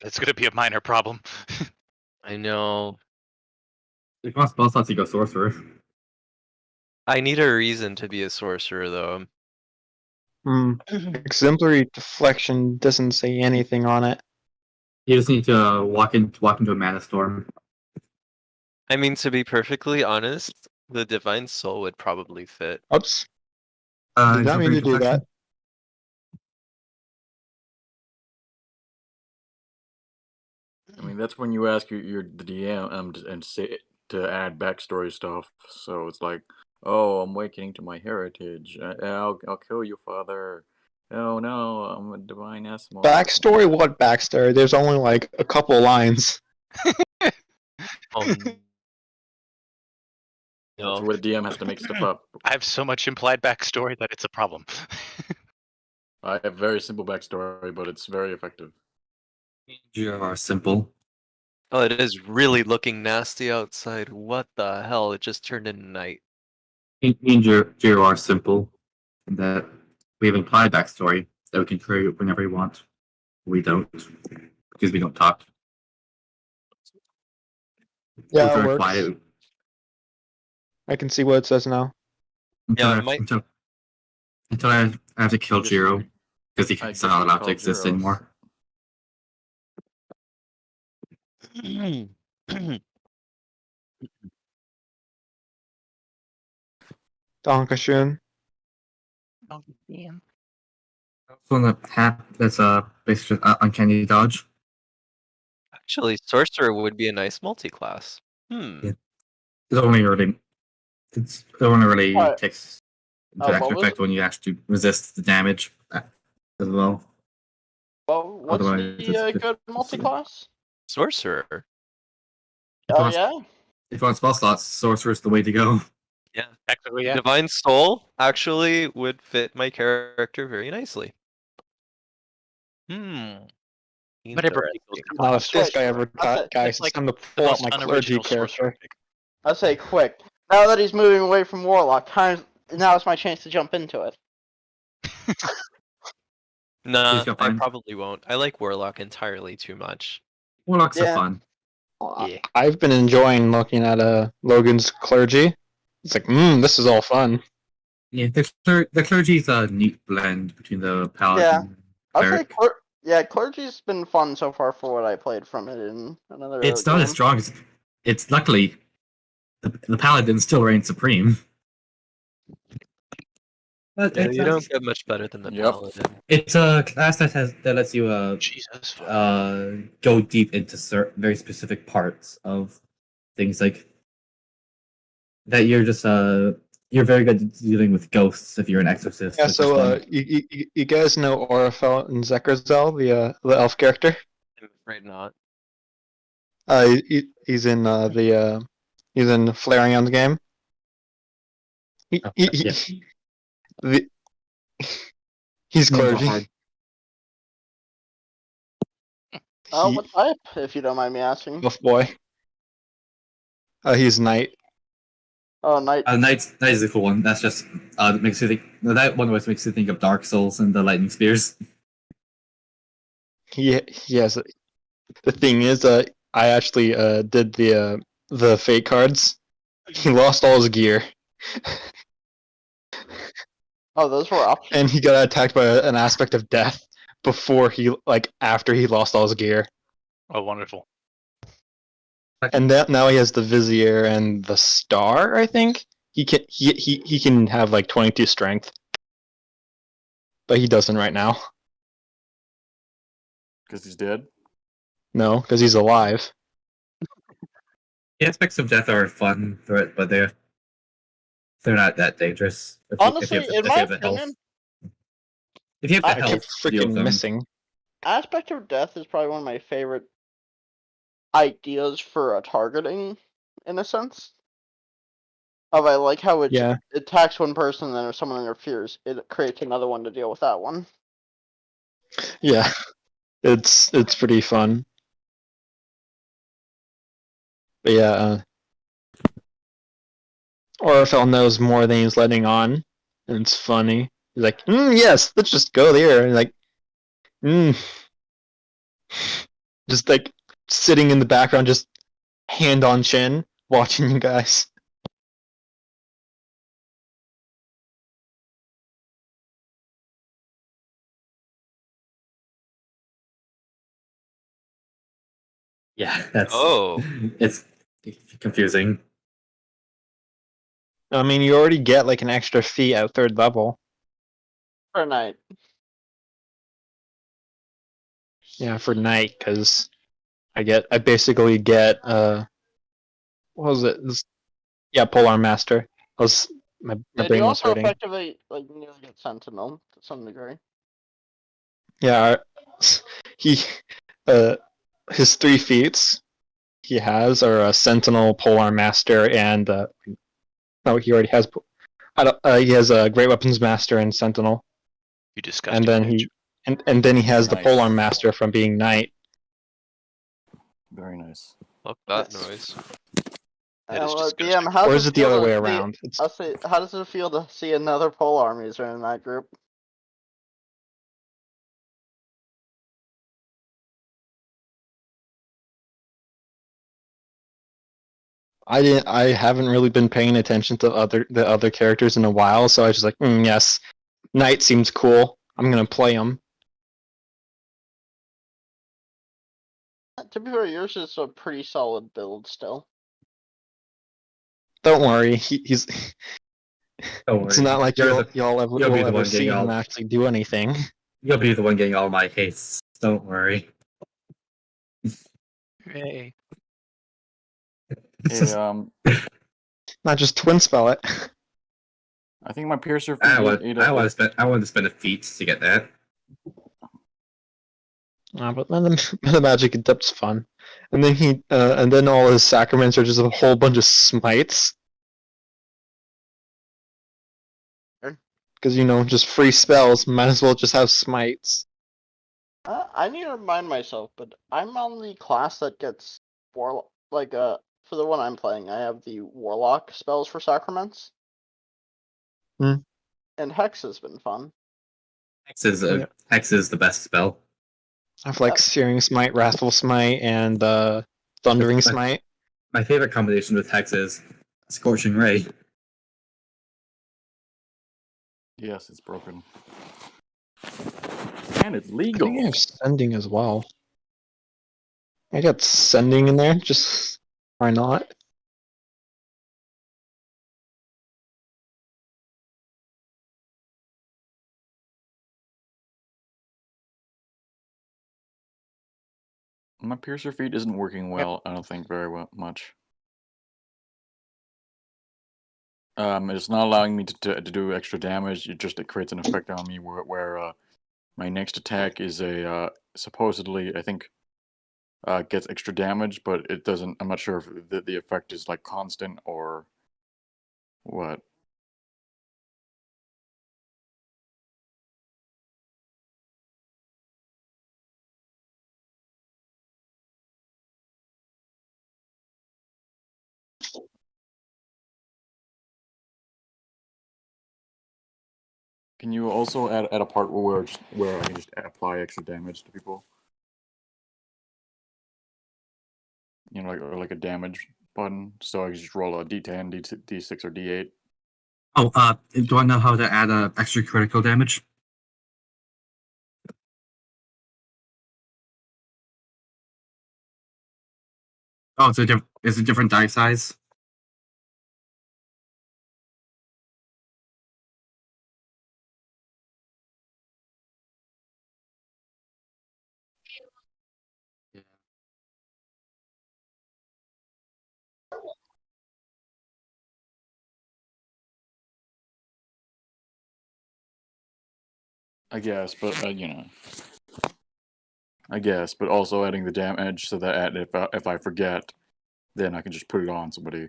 It's gonna be a minor problem. I know. If you want spell slots, you go sorcerer. I need a reason to be a sorcerer, though. Exemplary deflection doesn't say anything on it. You just need to walk into a mana storm. I mean, to be perfectly honest, the Divine Soul would probably fit. Oops. Did not mean to do that. I mean, that's when you ask the DM and say to add backstory stuff. So it's like, oh, I'm awakening to my heritage. I'll kill you, father. Oh no, I'm a divine Esmo. Backstory? What backstory? There's only like a couple lines. That's where the DM has to make stuff up. I have so much implied backstory that it's a problem. I have very simple backstory, but it's very effective. You are simple. Oh, it is really looking nasty outside. What the hell? It just turned into night. You are simple. That we have implied backstory that we can create whenever we want. We don't, because we don't talk. Yeah, We're it very works. quiet. I can see what it says now. Until Yeah, I, it might- until I have to kill Jiro, because he's not allowed to exist Jiro. anymore. Donkashun. So the tap that's basically uncanny dodge. Actually, sorcerer would be a nice multi-class. Yeah. It only really What? takes Oh, into what actual was effect when you actually resist the damage as well. Well, what's Otherwise, the it's good multi-class? Sorcerer. Oh yeah. If you want spell slots, sorcerer is the way to go. Yeah. Technically, yeah. Divine Soul actually would fit my character very nicely. Whatever. Interesting. If this Quick. guy ever got, guys, It's like it's time to The pull out most my clergy unoriginal character. sorcerer pick. I say quick. Now that he's moving away from Warlock, now is my chance to jump into it. Nah, He's got I fine. probably won't. I like Warlock entirely too much. Warlocks are Yeah. fun. Yeah. I've been enjoying looking at Logan's clergy. It's like, this is all fun. Yeah, the clergy's a neat blend between the paladin I'd and say cleric. clergy's been fun so far for what I played from it in another. It's not game. as strong as it's luckily the paladin still reigns supreme. But Yeah, it's, you don't get much better than the Yep. Paladin. it's a class that lets you Jesus. go deep into very specific parts of things like that. You're just you're very good at dealing with ghosts if you're an exorcist. Yeah, which is so fun. you guys know Orifel and Zekerzel, the elf character? I'm afraid not. He's in he's in Flarion's game. Yeah. He's Names are clergy. hard. What type, if you don't mind me asking? Buff boy. He's knight. Oh, knight. Knight is a cool one. That's just makes you think. That one always makes you think of Dark Souls and the lightning spears. He has. The thing is, I actually did the fate cards. He lost all his gear, Oh, those were options. and he got attacked by an aspect of death after he lost all his gear. Oh, wonderful. And now he has the Vizier and the Star. I think he can have like 22 strength, but he doesn't right now. Because he's dead. No, because he's alive. The aspects of death are fun for it, but they're not that dangerous. Honestly, in my the health. opinion, If you have the I health, kept to deal with freaking them. missing. Aspect of Death is probably one of my favorite ideas for a targeting, in a sense. I like how it attacks one person, and then if someone interferes, it creates another one to deal with that one. Yeah, it's pretty fun. But yeah, Orifel knows more than he's letting on, and it's funny. He's like, yes, let's just go there, and like, just like sitting in the background, just hand on chin, watching you guys. Yeah, that's Oh. it's confusing. I mean, you already get like an extra feat at 3rd level. For a night. Yeah, for knight, because I basically get what was it? Yeah, Polearm Master. My And brain you was also hurting. effectively like nearly get Sentinel to some degree. Yeah, he his 3 feats he has are a Sentinel, Polearm Master, and no, he already has. He has a Great Weapons Master and Sentinel, You disgusting and then bitch. and then he has the Nice. Polearm Master from being knight. Very nice. Fuck that Yes. noise. It is DM, disgusting. how Or does is it the feel other to way see- around? I'll say, how does it feel to see another pole arm user in that group? I haven't really been paying attention to the other characters in a while, so I was just like, yes, knight seems cool. I'm gonna play him. To be fair, yours is a pretty solid build still. Don't worry, he's. Don't It's worry. not like You're the- you'll you'll be the ever one see getting him all. actually do anything. You'll be the one getting all my hates. Don't worry. Hey. Hey, Not just twin spell it. I think my piercer feat I want ate to spend a feat to get that. But Meta Magic Adept's fun. And then and then all his sacraments are just a whole bunch of smites. Sure. Because just free spells, might as well just have smites. I need to remind myself, but I'm on the class that gets war for the one I'm playing, I have the warlock spells for sacraments. Hmm. And hex has been fun. Yeah. Hex is the best spell. I have like Searing Smite, Wrathful Smite, and Thundering Smite. My favorite combination with Hex is Scorching Ray. Yes, it's broken. And it's I legal. think I have Sending as well. I got Sending in there, just why not? My piercer feat isn't working well, I don't think very much. It's not allowing me to do extra damage. It creates an effect on me where my next attack is a supposedly, I think, gets extra damage, but it doesn't. I'm not sure if the effect is like constant or what. Can you also add a part where I can just apply extra damage to people? Like a damage button, so I can just roll a D10, D6, or D8. Oh, do I know how to add extra critical damage? Oh, it's a different die size. I guess, but I guess, but also adding the damage so that if I forget, then I can just put it on somebody.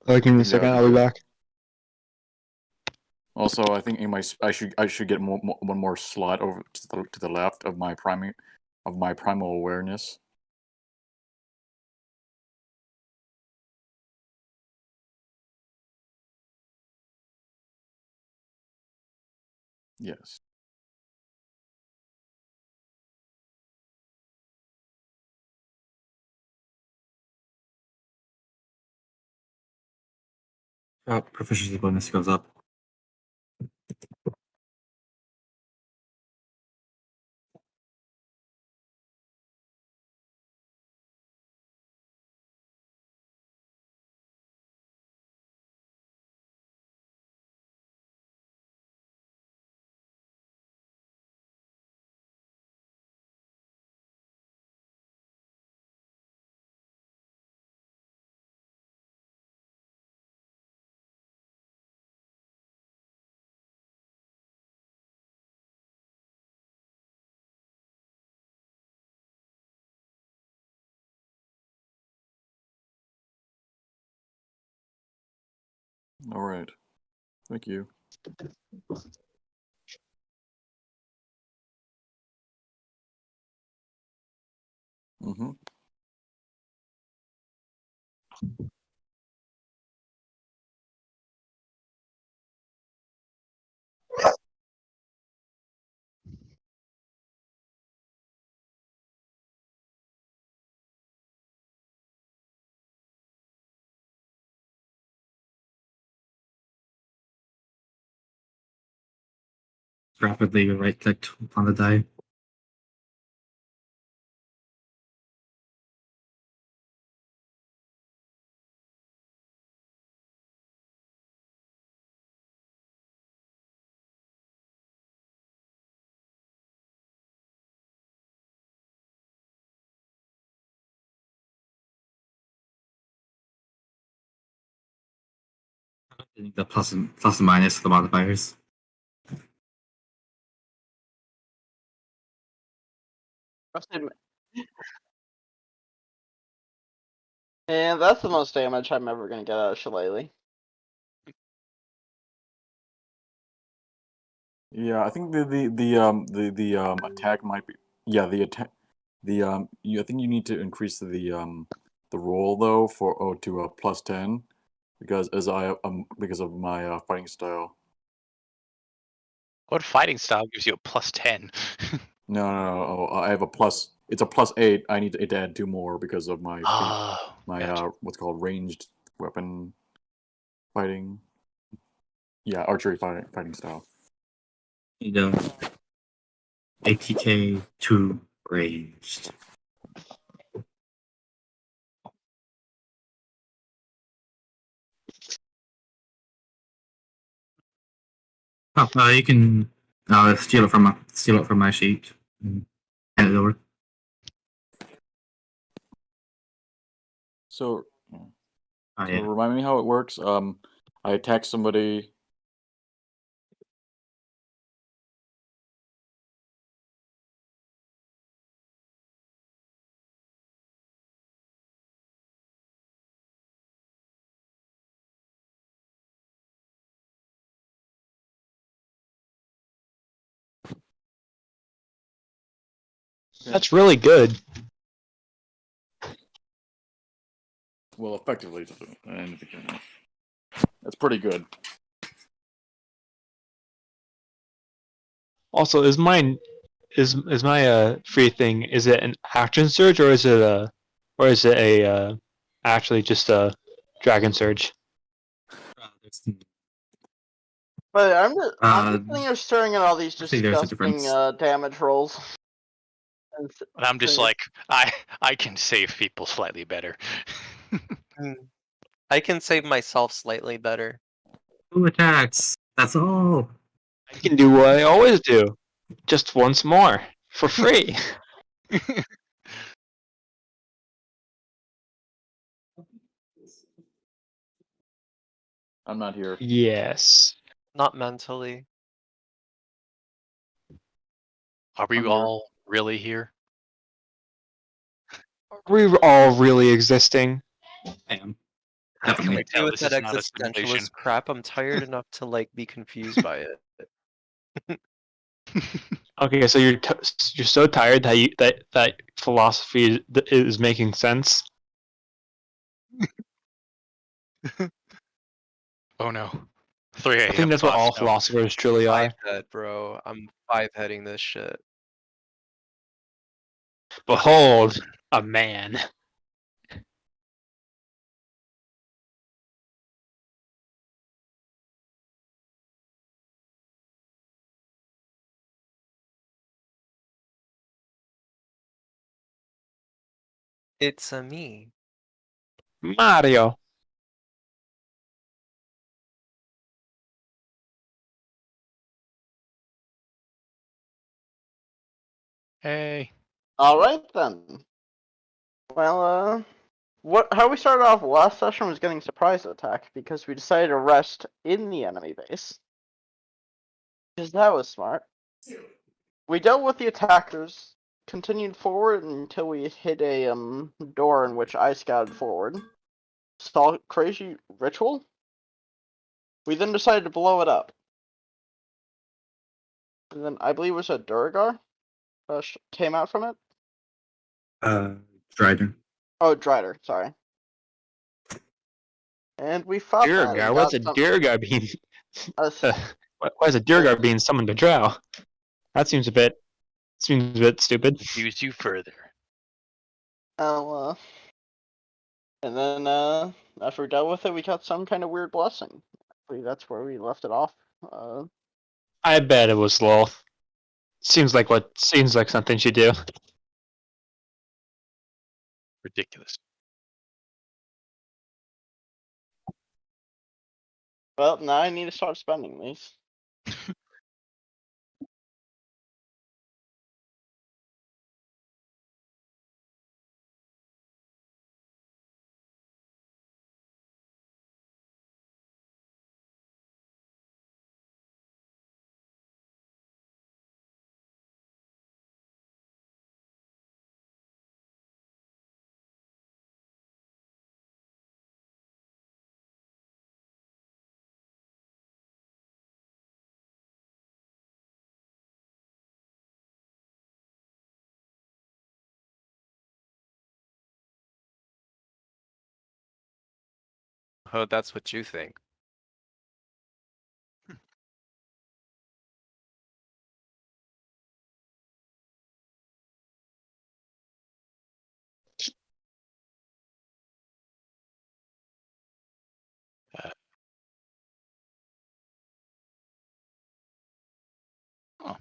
Give me a think that second, would be I'll be good. back. Also, I think I should get one more slot over to the left of my primal awareness. Yes. Proficiency bonus goes up. All right. Thank you. Mm-hmm. Rapidly right clicked on the die. The plus and minus the modifiers. And that's the most damage I'm ever gonna get out of Shillelagh. Yeah, I think the attack might be, yeah, the attack, I think you need to increase the roll though for to +10 because because of my fighting style. What fighting style gives you a +10? No, I have a plus. It's a +8. I need to add 2 more because of my Oh, my gotcha. what's called ranged weapon fighting. Yeah, archery fighting style. You know, ATK 2 ranged. Oh, you can steal it from my sheet. And hand it over. So, Oh, so yeah. remind me how it works. I attack somebody. That's really good. Well, effectively, that's pretty good. Also, is my free thing? Is it an action surge or is it a actually just a dragon surge? But I'm just sitting here staring at all these I think there's a disgusting difference. damage rolls. And I'm just like, I can save people slightly better. I can save myself slightly better. 2 attacks. That's all. I can do what I always do, just once more for free. I'm not here. Yes. Not mentally. Are we I'm here. all really here? Are we all really existing? I am. How can we Definitely. tell With this that is not a simulation? existentialist crap, I'm tired enough to like be confused by it. Okay, so you're so tired that philosophy is making sense. Oh no. 3 I a.m. think that's what all thoughts, no. philosophers truly are. 5-head, bro. I'm 5-heading this shit. Behold, a man. It's a me. Mario. Hey. All right then. Well, how we started off last session was getting surprise attack because we decided to rest in the enemy base. Because that was smart. We dealt with the attackers, continued forward until we hit a door in which I scouted forward. Saw crazy ritual. We then decided to blow it up. And then I believe it was a Durgar came out from it. Dryden. Oh, Drider, sorry. And we fought that and Durgar? What's a got some. Durgar being? Uh, Why is a Durgar being summoned to Drow? That seems a bit stupid. Use you further. oh, and then after we dealt with it, we got some kind of weird blessing. I believe that's where we left it off. I bet it was Lol. Seems like something she'd do. Ridiculous. Well, now I need to start spending these. Oh, that's what you think. Uh, oh.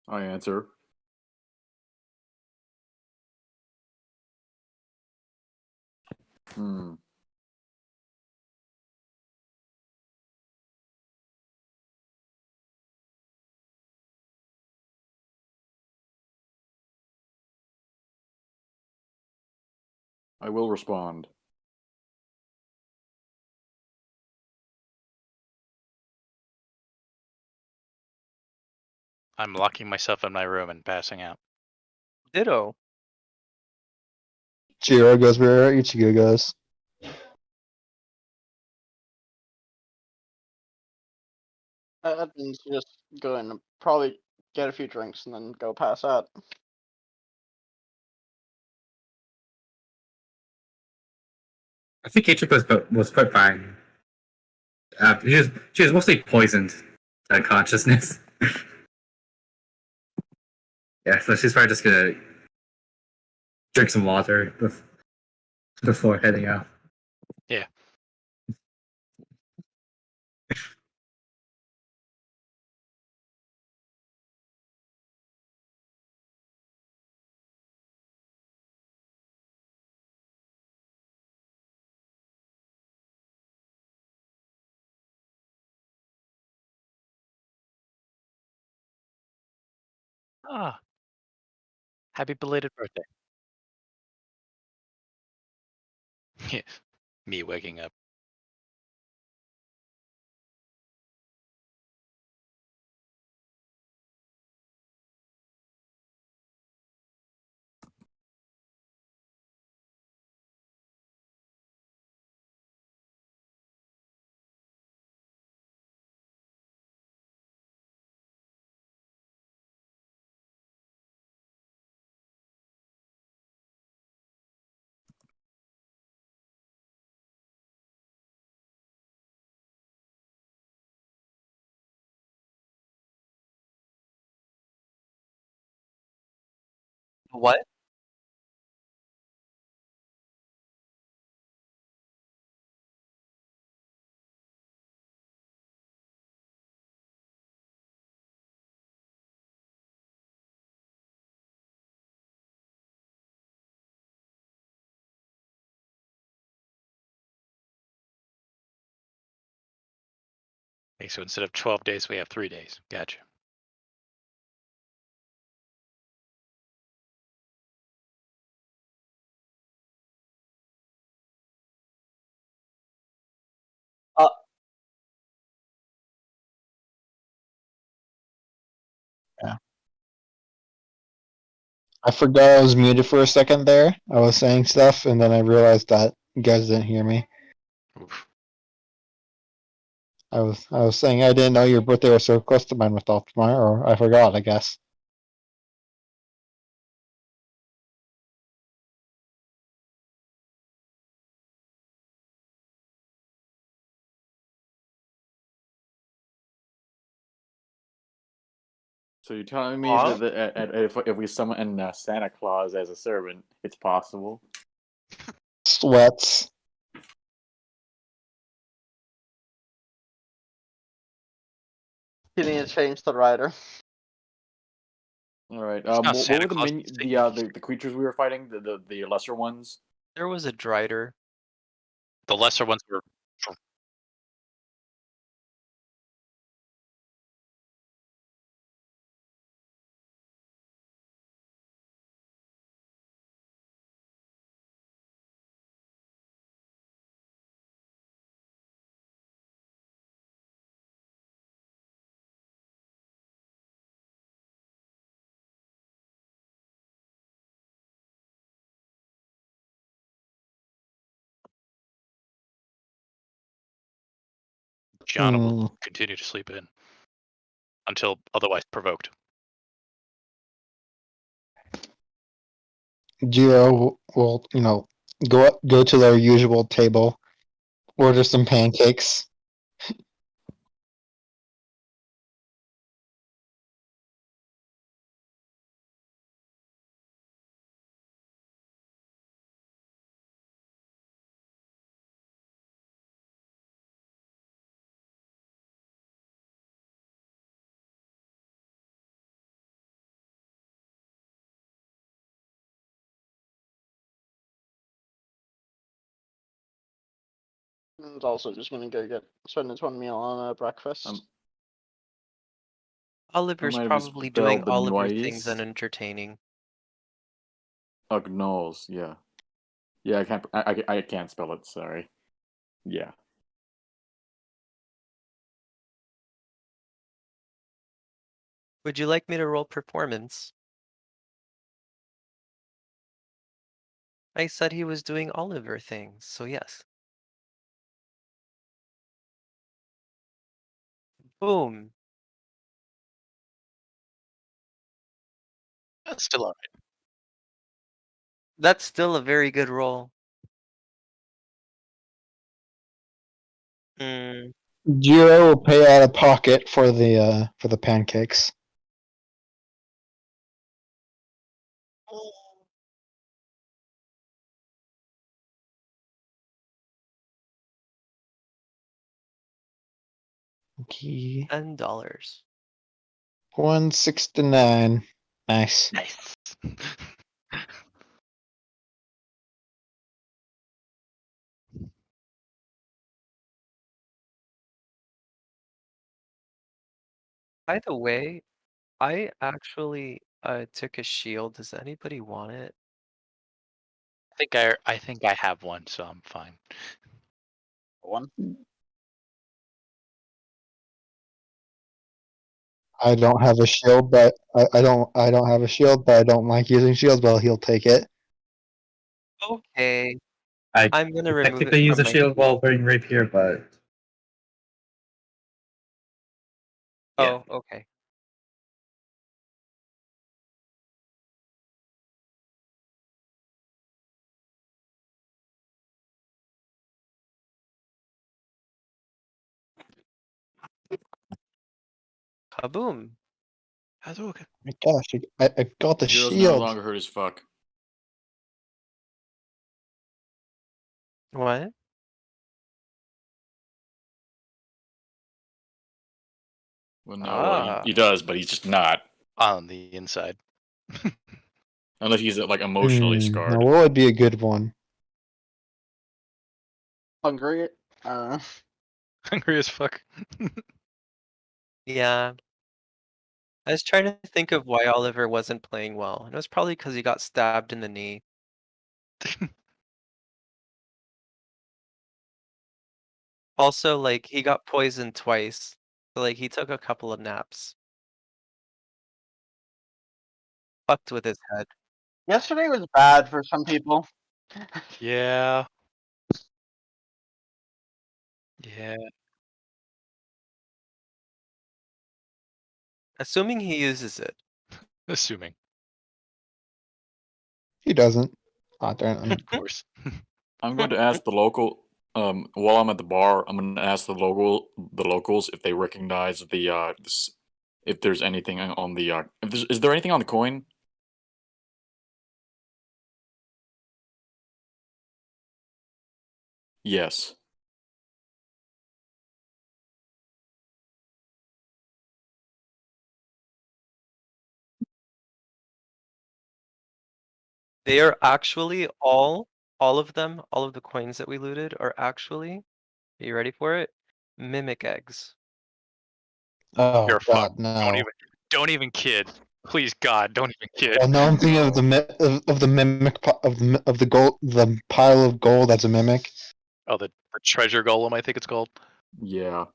I answer. Hmm. I will respond. I'm locking myself in my room and passing out. Ditto. Chiro goes where Ichigo goes. That means just go and probably get a few drinks and then go pass out. I think Atrix was quite fine. She was mostly poisoned consciousness. Yeah, so she's probably just gonna drink some water before heading out. Yeah. Ah, happy belated birthday. Yeah, me waking up. What? Okay, so instead of 12 days, we have 3 days. Gotcha. I forgot I was muted for a second there. I was saying stuff, and then I realized that you guys didn't hear me. Oof. I was saying I didn't know your birthday was so close to mine with Altamar, or I forgot, I guess. So you're telling me Huh? that if we summon Santa Claus as a servant, it's possible? Sweats. You need to change the writer. All right. It's not What Santa were the Claus. the creatures we were fighting? The lesser ones? There was a Drider. The lesser ones were. John will continue to sleep in until otherwise provoked. Jiro will, go to their usual table, order some pancakes. And also just gonna go spend his one meal on breakfast. Oliver's might have probably doing misspelled the Oliver things noise. and entertaining. Gnolls, yeah. Yeah, I can't spell it, sorry. Yeah. Would you like me to roll performance? I said he was doing Oliver things, so yes. Boom. That's still alright. That's still a very good roll. Hmm. Jiro will pay out of pocket for the pancakes. Okay. $10. 169. Nice. Nice. By the way, I actually took a shield. Does anybody want it? I think I have one, so I'm fine. One. I don't have a shield, but I don't have a shield, but I don't like using shields, but he'll take it. Okay. I I'm gonna remove it technically use from a my shield while shield. wearing rapier, but yeah. Oh, okay. Kaboom. Hadouken. My gosh, I got the Heroes no shield. longer hurt as fuck. What? Well, no, well, Ah. he does, but he's just not. On the inside. Unless he's like emotionally scarred. Now what would be a good one? Hungry. Hungry as fuck. Yeah. I was trying to think of why Oliver wasn't playing well, and it was probably because he got stabbed in the knee. Also, like, he got poisoned twice, so, like, he took a couple of naps. Fucked with his head. Yesterday was bad for some people. Yeah. Yeah. Assuming he uses it. Assuming. He doesn't. Ah, darn it. Of course. I'm going to ask the local. While I'm at the bar, I'm going to ask the locals if they recognize the if there's anything on the is there anything on the coin? Yes. They are actually all of them, all of the coins that we looted are actually, are you ready for it? Mimic eggs. Oh You're god, fucked. no. Don't even kid. Please God, don't even kid. Well, no, I'm thinking of the of the mimic of the gold, the pile of gold that's a mimic. Oh, the treasure golem, I think it's called. Yeah.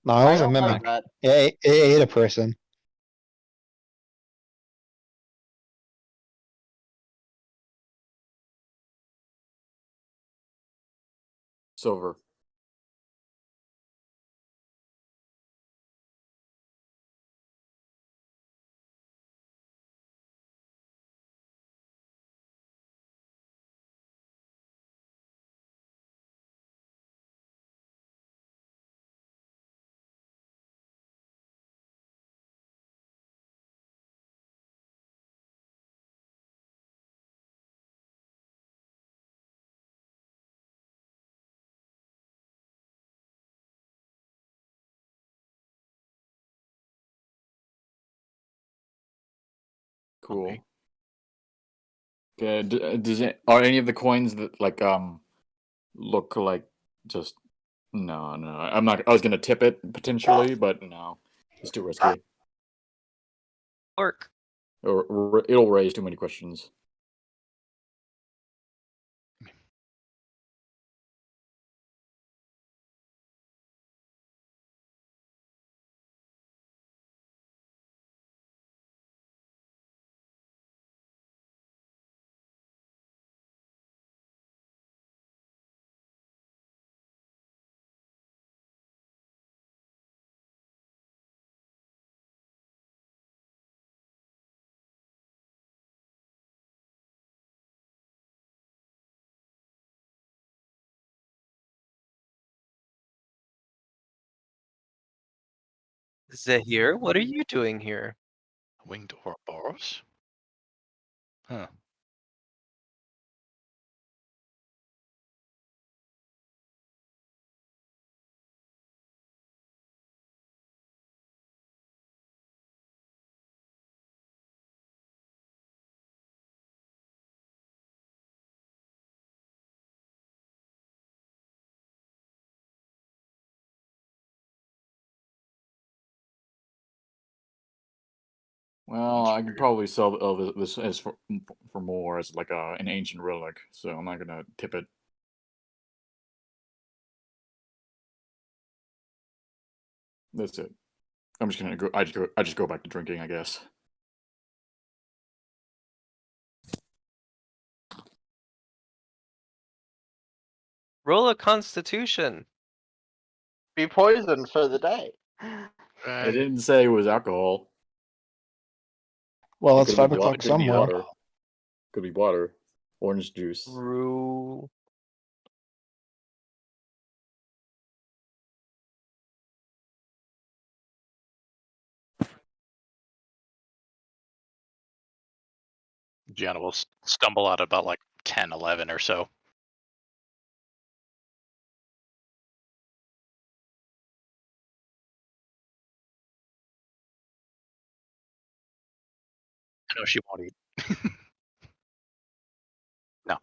No, it I was a don't like mimic. that. It ate a person. Silver. Cool. Okay. Does it are any of the coins that like look like just no. I'm not. I was gonna tip it potentially, but no, it's too risky. Orc. Or it'll raise too many questions. Zahir, what are you doing here? Winged Ouroboros? Huh. Well, I could Weird. probably sell this as for more as like an ancient relic, so I'm not gonna tip it. That's it. I'm just gonna go. I just go back to drinking, I guess. Roll a constitution. Be poisoned for the day. I didn't say it was alcohol. Well, It it's could be 5 o'clock It could be somewhere. water. Could be water. Orange juice. Brew. Gianna will stumble out about like 10, 11 or so. I know she won't eat. No.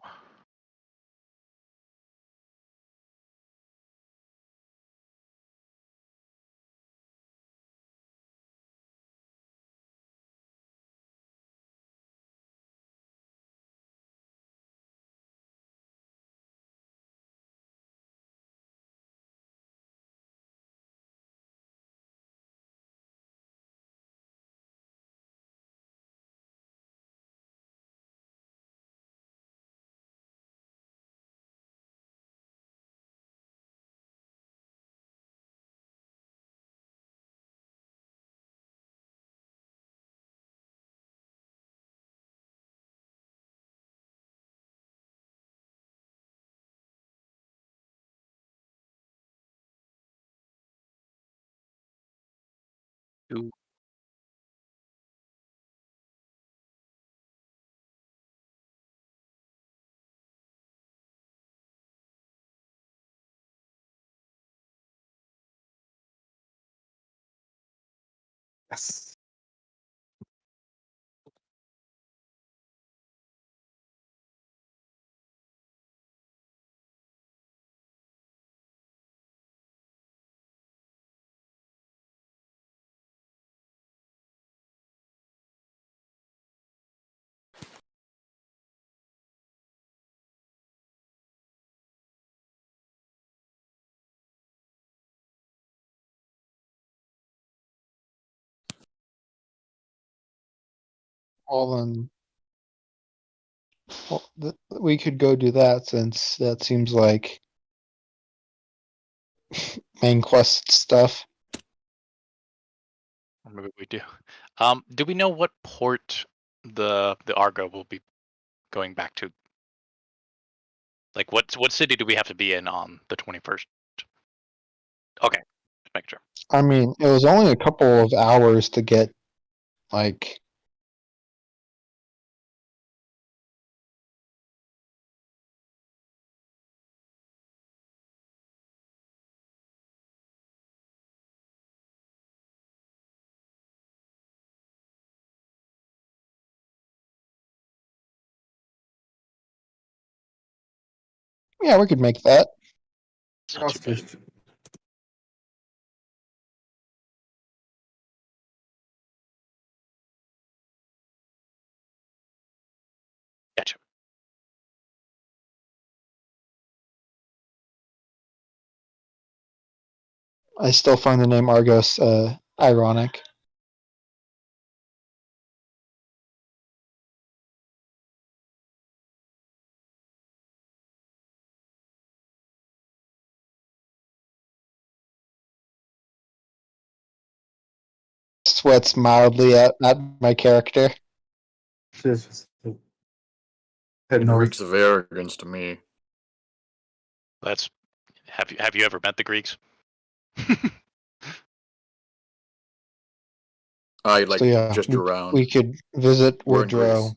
Ooh. Yes. Well, then, we could go do that since that seems like main quest stuff. Or maybe we do. Do we know what port the Argo will be going back to? Like, what city do we have to be in on the 21st? Okay, just make sure. I mean, it was only a couple of hours to get, like, yeah, we could make that. It's not too bad. Gotcha. I still find the name Argos ironic. Sweats mildly at my character. Just It no. reeks of arrogance to me. That's have you ever met the Greeks? I like So yeah, just around. we could visit We're in Woodrow. Greece.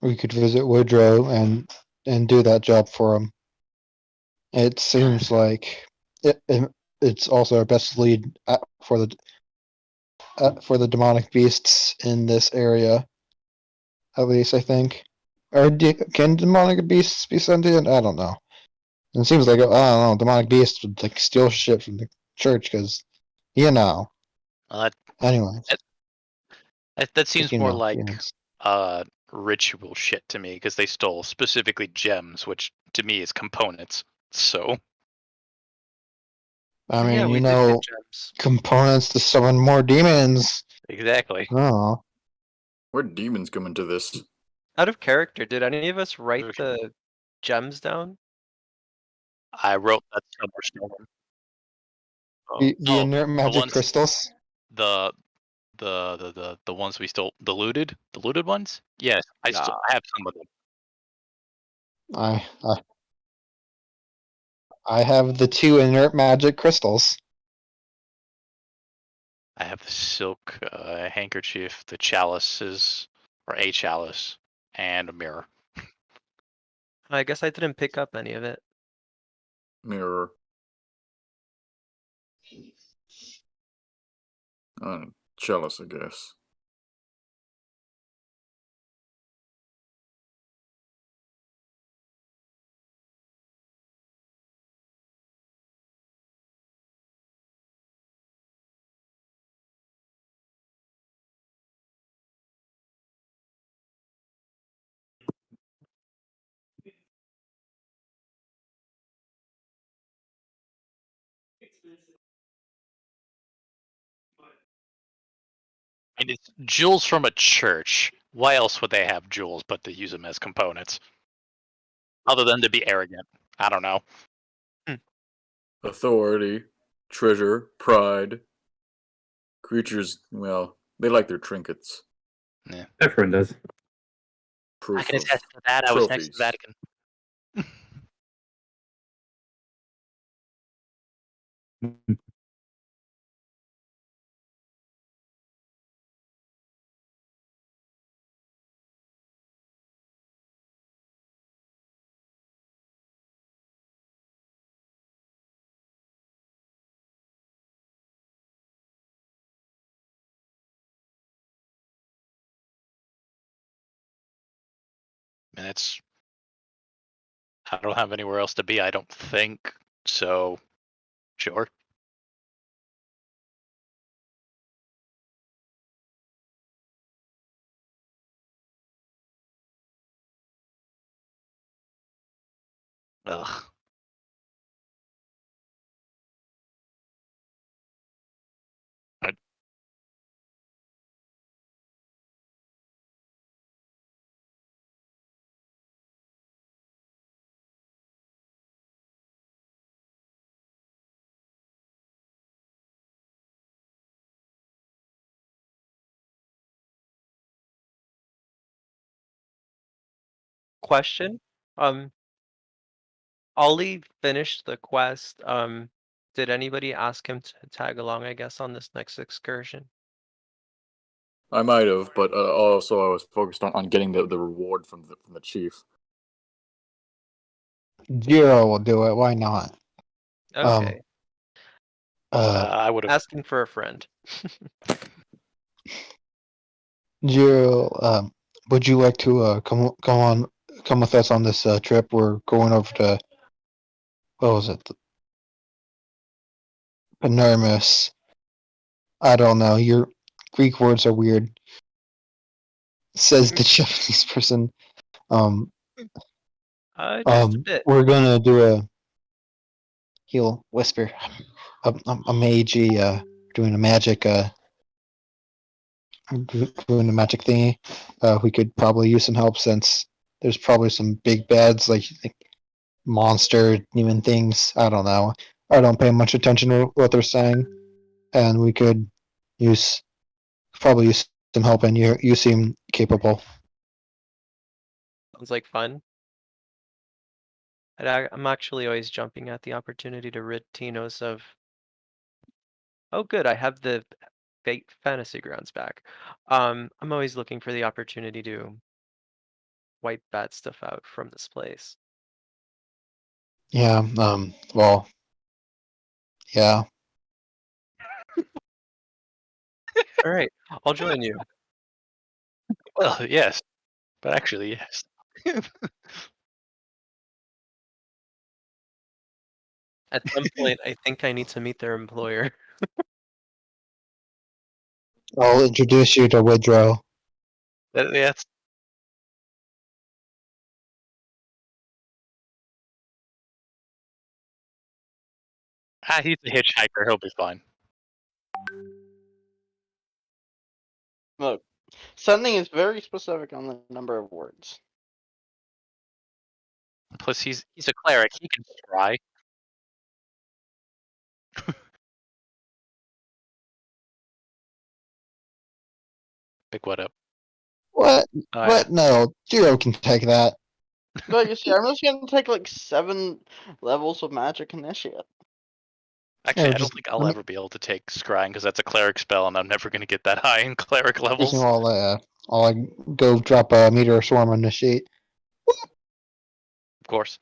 We could visit Woodrow and do that job for him. It seems like it's also our best lead for the demonic beasts in this area. At least I think. Or can demonic beasts be sentient? I don't know. It seems like I don't know. Demonic beasts would like steal shit from the church because you know. Well, Anyway, that seems you more know, like yes. ritual shit to me because they stole specifically gems, which to me is components. So I Yeah, mean, we you did know, get gems. components to summon more demons. exactly. Oh, Where demons come into this? Out of character, did any of us write Okay. the gems down? I wrote that some were stolen. the inert the magic ones crystals. the the ones we stole, the looted ones. Yes, I have some of them. I, I I have the 2 inert magic crystals. I have the silk handkerchief, the chalices, or a chalice, and a mirror. I guess I didn't pick up any of it. Mirror. Chalice, I guess. And it's jewels from a church. Why else would they have jewels but to use them as components? Other than to be arrogant. I don't know. Authority, treasure, pride. Creatures, well, they like their trinkets. Everyone does. Proof I can of attest to that. I was next to trophies. the Vatican. And it's. I don't have anywhere else to be, I don't think. So, sure. Ugh. Question. Ollie finished the quest. Did anybody ask him to tag along, I guess, on this next excursion? I might have, but also I was focused on getting the reward from the chief. Jiro will do it. Why not? Okay. I would have. Asking for a friend. Jiro, would you like to come with us on this trip? We're going over to what was it? Panermus. I don't know. Your Greek words are weird. Says the Japanese person. Just a bit. We're gonna do a. He'll whisper. A magey, doing a magic, doing a magic thingy. We could probably use some help since there's probably some big bads like monster demon things. I don't know. I don't pay much attention to what they're saying, and we could probably use some help. And you seem capable. Sounds like fun. I'm actually always jumping at the opportunity to rid Tinos of. Oh, good. I have the fate fantasy grounds back. I'm always looking for the opportunity to wipe bad stuff out from this place. Yeah. Well. Yeah. All right, I'll join you. Well, yes. But actually, yes. At some point, I think I need to meet their employer. I'll introduce you to Woodrow. That's. He's a hitchhiker. He'll be fine. Look, sending is very specific on the number of words. Plus, he's a cleric. He can try. Pick what up? What? Oh, What? No, Jiro can take that. No, you see, I'm just gonna take like 7 levels of magic initiate. Actually, I don't just- think I'll ever be able to take scrying because that's a cleric spell, and I'm never going to get that high in cleric levels. Well, I'll like go drop a meteor swarm on the sheet. Of course.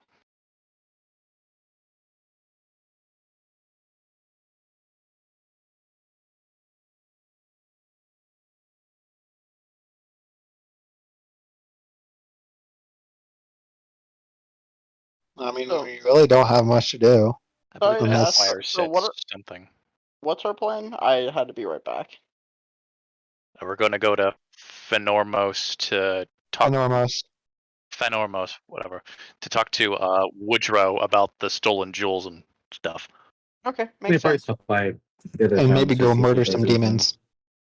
I mean, So- we really don't have much to do. I believe Sorry to ask, Esquire so said what are- something. What's our plan? I had to be right back. We're going to go to Fenormos to talk. Enormous. Fenormos, whatever, to talk to Woodrow about the stolen jewels and stuff. Okay, We makes probably sense. stop by the other And towns maybe just go to see murder if there's some anything. demons.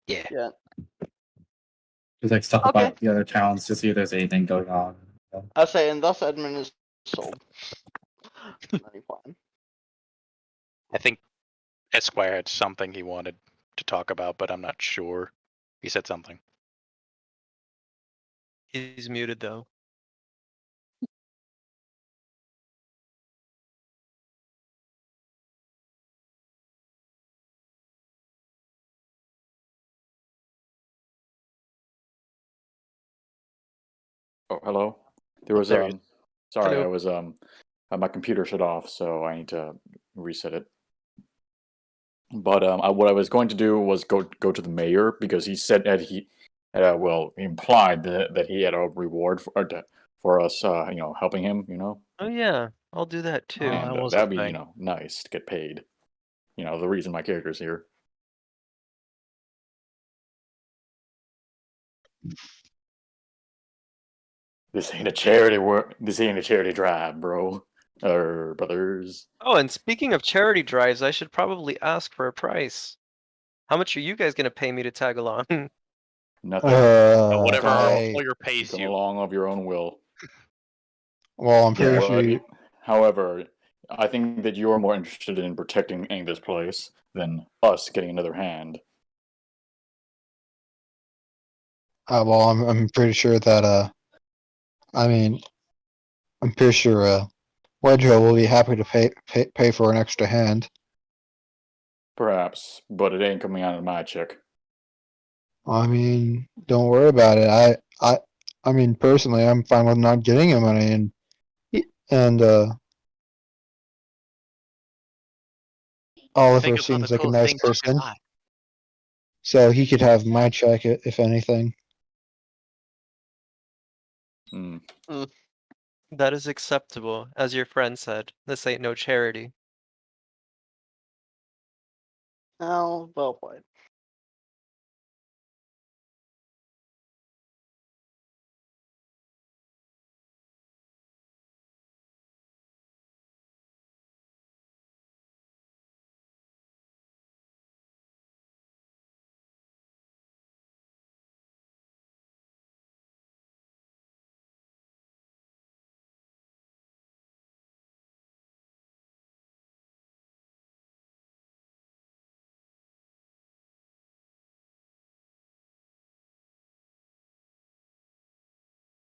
Yeah. Yeah. Just like stop Okay. by the other towns to see if there's anything going on. I say, and thus Edmund is sold. Any plan? I think Esquire had something he wanted to talk about, but I'm not sure. He said something. He's muted though. Oh, hello. There was There he is. Sorry, Hello. I was my computer shut off, so I need to reset it. But what I was going to do was go to the mayor because he said that he, well, implied that he had a reward for us, helping him, Oh yeah, I'll do that too. Oh, that and was a that'd be, thing. nice to get paid. The reason my character's here. This ain't a charity work. This ain't a charity drive, bro. Or brothers. Oh, and speaking of charity drives, I should probably ask for a price. How much are you guys gonna pay me to tag along? Nothing. Whatever our I, employer You pays come you. along of your own will. well, I'm pretty But sure. however, I think that you're more interested in protecting this place than us getting another hand. Well, I'm pretty sure that. I mean, I'm pretty sure. Wedro will be happy to pay for an extra hand. Perhaps, but it ain't coming out of my check. I mean, don't worry about it. I mean, personally, I'm fine with not getting him money, and Oliver Think about the seems like a cool nice things you can person, buy. so he could have my check if anything. Hmm. That is acceptable, as your friend said. This ain't no charity. Oh, well played.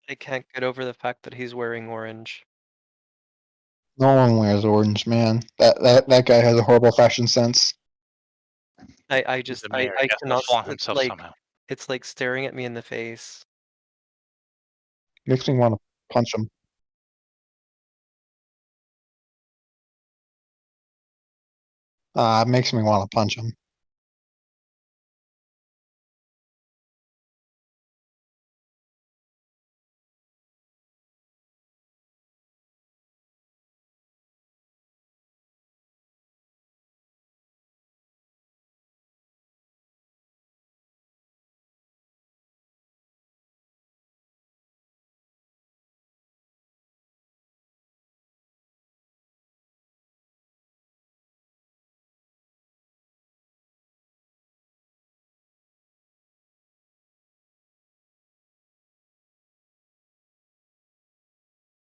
I can't get over the fact that he's wearing orange. No one wears orange, man. That guy has a horrible fashion sense. I He's just the mayor. I He has to cannot flaunt himself like somehow. it's like staring at me in the face. Makes me want to punch him. It makes me want to punch him.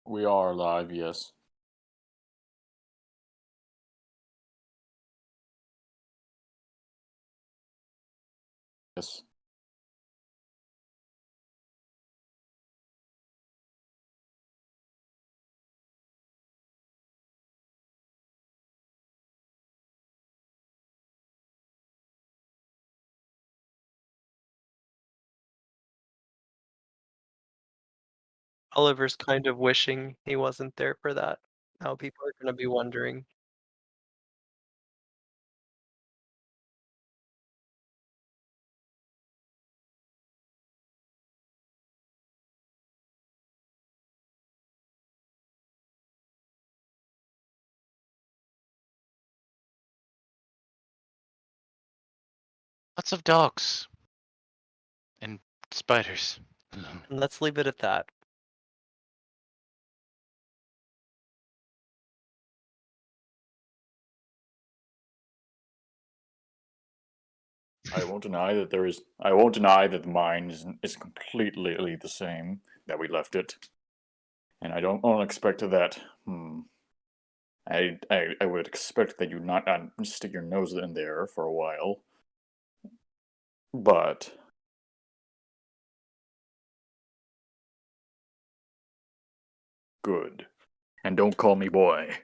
We are live, yes. Yes. Oliver's kind of wishing he wasn't there for that. Now people are gonna be wondering. Lots of dogs. And spiders. And let's leave it at that. I won't deny that there is. I won't deny that the mine is completely the same that we left it, and I don't expect that. I would expect that you not stick your nose in there for a while, but good. And don't call me boy.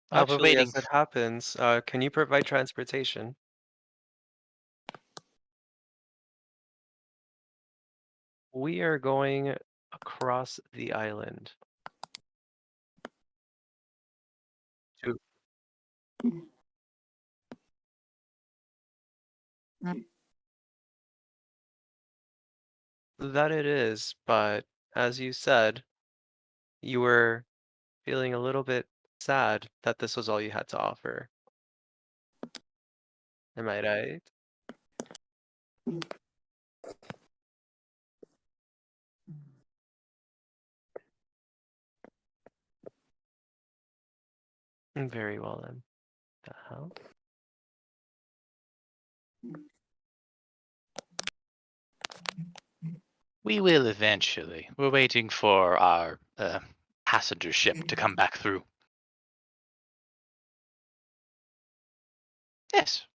While we're Actually, waiting. as it happens, can you provide transportation? We are going across the island. To that it is, but as you said, you were feeling a little bit sad that this was all you had to offer. Am I right? Very well then. The hell? We will eventually. We're waiting for our passenger ship to come back through. Yes.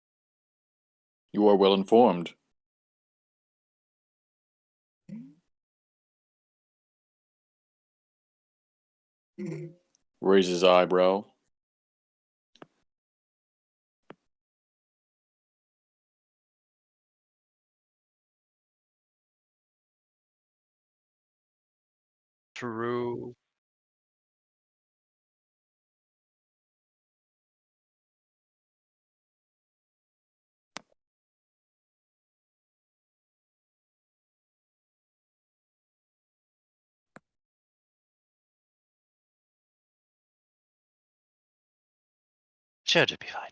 You are well informed. Raises eyebrow. True. Sure to be fine.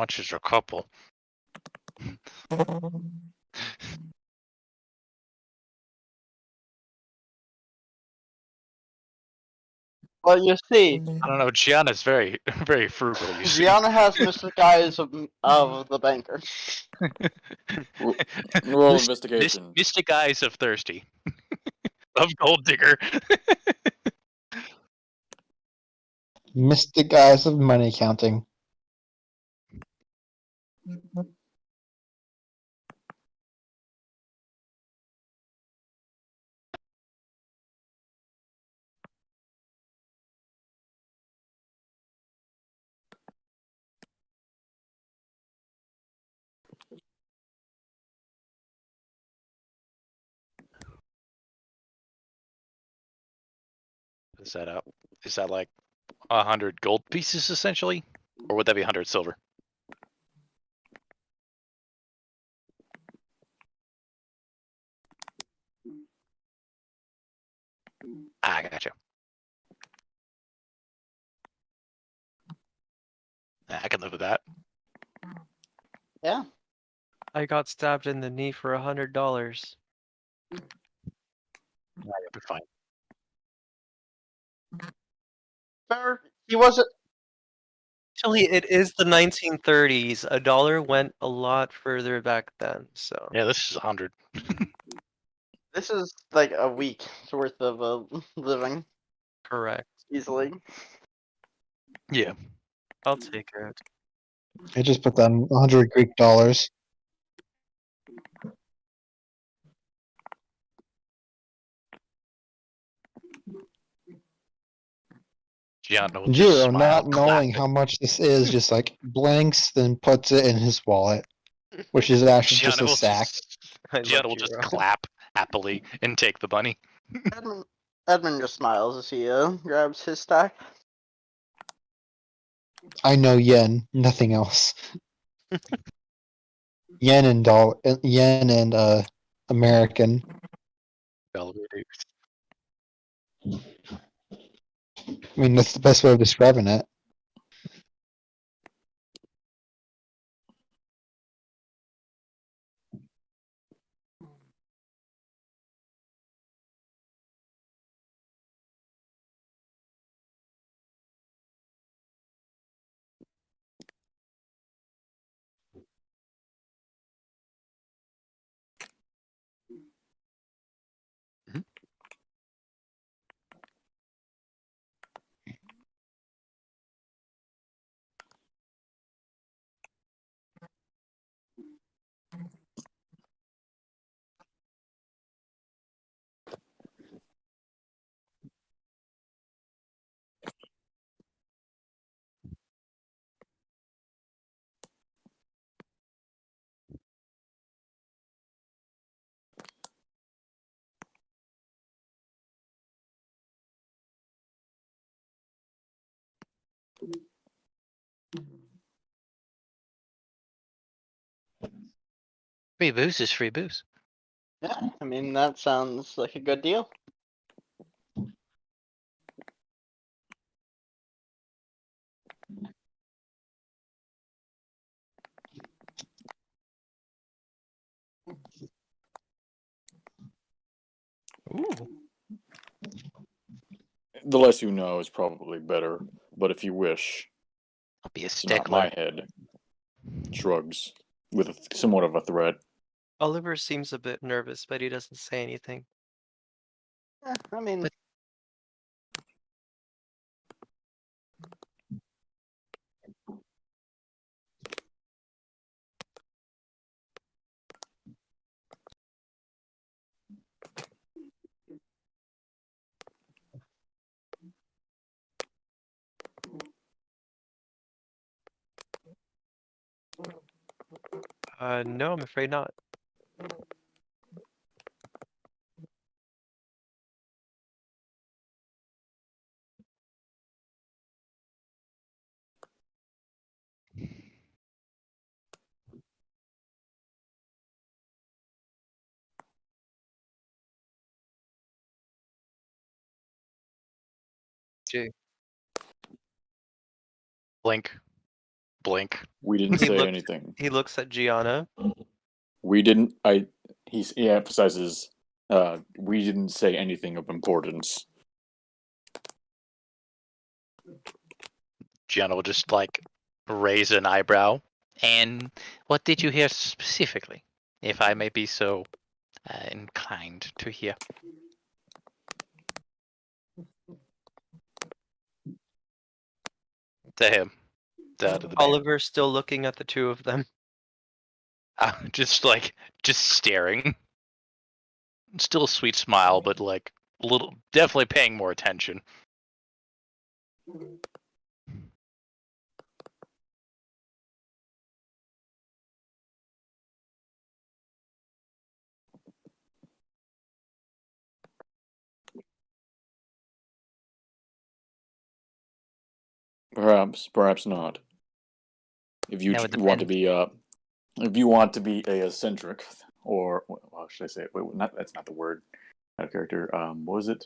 much is a couple? Well, you see, I don't know. Gianna's very, very frugal. You see. Gianna has Mystic Eyes of the banker. Roll investigation. Mystic eyes of thirsty, of gold digger. Mystic eyes of money counting. Is that up? Is that like 100 gold pieces essentially, or would that be 100 silver? I gotcha. I can live with that. Yeah. I got stabbed in the knee for $100. You'll be fine. Fair. He wasn't. Actually, it is the 1930s. A dollar went a lot further back then, so. Yeah, this is 100. This is like a week's worth of living Correct. easily. Yeah. I'll take it. I just put down 100 Greek dollars. Gianna will just Jiro, smile, not knowing clap how much this is, just like blanks, then puts it in his wallet, which is actually just Gianna a will sack. I Gianna love will just Jiro. clap happily and take the money. Edmund just smiles as he grabs his stack. I know yen, nothing else. Yen and American. I mean, that's the best way of describing it. Free booze is free booze. Yeah, I mean that sounds like a good deal. Ooh. The less you know is probably better, but if you wish, I'll be a it's not my stickler. head. Shrugs with somewhat of a threat. Oliver seems a bit nervous, but he doesn't say anything. I mean, But- No, I'm afraid not. Gee. Blink. blink. We didn't He say looked- anything. He looks at Gianna. We didn't. He emphasizes. We didn't say anything of importance. Gianna will just like raise an eyebrow. And what did you hear specifically, if I may be so inclined to hear? To him. To the man. Oliver's still looking at the two of them. Just staring. Still a sweet smile, but like definitely paying more attention. Perhaps not. If you That would want to depend. be, if you want to be a eccentric, or well, should I say? Wait, that's not the word. Out of character. What was it?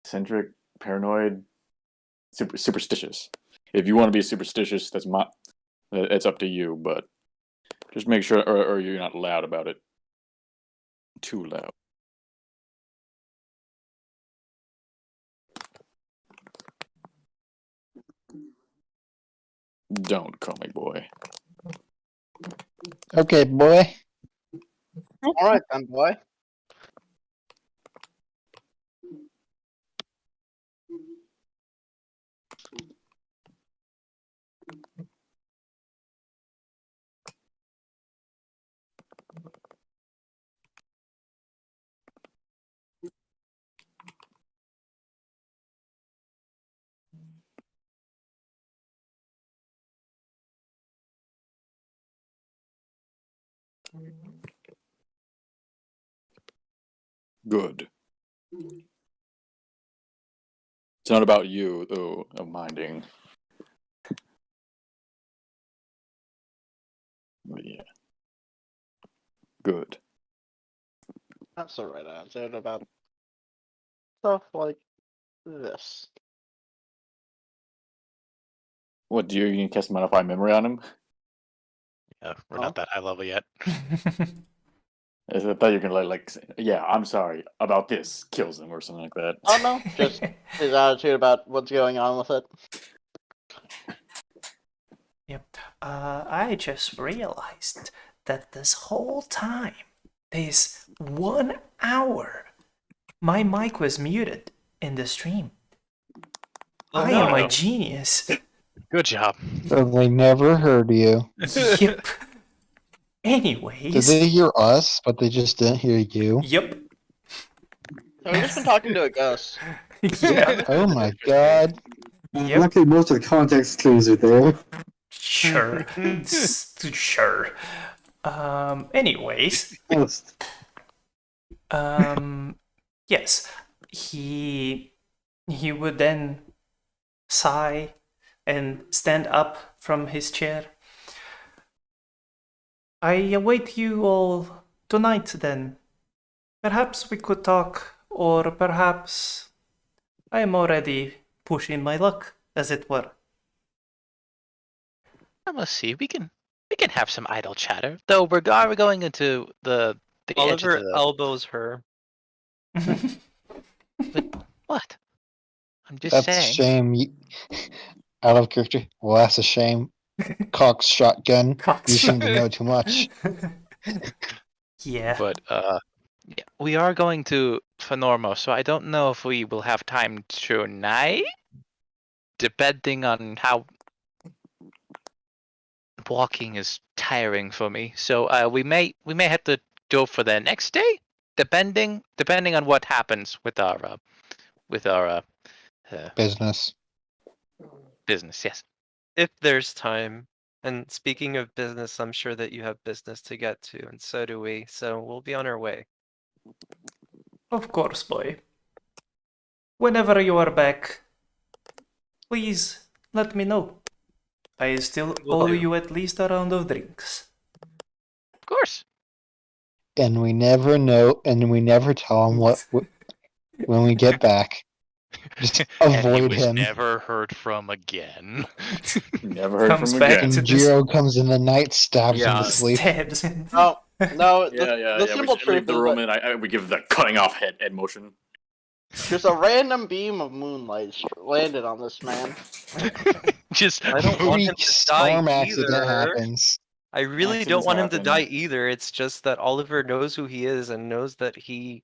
Eccentric, paranoid, superstitious. If you want to be superstitious, it's up to you. But just make sure, or you're not loud about it. Too loud. Don't call me boy. Okay, boy. All right then, boy. Good. It's not about you, though, of minding. But yeah. Good. That's the right answer about stuff like this. What, do you gonna cast Modify Memory on him? We're not that high level yet. I thought you were gonna like, yeah, I'm sorry about this, kills him or something like that. Oh no, just his attitude about what's going on with it. Yep. I just realized that this whole time, this 1 hour, my mic was muted in the stream. I am a genius. Good job. So they never heard you. Yep. Did Anyways. they hear us, but they just didn't hear you? Yep. So we've just been talking to a ghost. Yeah. Oh my god. Yep. Luckily, most of the context clues are there. Sure. Sure. Anyways. Most. Yes. He would then sigh and stand up from his chair. I await you all tonight then. Perhaps we could talk, or perhaps I am already pushing my luck, as it were. Let's see. We can have some idle chatter. Though we're going into the edge Oliver of the... elbows her. What? I'm just That's a saying. shame. Out of character. Well, that's a shame. Cox shotgun. Cox. You seem to know too much. Yeah. But yeah, we are going to Phenormo, so I don't know if we will have time tonight, depending on how walking is tiring for me. So we may have to go for the next day, depending on what happens with our Business. business. Yes. If there's time. And speaking of business, I'm sure that you have business to get to, and so do we. So we'll be on our way. Of course, boy. Whenever you are back, please let me know. I still Will owe do. you at least a round of drinks. Of course. And we never know, and we never tell them when we get back. Just and he avoid was him. never heard from again. Never heard Comes from back again. to And this- Jiro comes in the night, stabs him Yeah. to sleep. Stabs him. Oh no, Yeah, the we simple just leave truth the is room that and we give the cutting off head motion. just a random beam of moonlight landed on this man. Just I don't want him Freak to die storm accident either. happens. I really don't Accidents want him to happen. die either. It's just that Oliver knows who he is and knows that he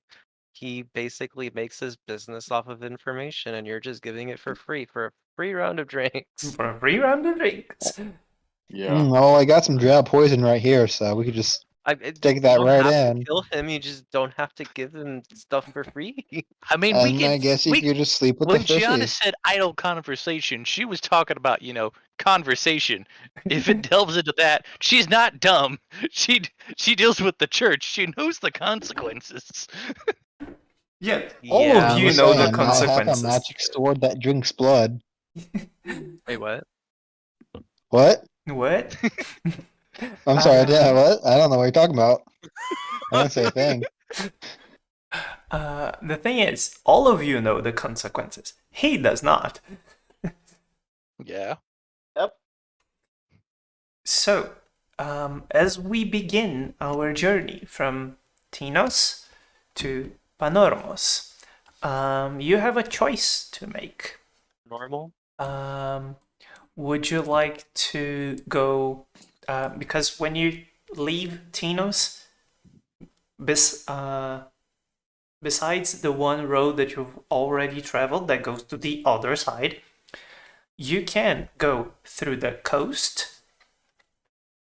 basically makes his business off of information, and you're just giving it for free for a free round of drinks. For a free round of drinks. Yeah. Oh, I got some drought poison right here, so we could just Take that you don't right have in. to kill him. You just don't have to give him stuff for free. I mean, and I guess you could just sleep with the when Gianna fishies. said idle conversation, she was talking about, conversation. If it delves into that, she's not dumb. She deals with the church. She knows the consequences. Yeah, all Yeah, of you I'm know the saying, I have a consequences. magic sword that drinks blood. Wait, what? What? What? I'm sorry, I didn't. What? I don't know what you're talking about. I didn't say a thing. The thing is, all of you know the consequences. He does not. Yeah. So, as we begin our journey from Tinos to Panormos, you have a choice to make. Normal? Would you like to go, because when you leave Tinos, besides the one road that you've already traveled that goes to the other side, you can go through the coast,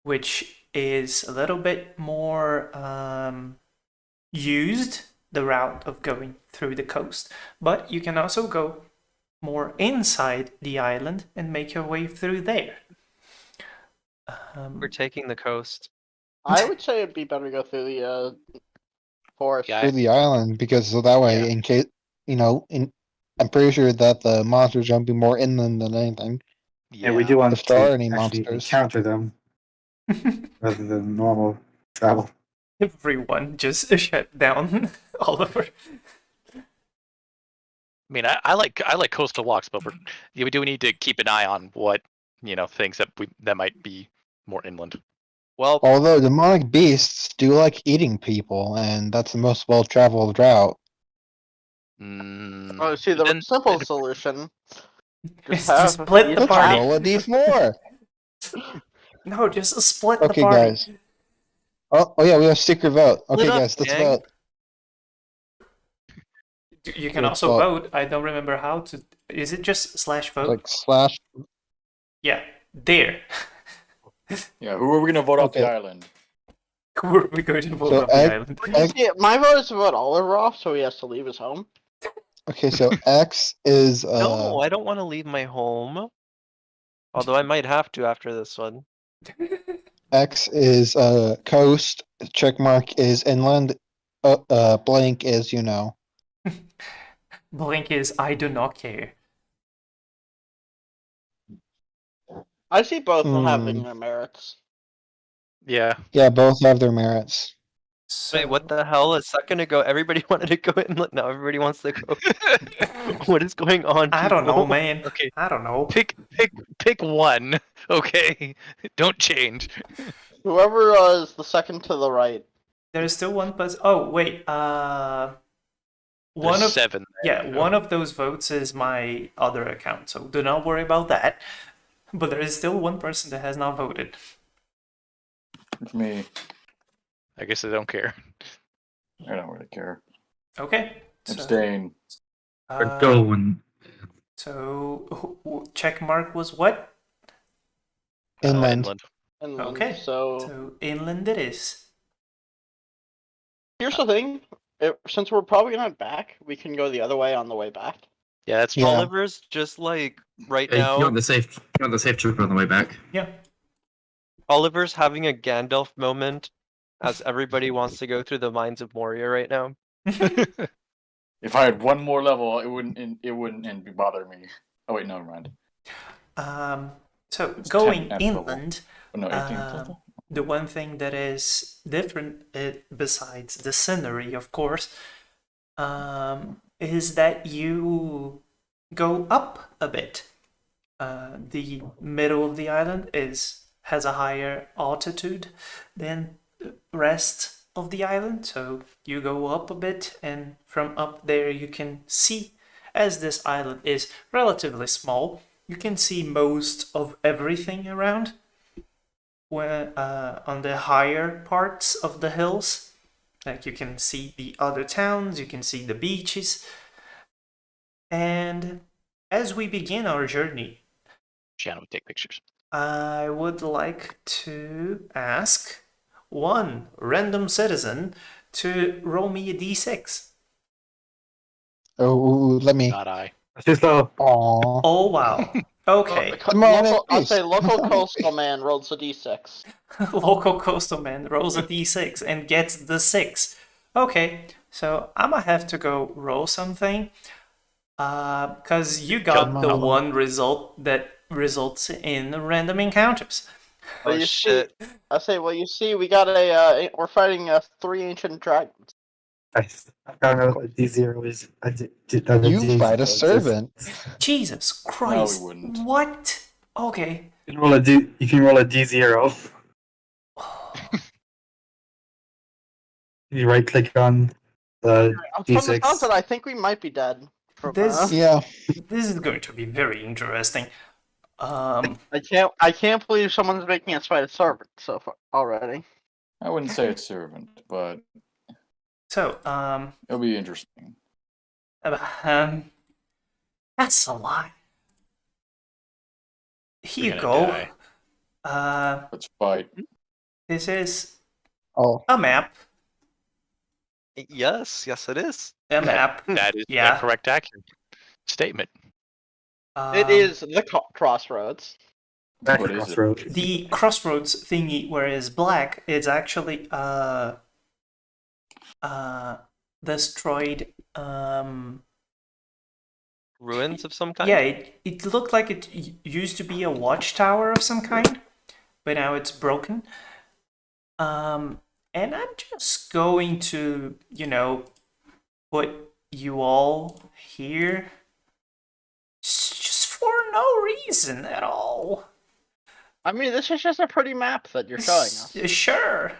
which is a little bit more used, the route of going through the coast, but you can also go more inside the island and make your way through there. We're taking the coast. I would say it'd be better to go through the forest. Yeah. Through the island, because so that way, Yeah. in case, I'm pretty sure that the monsters won't be more inland than anything. Yeah, we do want If there are to any actually monsters. encounter them rather than normal travel. Everyone just shut down Oliver. I mean, I like coastal walks, but we do need to keep an eye on what things that might be more inland. Well, Although demonic beasts do like eating people, and that's the most well-traveled route. Mm, Oh, see, the then- simple solution. Is to split the Let's party. roll a d4. No, just split the Okay, party. guys. Oh yeah, we have secret vote. Okay, Split up, guys, let's gang. vote. You can Good also thought. vote. I don't remember how to. Is it just /vote? Like slash. Yeah, there. Yeah, who are we gonna vote off the Okay. island? Who are we going to vote So on the island? Yeah, my vote is to vote Oliver off, so he has to leave his home. Okay, so X is no, I don't want to leave my home. Although I might have to after this one. X is coast. Check mark is inland. Blank is Blink is I do not care. I see both Hmm. having their merits. Yeah. Yeah, both have their merits. So, Wait, what the hell? A second ago, everybody wanted to go inland. Now everybody wants to go. What is going on? I don't know, people? man. Okay. I don't know. Pick one. Okay. Don't change. Whoever is the second to the right. There's still one person. Oh wait. One There's of 7. yeah, one of those votes is my other account, so do not worry about that. But there is still one person that has not voted. It's me. I guess I don't care. I don't really care. Okay. So, Abstain. Going. So check mark was what? Inland. And Okay. So So inland it is. here's the thing. Since we're probably not back, we can go the other way on the way back. Yeah, that's Yeah. Oliver's just like right You now. want the safe trip on the way back. Yeah. Oliver's having a Gandalf moment, as everybody wants to go through the mines of Moria right now. If I had one more level, it wouldn't bother me. Oh wait, no, never mind. So It's going 10th level. inland, Oh, no, 18th level. the one thing that is different, besides the scenery, of course, is that you go up a bit. The middle of the island has a higher altitude than the rest of the island, so you go up a bit, and from up there you can see, as this island is relatively small, you can see most of everything around. Where on the higher parts of the hills, like you can see the other towns, you can see the beaches, and as we begin our journey, Shannon would take pictures. I would like to ask one random citizen to roll me a d6. Oh, let me. Not I. Too slow. Aw. Oh wow. Okay. Come on, I'll please. say local coastal man rolls a d6. Local coastal man rolls a d6 and gets the 6. Okay, so I'm gonna have to go roll something. Because you got the Come on. one result that results in random encounters. But Oh you shit. see, I say, well, you see, we got we're fighting 3 ancient dragons. I don't know what D0 is. You fight a servant. Jesus No, Christ. we wouldn't. What? Okay. You can roll a D. You can roll a D0. You right click on the From the sounds D6. of it, I think we might be dead. From, This- Yeah. This is going to be very interesting. I can't believe someone's making us fight a servant so far already. I wouldn't say a servant, but So, it'll be interesting. that's a lot. Here you We're gonna go. die. Let's fight. This is Oh. a map. Yes, it is. A map. That is Yeah. a correct, accurate statement. It is the crossroads. Back What is it? crossroad. The crossroads thingy, where it's black, it's actually destroyed. Ruins of some kind? Yeah, it looked like it used to be a watchtower of some kind, but now it's broken. And I'm just going to, put you all here just for no reason at all. I mean, this is just a pretty map that you're showing us. Sure.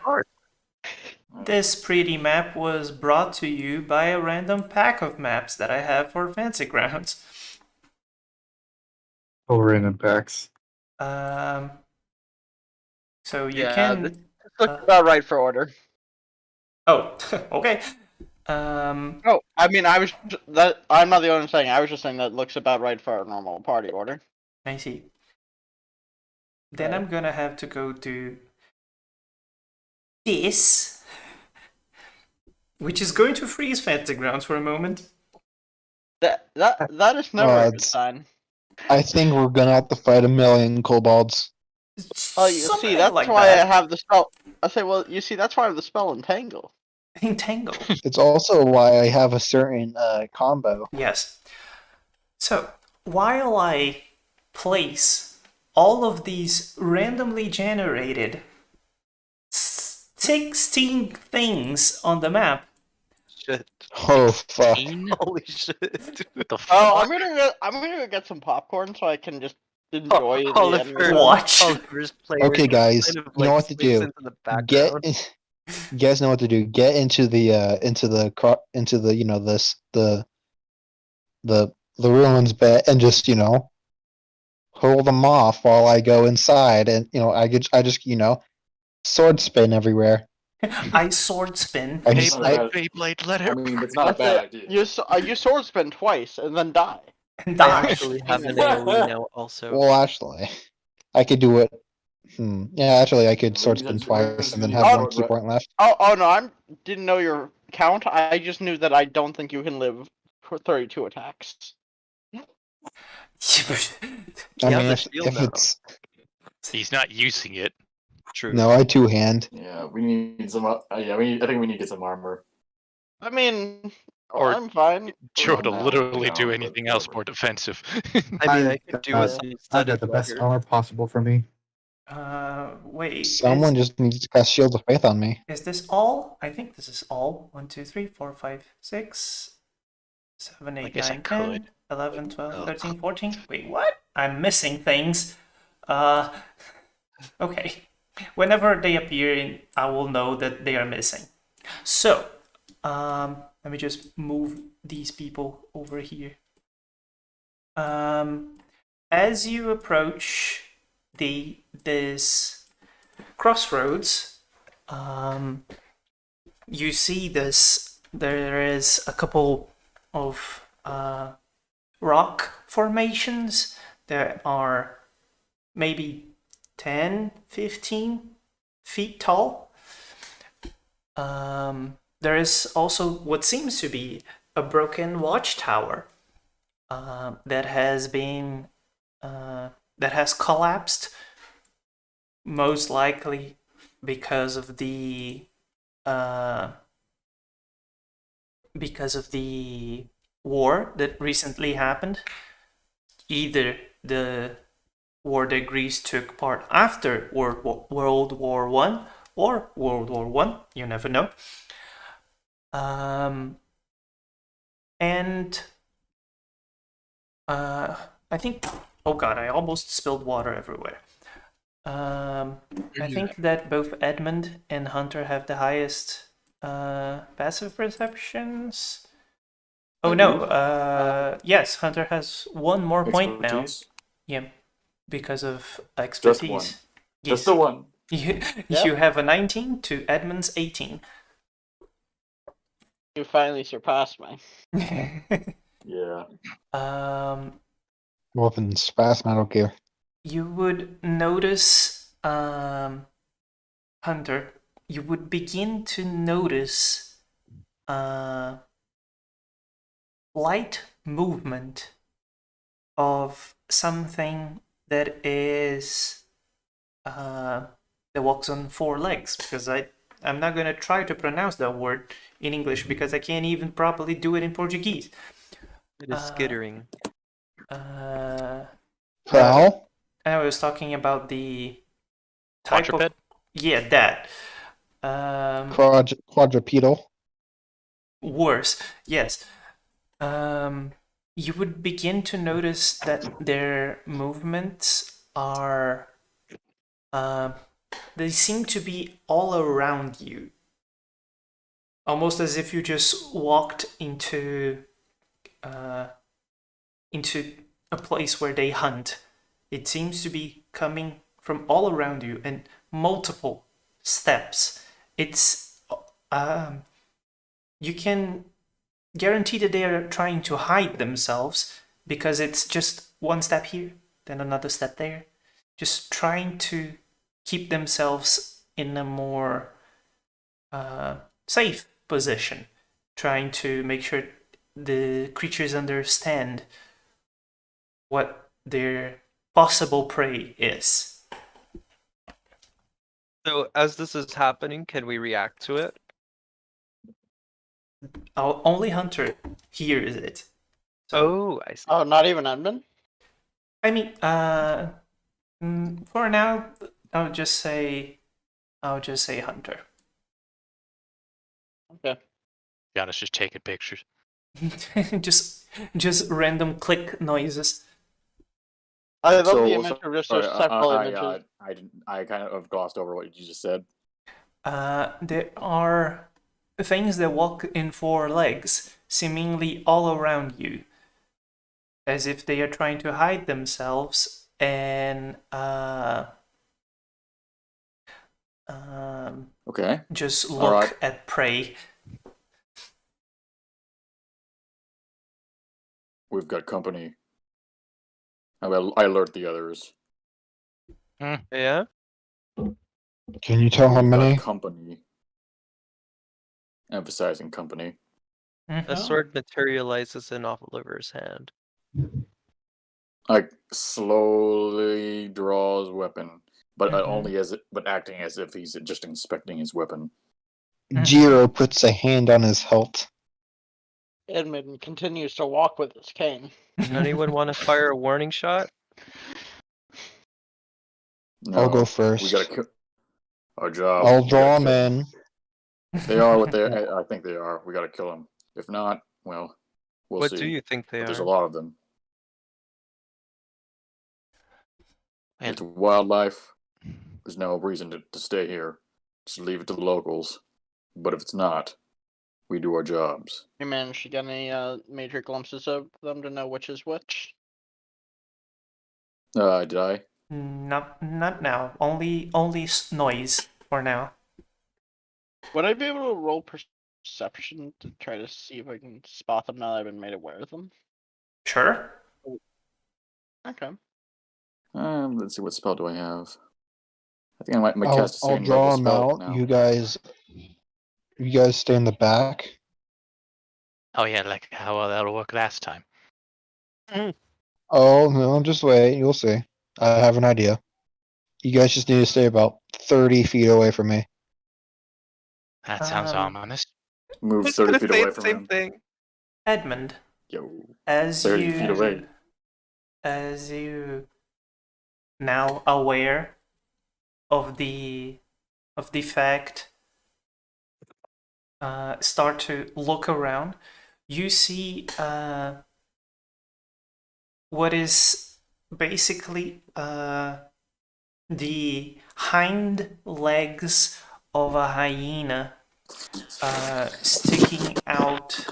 This pretty map was brought to you by a random pack of maps that I have for Fancy Grounds. Over in impacts. So you Yeah, can. this looks about right for order. Oh, okay. Oh, I mean, I'm not the only one saying. I was just saying that looks about right for our normal party order. I see. Then I'm gonna have to go do this, which is going to freeze Fancy Grounds for a moment. That is never a good it's- sign. I think we're gonna have to fight a million kobolds. Oh, you Something see, that's like why that. I have the spell. I say, well, you see, that's why I have the spell Entangle. Entangle. It's also why I have a certain combo. Yes. So, while I place all of these randomly generated 16 things on the map, Shit. Oh fuck! Holy shit. The fuck? Oh, I'm gonna go get some popcorn so I can just enjoy the Oliver. enemy. watch. Oliver's playing Okay, guys, kind of, you know like, what to sneaks do. into the Get, background. you guys know what to do. Get into the the ruins bit and just hold them off while I go inside, and I just sword spin everywhere. I sword spin. I just Beyblade, Beyblade, let I her. mean, it's not a That's bad it. idea. You sword spin twice and then die. And I die. actually have an AoE now also. well, actually, I could do it. Yeah, actually, I could sword spin twice and then have one key point left. Oh no, didn't know your count. I just knew that I don't think you can live for 32 attacks. I has mean, a if shield now. it's He's not using it. True. no, I two hand. Yeah, we need some. I think we need to get some armor. I mean, Or- I'm fine. Sure, to now, literally no, do but anything else whatever. more defensive. I mean, I could do I've some I've studded got the best leather. armor possible for me. Wait. Someone just needs to cast Shield of Faith on me. Is this all? I think this is all. 1, 2, 3, 4, 5, 6, 7, 8, guess I 9, 10. could. 11, 12, Oh. 13, 14. Wait, what? I'm missing things. Okay. Whenever they appear, I will know that they are missing. So, let me just move these people over here. As you approach this crossroads, you see this. There is a couple of rock formations that are maybe 10, 15 feet tall. There is also what seems to be a broken watchtower that has been that has collapsed, most likely because of the war that recently happened. Either the war that Greece took part after World War One or World War One, you never know. And I think, oh god, I almost spilled water everywhere. I think that both Edmund and Hunter have the highest passive perceptions. Oh no, yes, Hunter has one more point now. Expertise? Yeah, because of Just one. expertise. Just the one. You, Yep. you have a 19 to Edmund's 18. You finally surpassed me. Yeah. More than Spaz Metal Gear. You would notice, Hunter, you would begin to notice light movement of something that is that walks on four legs, because I'm not gonna try to pronounce that word in English because I can't even properly do it in Portuguese. It is skittering. Fowl? I was talking about the type Quadruped? of that. Quadrupedal? Worse, yes. You would begin to notice that their movements are they seem to be all around you, almost as if you just walked into a place where they hunt. It seems to be coming from all around you and multiple steps. It's you can guarantee that they are trying to hide themselves, because it's just one step here, then another step there, just trying to keep themselves in a more safe position, trying to make sure the creatures understand what their possible prey is. So as this is happening, can we react to it? Only Hunter hears it. Oh, I see. Oh, not even Edmund? I mean, for now, I'll just say Hunter. Okay. Giannis just taking pictures. just random click noises. I love So, the image of just sorry, those several images. I kind of glossed over what you just said. There are things that walk in four legs, seemingly all around you, as if they are trying to hide themselves and Okay. just All look right. at prey. We've got company. I alert the others. Yeah? Can you tell how We've got many? company. Emphasizing company. A sword materializes in Oliver's hand. Like slowly draws weapon, but Mhm. only but acting as if he's just inspecting his weapon. Jiro puts a hand on his hilt. Edmund continues to walk with his cane. Anyone want to fire a warning shot? No, I'll go we first. gotta kill. Our job. I'll we draw gotta him kill- in. They are what they. I think they are. We gotta kill them. If not, well, we'll What see. do you think they But there's a are? lot of them. And It's wildlife. There's no reason to stay here. Just leave it to the locals. But if it's not, we do our jobs. You managed to get any major glimpses of them to know which is which? Did I? Not now. Only noise for now. Would I be able to roll perception to try to see if I can spot them now that I've been made aware of them? Sure. Okay. Let's see, what spell do I have? I think I might I'll cast a second draw level them spell out. now. You guys stay in the back. oh yeah, like how that'll work last time. Oh no, just wait. You'll see. I have an idea. You guys just need to stay about 30 feet away from me. That sounds Um, ominous. Move I was 30 gonna feet say away the from same him. thing. Edmund, Yo. as 30 feet away. you now aware of the fact, start to look around, you see what is basically the hind legs of a hyena sticking out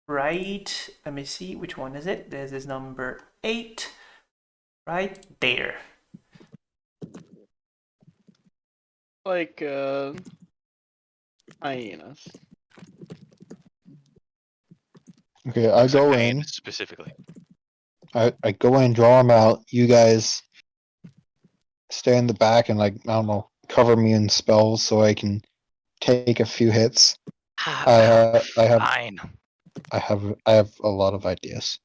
right. Let me see, which one is it? This is number 8, right there. Like hyenas. Okay, I Looks like go hyenas in. specifically. I go in, draw them out. You guys stay in the back and, like, I don't know, cover me in spells so I can take a few hits. I Fine. have a lot of ideas.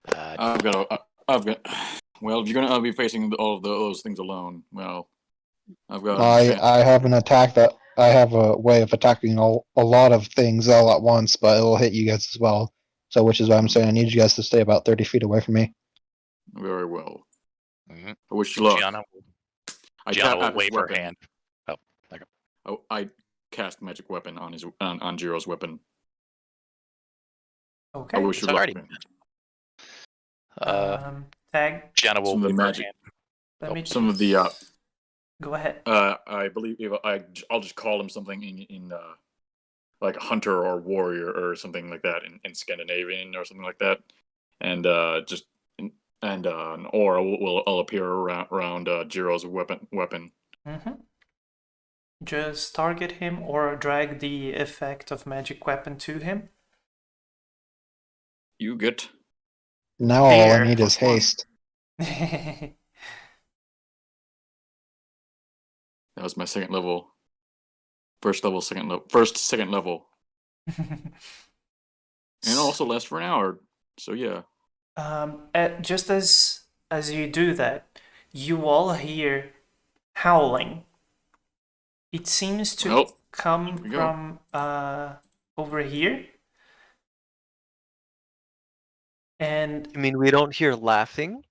I've got. Well, if you're gonna be facing all of those things alone, well, I've got. I have an attack that I have a way of attacking a lot of things all at once, but it'll hit you guys as well. So, which is why I'm saying I need you guys to stay about 30 feet away from me. Very well. Mhm. I wish you luck. Gianna, I Gianna tap will out his wave her weapon. hand. Oh, okay. Oh, I cast magic weapon on his on Jiro's weapon. Okay. I wish you It's luck. already Tag. Gianna will Some of the wave her magic. hand. Let me Some of the. Go ahead. I believe I'll just call him something in like hunter or warrior or something like that in Scandinavian or something like that, and just and an aura will appear around Jiro's weapon. Mm-hmm. Just target him or drag the effect of magic weapon to him. You get Now all I There. need is +1. haste. That was my second level. First level, second level, and it also lasts for an hour. So yeah. Just as you do that, you all hear howling. It seems to Well, come we go. from over here. And You mean we don't hear laughing?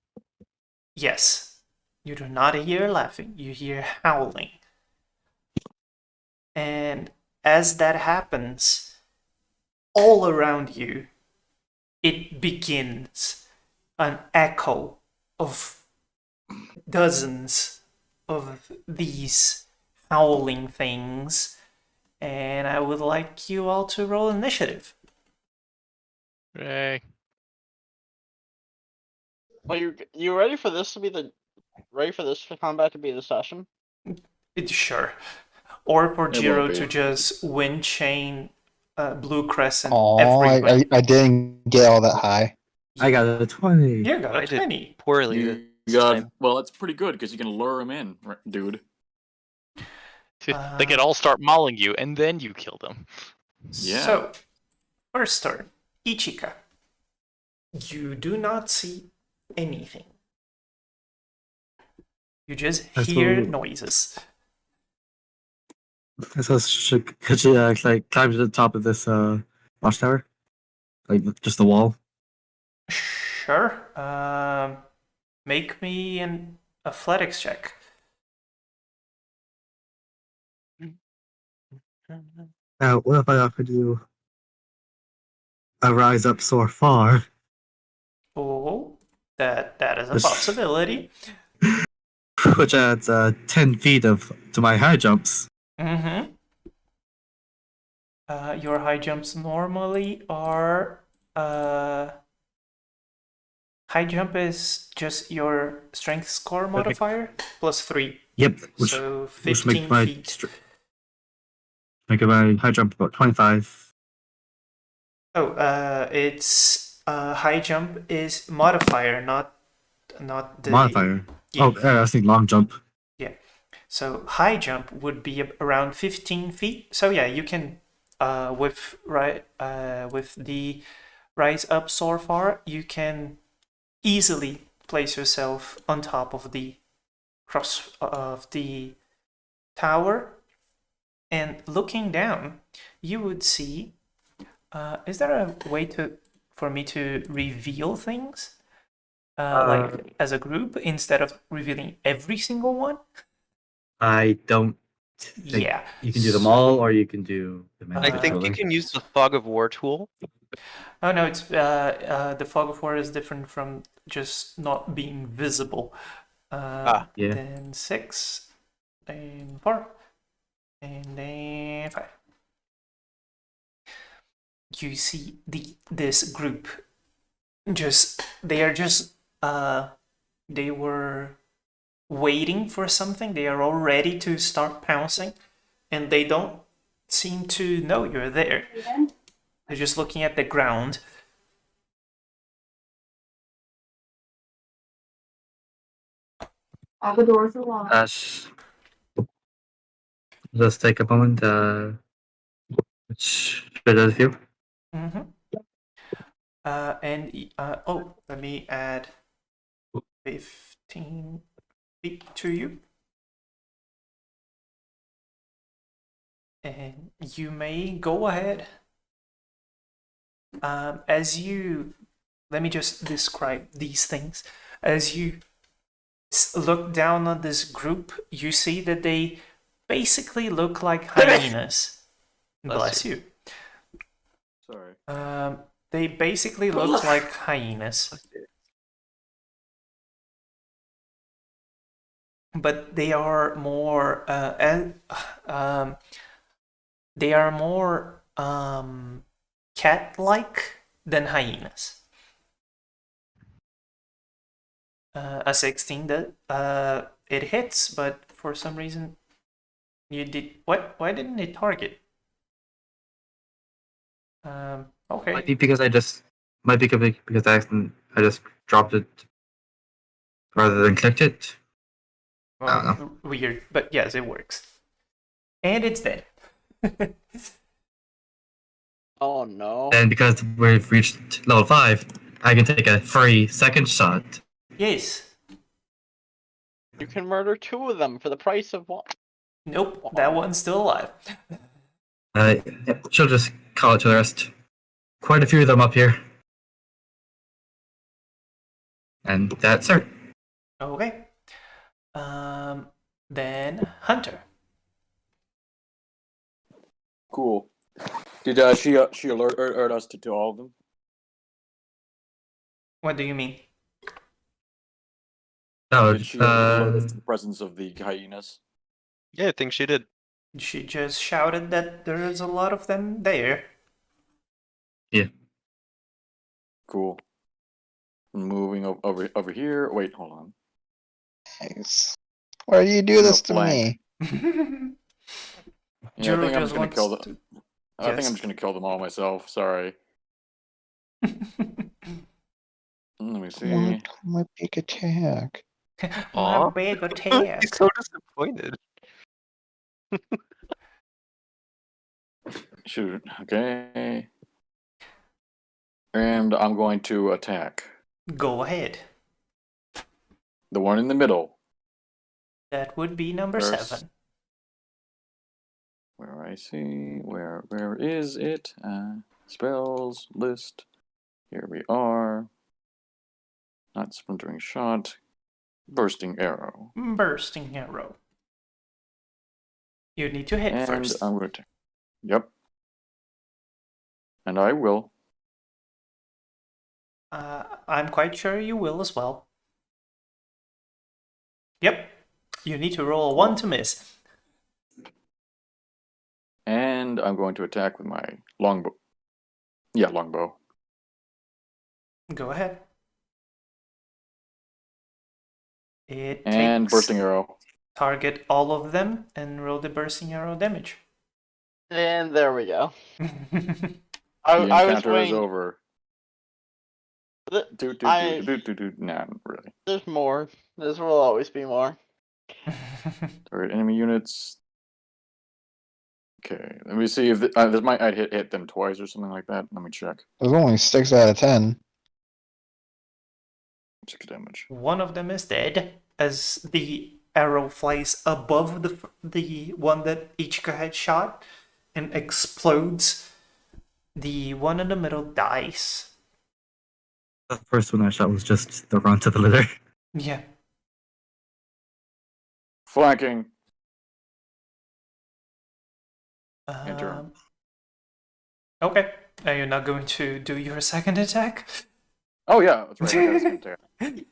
yes, you do not hear laughing, you hear howling. And as that happens, all around you, it begins an echo of dozens of these howling things. And I would like you all to roll initiative. Hey. Well, you ready for this to be combat to be the session? Sure. Or for It Jiro won't be. to just wind chain Blue Crescent Oh, everywhere. I didn't get all that high. I got a 20. You got I a did 20. poorly You this got time. well. That's pretty good because you can lure him in, dude. They could all start mauling you, and then you kill them. Yeah. So, first turn, Ichika. You do not see anything. You just hear noises. So could she like climb to the top of this watchtower? Like just the wall? Sure. Make me an athletics check. Now, what if I offered you a rise up so far? Oh, That is a This- possibility. Which adds 10 feet to my high jumps. Mm-hmm. Your high jumps normally are high jump is just your strength score modifier plus 3. Yep, So which 15 feet. Make my high jump about 25. Oh, it's high jump is modifier, not the Modifier. Yeah. Oh, I think long jump. Yeah. So high jump would be around 15 feet. So yeah, you can with the rise up so far, you can easily place yourself on top of the cross of the tower, and looking down, you would see. Is there a way for me to reveal things, like as a group, instead of revealing every single one? I don't think Yeah. you can do them all, or you can do the I think you can use the Fog of War tool. Oh no, it's the fog of war is different from just not being visible. Yeah. Then 6, then 4, and then 5. You see this group they were waiting for something. They are all ready to start pouncing, and they don't seem to know you're there. They're just looking at the ground. All the doors are locked. Just take a moment. Which bit of you? Mm-hmm. Let me add 15 feet to you. And you may go ahead. Let me just describe these things. As you look down on this group, you see that they basically look like hyenas. Bless you. Sorry. They basically look like hyenas. But they are more cat-like than hyenas. A 16 it hits, but for some reason you did what? Why didn't it target? Okay. Might be because I just dropped it rather than clicked it. I don't know. Weird, but yes, it works. And it's dead. Oh no. And because we've reached level 5, I can take a free second shot. Yes. You can murder 2 of them for the price of 1. Nope, that one's still alive. She'll just call it to the rest. Quite a few of them up here. And that's her. Okay. Then Hunter. Cool. Did she alert us to all of them? What do you mean? Oh, Did she alert us to the presence of the hyenas? Yeah, I think she did. She just shouted that there's a lot of them there. Yeah. Cool. Moving over here. Wait, hold on. Nice. Why do you do this to flank. me? Yeah, I think I'm just gonna kill them. I think I'm just gonna kill them all myself. Sorry. Let me see. What? My big attack. My big attack. He's so disappointed. Shoot. Okay. And I'm going to attack Go ahead. the one in the middle. That would be number There's- 7. Where I see where is it? Spells list. Here we are. Not splintering shot. Bursting arrow. Bursting arrow. You need to hit And first. I'm going to. Yep. And I will. I'm quite sure you will as well. Yep. You need to roll a 1 to miss. And I'm going to attack with my longbow. Yeah, longbow. Go ahead. It And takes bursting arrow. target all of them and roll the bursting arrow damage. And there we go. The I was encounter is waiting. over. Th- Nah, really. There's more. There will always be more. Target enemy units. Okay, let me see if this might I'd hit them twice or something like that. Let me check. There's only 6 out of 10. 6 damage. One of them is dead as the arrow flies above the one that Ichika had shot and explodes. The one in the middle dies. The first one I shot was just the run to the litter. Yeah. Flanking. Um, Enter. Okay. Are you not going to do your second attack? Oh yeah, that's right. I got a second attack.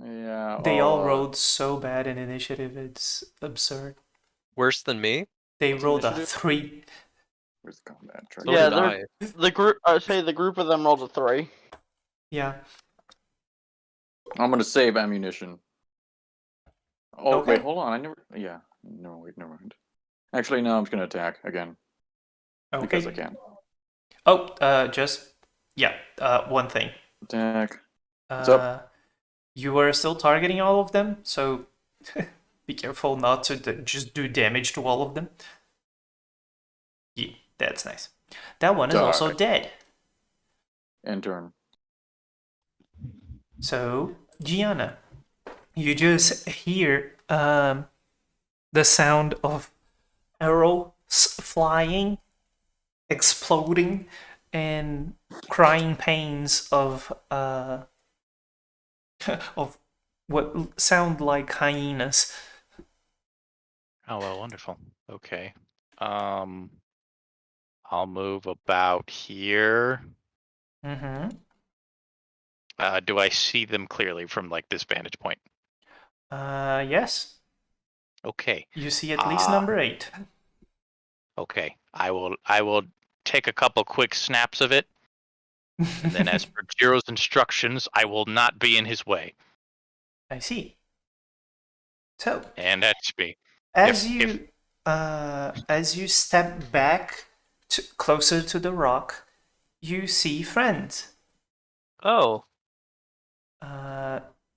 Yeah. They all rolled so bad in initiative, it's absurd. Worse than me? They What's rolled a initiative? 3. Where's the combat track? So Yeah, did I. the group. I would say the group of them rolled a 3. Yeah. I'm gonna save ammunition. Oh Okay. wait, hold on. I never. Yeah. No, wait, never mind. Actually, no. I'm just gonna attack again because I Okay. can. Oh, just yeah. One thing. Attack. What's up? You were still targeting all of them, so be careful not to just do damage to all of them. Yeah, that's nice. That one is also Die. dead. End turn. So, Gianna, you just hear the sound of arrows flying, exploding, and crying pains of of what sound like hyenas. Oh well, wonderful. Okay. I'll move about here. Mm-hmm. Do I see them clearly from like this vantage point? Yes. Okay. You see at least number 8. Okay. I will take a couple quick snaps of it, and then as per Jiro's instructions, I will not be in his way. I see. So, And that's me. as if- you step back closer to the rock, you see friends. Oh.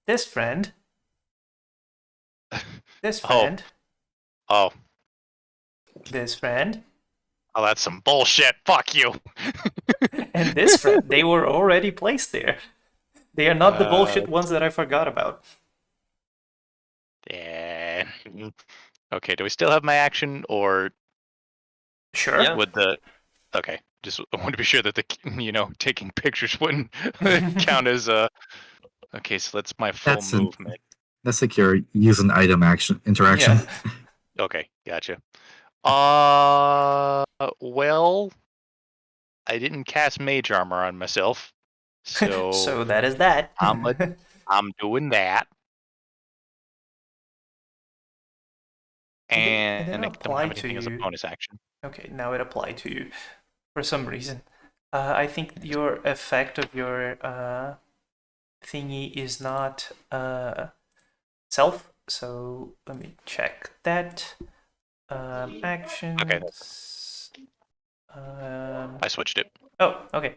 This friend. This friend. Oh, This friend. oh, that's some bullshit. Fuck you. And this friend. They were already placed there. They are not the bullshit ones that I forgot about. Yeah. Okay, do we still have my action, or Sure. Yeah. would the... Okay, just I want to be sure that the, taking pictures wouldn't count as a... Okay, so that's my full That's movement. That's like your use an item action interaction. Yeah. Okay, gotcha. Well, I didn't cast mage armor on myself, so So that is that. I'm doing that. It didn't And I don't apply have to anything as a you. bonus action. Okay, now it applied to you for some reason. I think your effect of your thingy is not self, so let me check that. Actions. I switched it. Oh, okay.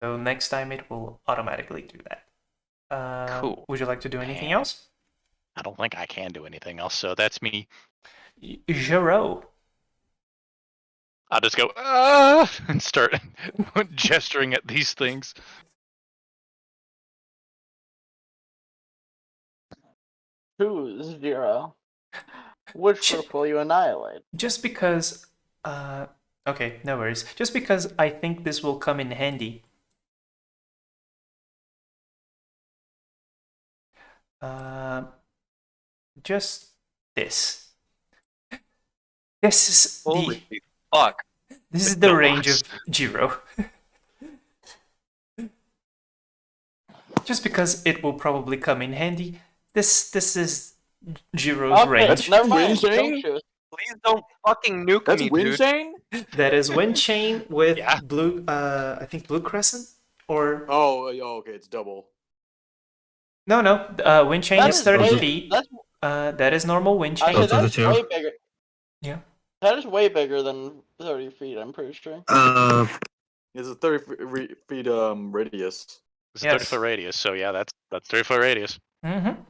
So next time it will automatically do that. Cool. Would you like to do anything else? I don't think I can do anything else, so that's me. Giro. I'll just go, and start gesturing at these things. Who's 0? Which group will you annihilate? Just because, okay, no worries. Just because I think this will come in handy. Just this. This is Holy fuck. this is the range of Jiro. just because it will probably come in handy. This is Jiro's Okay, range. never mind. Wind Don't chain? shoot. Please don't fucking nuke That's me, wind dude. chain? That is Wind Chain with Yeah. blue. I think Blue Crescent or Oh, okay, it's double. no. Wind Chain That is is 30 way- feet. That's That is normal Wind Chain. actually Those are that's the two. way bigger. Yeah. That is way bigger than 30 feet. I'm pretty sure. It's a 30 feet radius. It's a Yes. 30-foot radius, so yeah, that's 30-foot radius. Mm-hmm.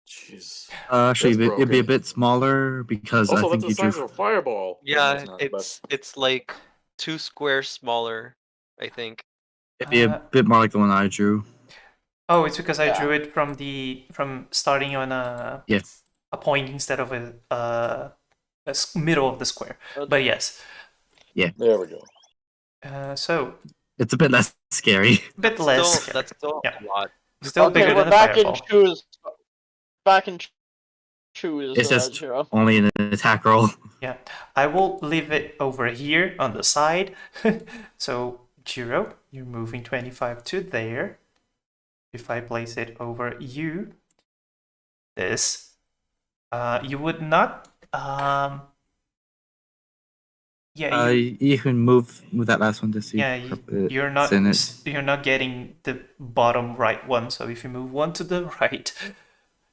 Jeez. Actually, That's it'd be a broken. bit smaller because Also, I think that's the you size drew. of a fireball. Yeah, No, it's not, it's like 2 squares smaller, I think. It'd be a bit more like the one I drew. Oh, it's because I Yeah. drew it from starting on a point instead of a middle of the square. But yes. There we go. So It's a bit less scary. a bit less. That's still Yeah. a lot. Still Okay, bigger we're than a back fireball. in shoes. Back in shoes. It's just Jiro. only an attack roll. Yeah, I will leave it over here on the side. So, Jiro, you're moving 25 to there. If I place it over you, you would not. Yeah, You can move that last one to see. yeah, you're not. in it. You're not getting the bottom right one. So if you move one to the right,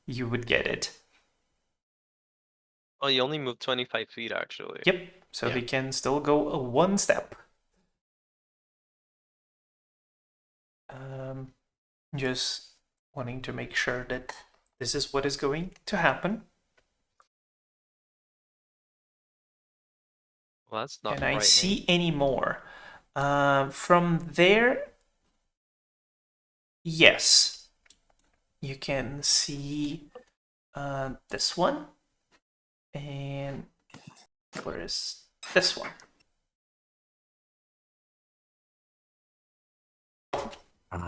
you would get it. Oh, you only moved 25 feet, actually. Yep. So Yeah. he can still go one step. Just wanting to make sure that this is what is going to happen. Well, that's not Can I frightening. see any more? From there, yes. You can see this one. And where is this one?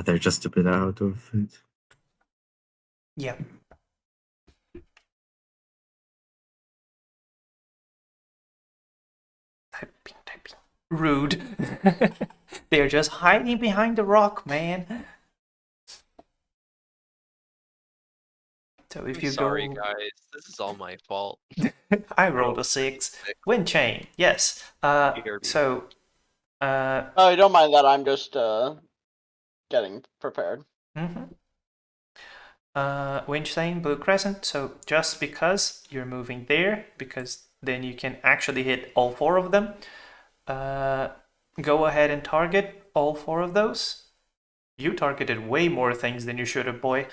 They're just a bit out of it. Yeah. Typing. Rude. They're just hiding behind the rock, man. So if you Sorry, go, guys. This is all my fault. I rolled a 6. Wind chain, yes. So, Oh, you don't mind that. I'm just getting prepared. Wind chain, blue crescent. So just because you're moving there, because then you can actually hit all 4 of them. Go ahead and target all 4 of those. You targeted way more things than you should have, boy.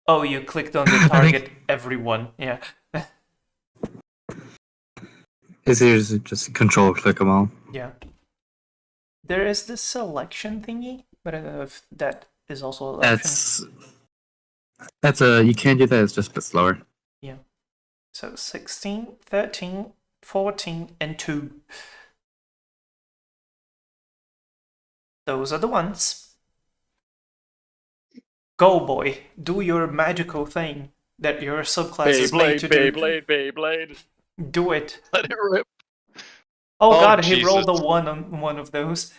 Oh, you clicked on the target everyone. Yeah. It's easy to just control click them all. Yeah. There is this selection thingy, but I don't know if that is also an option. That's you can't do that, it's just a bit slower. Yeah. So 16, 13, 14, and 2. Those are the ones. Go, boy. Do your magical thing that your subclass is made to do. Beyblade. Do it. Let it rip. Oh, Oh, god, he rolled a Jesus. 1 on one of those.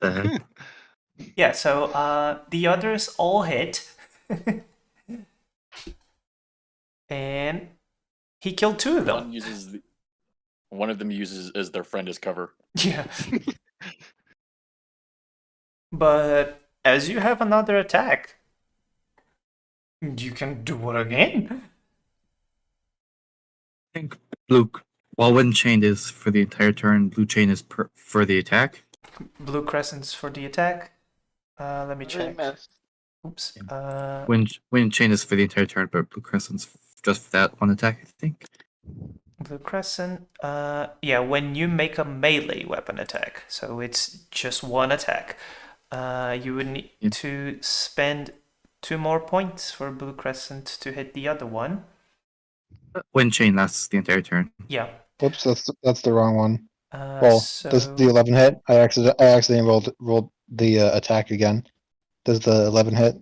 Uh, Yeah, so the others all hit. And he killed 2 of them. One of them uses as their friend as cover. Yeah. But as you have another attack, you can do it again. I think while wind chain is for the entire turn, blue chain is for the attack. Blue crescents for the attack. Let me Really check. missed. Oops. Wind chain is for the entire turn, but blue crescent's just for that one attack, I think. Blue crescent. Yeah, when you make a melee weapon attack, so it's just one attack. You would need to spend 2 more points for blue crescent to hit the other one. Wind chain lasts the entire turn. Yeah. Whoops, that's the wrong one. Well, So does the 11 hit? I accidentally rolled the attack again. Does the 11 hit?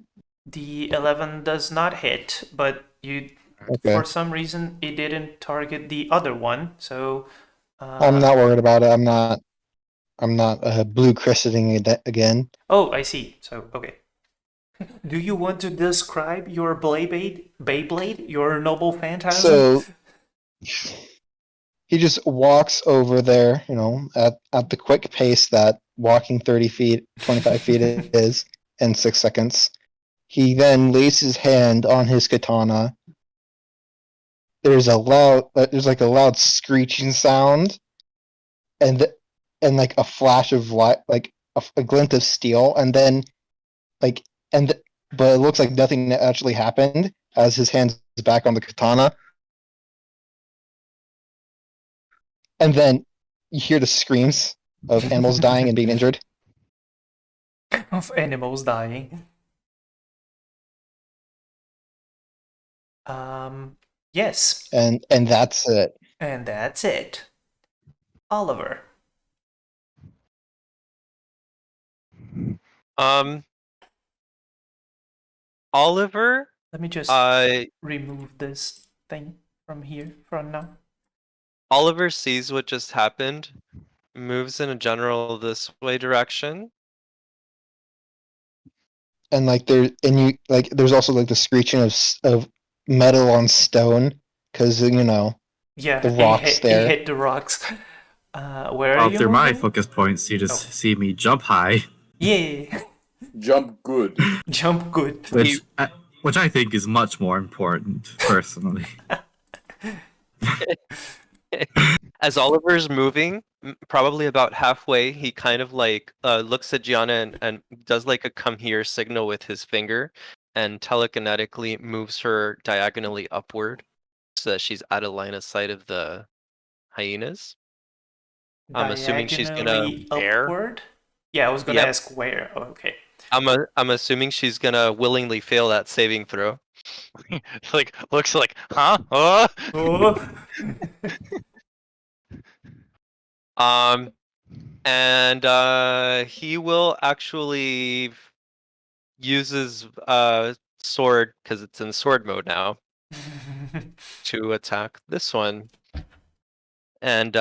the 11 does not hit, but you Okay. for some reason it didn't target the other one. So I'm not worried about it. I'm not I'm not blue crescenting it again. Oh, I see. So, okay. Do you want to describe your Beyblade, your noble phantasm? So he just walks over there, at the quick pace that walking 30 feet, 25 feet is in 6 seconds. He then lays his hand on his katana. There's like a loud screeching sound, and like a flash of light, like a glint of steel, and then like and but it looks like nothing actually happened as his hands back on the katana, and then you hear the screams of animals dying and being injured. Of animals dying. Yes, And that's it. and that's it. Oliver. Oliver, Let me just uh, remove this thing from here from now. Oliver sees what just happened, moves in a general this way direction. And like there's also like the screeching of metal on stone because Yeah, the rocks he there. hit the rocks. Where are Well, you through my moving? focus points, you just Oh. see me jump high, Yeah, Jump good. jump good. which I think is much more important, personally. As Oliver's moving, probably about halfway, he kind of like looks at Gianna and does like a come here signal with his finger and telekinetically moves her diagonally upward so that she's out of line of sight of the hyenas. I'm assuming she's gonna Diagonally Air? upward? Yeah, I was gonna Yep. ask where. Oh, okay. I'm assuming she's gonna willingly fail that saving throw. Like looks like, huh? Oh. Oh. And he will actually use his sword because it's in sword mode now to attack this one. And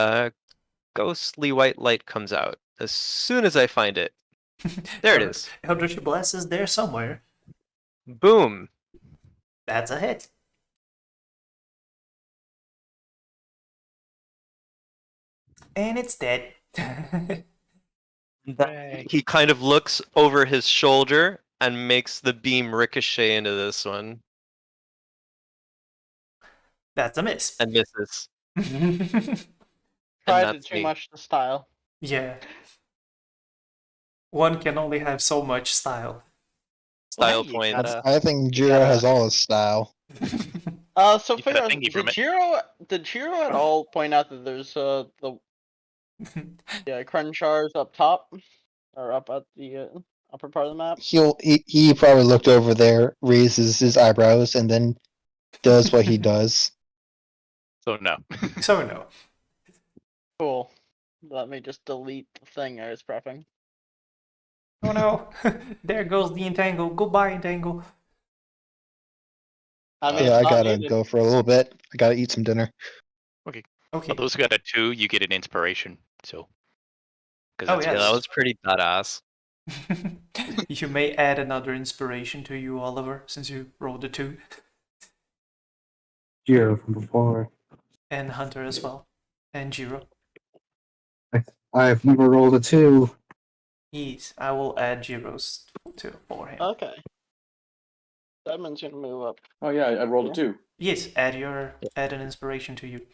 ghostly white light comes out as soon as I find it. There it is. Eldritch Blast is there somewhere. Boom. That's a hit. And it's dead. He kind of looks over his shoulder and makes the beam ricochet into this one That's a miss. and misses. Tried that's too me. much to style. Yeah. One can only have so much style. Style Hey, you point. gotta- I think Jiro has all his style. So You got a figure out, thingy from did Jiro at all point out that there's the Crunchars up top or up at the upper part of the map? He probably looked over there, raises his eyebrows, and then does what he does. So no. So no. Cool. Let me just delete the thing I was prepping. Oh no. There goes the entangle. Goodbye, entangle. I mean, Yeah, it's I not gotta needed. go for a little bit. I gotta eat some dinner. Okay. For those who got a 2, you get an inspiration. So. Oh, That's Yeah, yes. that was pretty badass. You may add another inspiration to you, Oliver, since you rolled a 2. Jiro from before. And Hunter as well. And Jiro. I've never rolled a 2. Yes, I will add Jiro's for him. Okay. Edmund's gonna move up. Oh yeah, I rolled a 2. Yes, add an inspiration to you.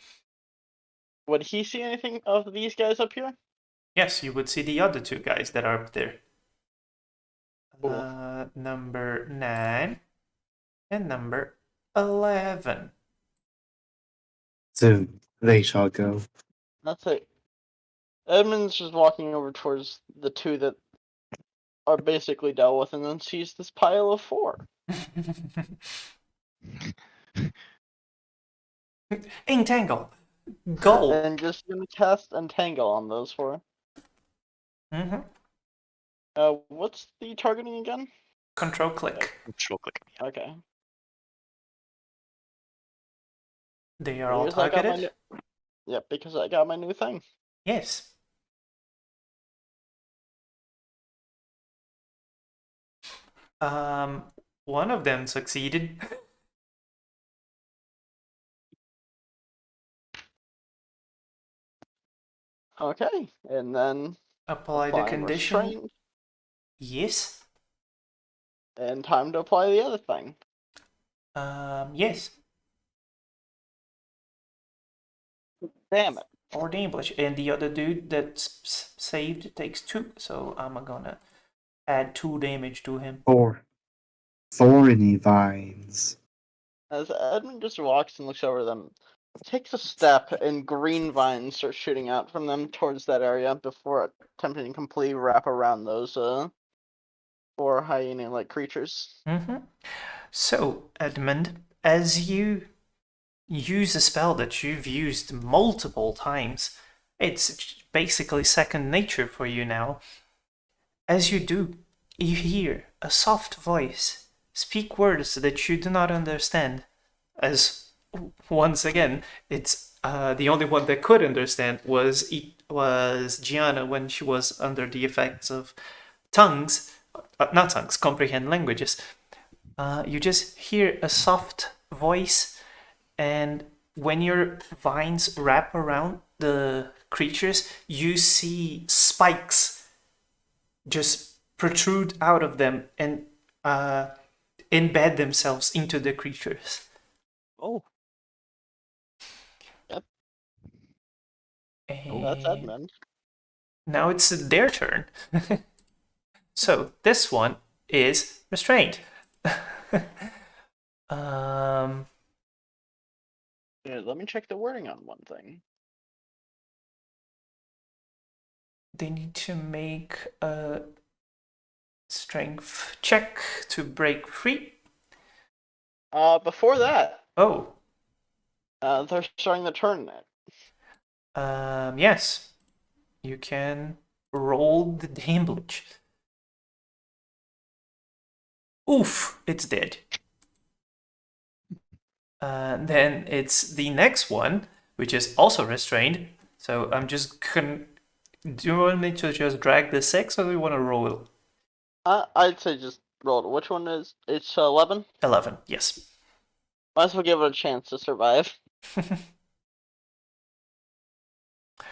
Would he see anything of these guys up here? Yes, you would see the other 2 guys that are up there. Cool. Number 9 and number 11. Soon they shall go. That's it. Edmund's just walking over towards the 2 that are basically dealt with, and then sees this pile of 4. Entangle. Go. And just gonna cast Entangle on those 4. Mm-hmm. What's the targeting again? Control click. Control click. Okay. They are all Because I got my targeted. Yep, because I got my new thing. Yes. One of them succeeded. Okay, and then Apply the applying condition. restraint, Yes. and time to apply the other thing. Yes. Damn it. Or damage. And the other dude that's saved takes 2, so I'm gonna add 2 damage to him. Or thorny vines. As Edmund just walks and looks over them, takes a step, and green vines start shooting out from them towards that area before attempting to completely wrap around those 4 hyena-like creatures. So, Edmund, as you use a spell that you've used multiple times, it's basically second nature for you now. As you do, you hear a soft voice speak words that you do not understand. As once again, it's the only one that could understand was Gianna when she was under the effects of comprehend languages. You just hear a soft voice, and when your vines wrap around the creatures, you see spikes just protrude out of them and embed themselves into the creatures. Oh. Yep. And That's Edmund. now it's their turn. So this one is restrained. Yeah, let me check the wording on one thing. They need to make a strength check to break free. Before that, Oh, they're starting the turn net. yes. You can roll the damage. Oof, it's dead. Then it's the next one, which is also restrained. So I'm just gonna. Do you want me to just drag the 6 or do you want to roll? I'd say just roll it. Which one is it's 11? 11, yes. Might as well give it a chance to survive.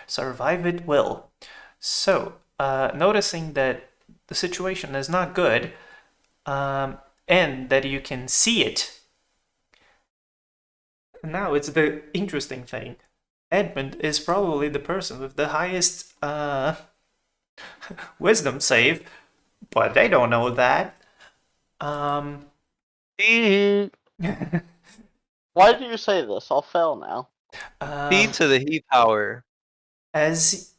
Survive it will. So, noticing that the situation is not good, and that you can see it, now it's the interesting thing. Edmund is probably the person with the highest wisdom save, but they don't know that. Why do you say this? I'll fail now. Speed to the heat power. As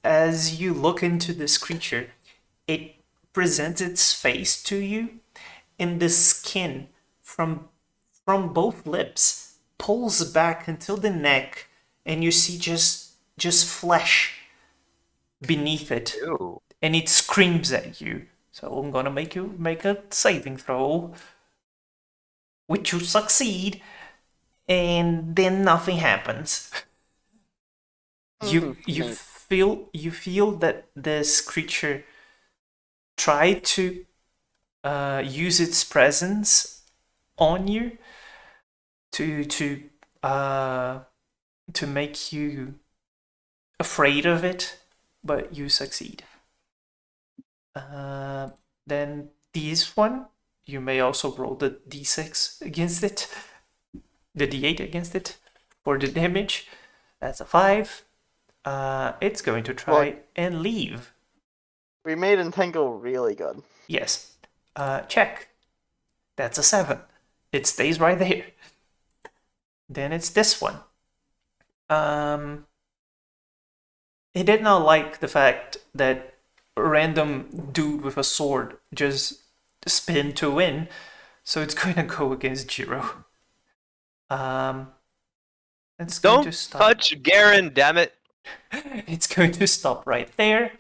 you look into this creature, it presents its face to you, and the skin from both lips pulls back until the neck, and you see just flesh beneath it. Ew. And it screams at you. So I'm gonna make you make a saving throw, which you succeed, and then nothing happens. You feel that this creature tried to use its presence on you to make you afraid of it, but you succeed. Then this one, you may also roll the d6 against it, the d8 against it for the damage. That's a 5. It's going to try and leave. We made Entangle really good. Yes. Check. That's a 7. It stays right there. Then it's this one. It did not like the fact that a random dude with a sword just spin to win, so it's going to go against Jiro. It's going to stop. Don't touch Garen, damn it. It's going to stop right there,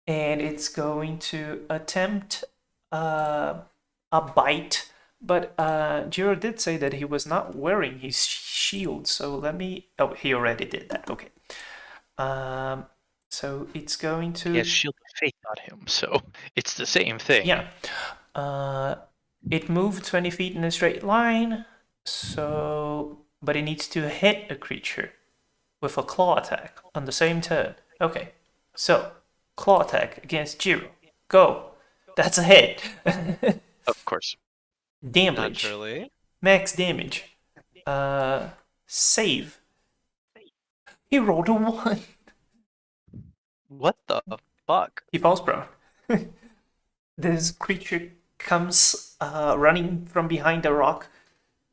and it's going to attempt a bite. But Jiro did say that he was not wearing his shield, so let me. Oh, he already did that. Okay. So it's going to. He has shield of faith on him, so it's the same thing. Yeah. It moved 20 feet in a straight line, but it needs to hit a creature with a claw attack on the same turn. Okay, so claw attack against Jiro. Go. That's a hit. Of course. Damage. Naturally. Max damage. Save. He rolled a 1. What the fuck? He falls prone. This creature comes running from behind a rock,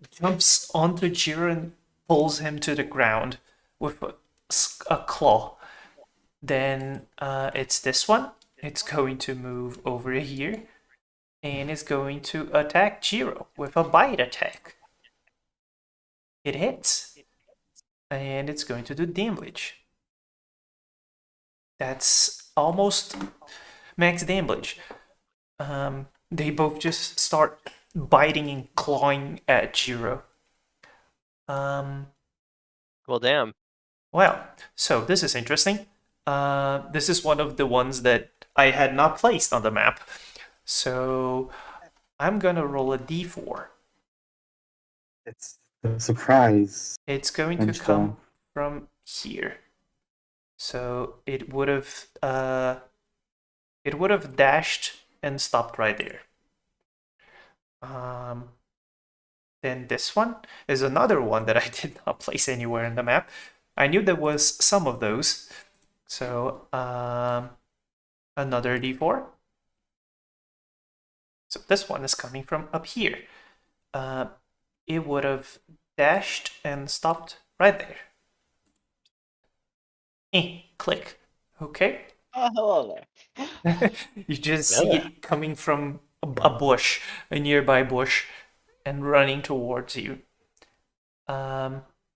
jumps onto Jiro and pulls him to the ground with a claw. Then it's this one. It's going to move over here and is going to attack Jiro with a bite attack. It hits. And it's going to do damage. That's almost max damage. They both just start biting and clawing at Jiro. Well, damn. Well, so this is interesting. This is one of the ones that I had not placed on the map. So I'm gonna roll a d4. It's a surprise. It's going to come from here. So it would have dashed and stopped right there. Then this one is another one that I did not place anywhere in the map. I knew there was some of those. So another d4. So this one is coming from up here. It would have dashed and stopped right there. Click. Okay. Oh, hello there. You just see it coming from a bush, a nearby bush, and running towards you.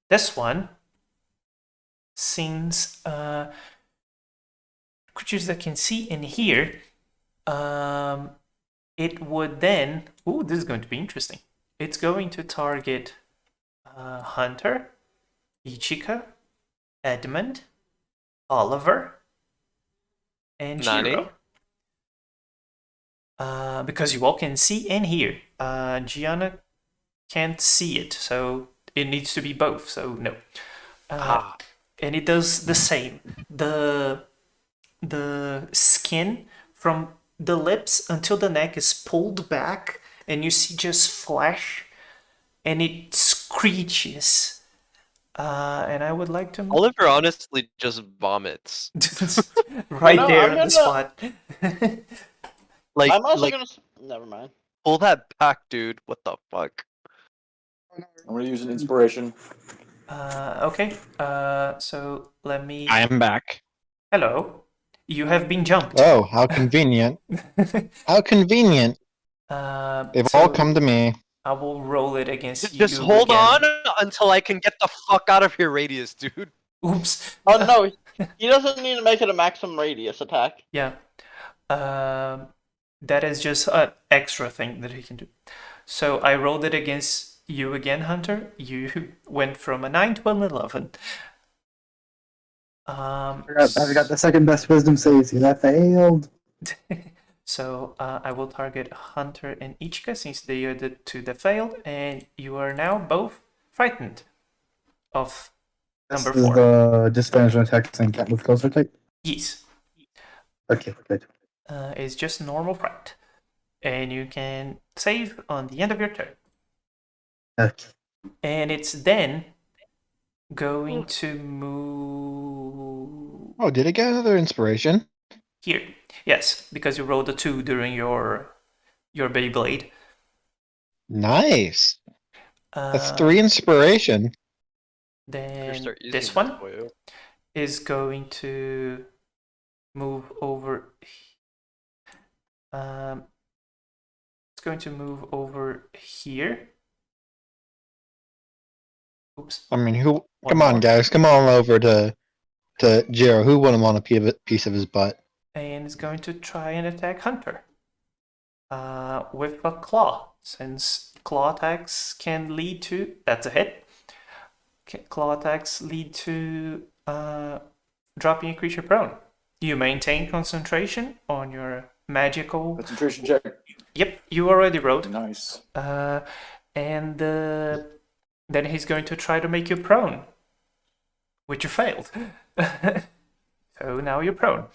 This one, since creatures that can see and hear, it would then... Ooh, this is going to be interesting. It's going to target Hunter, Ichika, Edmund, Oliver, and Jiro. Because you all can see and hear. Gianna can't see it, so it needs to be both, so no. And it does the same. The skin from the lips until the neck is pulled back, and you see just flesh, and it screeches. And I would like to... Oliver honestly just vomits. Right there on the spot. I'm also gonna... Never mind. Pull that back, dude. What the fuck? I'm gonna use an inspiration. Okay. So let me... I am back. Hello. You have been jumped. Oh, how convenient. How convenient. They've all come to me. I will roll it against you. Just hold on until I can get the fuck out of your radius, dude. Oops. Oh no, he doesn't need to make it a maximum radius attack. Yeah. That is just an extra thing that he can do. So I rolled it against you again, Hunter. You went from a 9 to an 11. I got the second best wisdom save because I failed. So I will target Hunter and Ichika since they are the two that failed, and you are now both frightened of number 4. This is the disadvantage on attacks and can't move closer type? Yes. Okay, good. It's just normal fright. And you can save on the end of your turn. Okay. And it's then going to move... Oh, did I get another inspiration? Here. Yes, because you rolled a 2 during your Beyblade. Nice. That's 3 inspiration. Then this one is going to move over. It's going to move over here. Oops. I mean, come on, guys, come on over to Jiro. Who wouldn't want a piece of his butt? And is going to try and attack Hunter with a claw, since claw attacks can lead to... That's a hit. Claw attacks lead to dropping a creature prone. You maintain concentration on your magical... Concentration check. Yep, you already rolled. Nice. And then he's going to try to make you prone, which you failed. So now you're prone.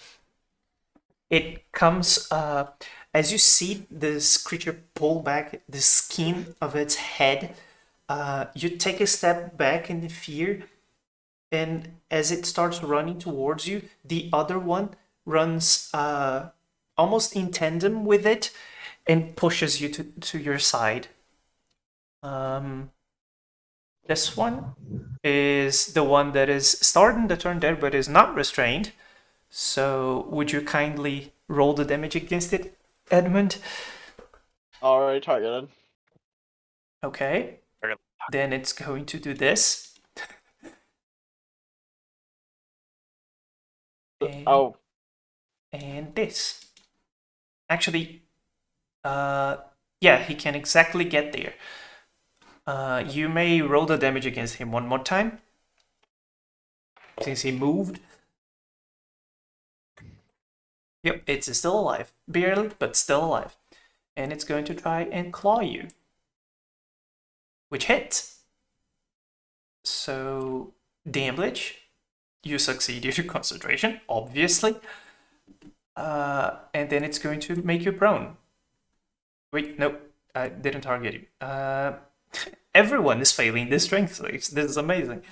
It comes as you see this creature pull back the skin of its head. You take a step back in fear, and as it starts running towards you, the other one runs almost in tandem with it and pushes you to your side. This one is the one that is starting the turn there but is not restrained. So would you kindly roll the damage against it, Edmund? Already targeted. Okay. Then it's going to do this. Oh. And this. Actually, yeah, he can exactly get there. You may roll the damage against him one more time, since he moved. Yep, it's still alive. Barely, but still alive. And it's going to try and claw you, which hits. So, damage. You succeed due to concentration, obviously. And then it's going to make you prone. Wait, no, I didn't target you. Everyone is failing this strength saves. This is amazing.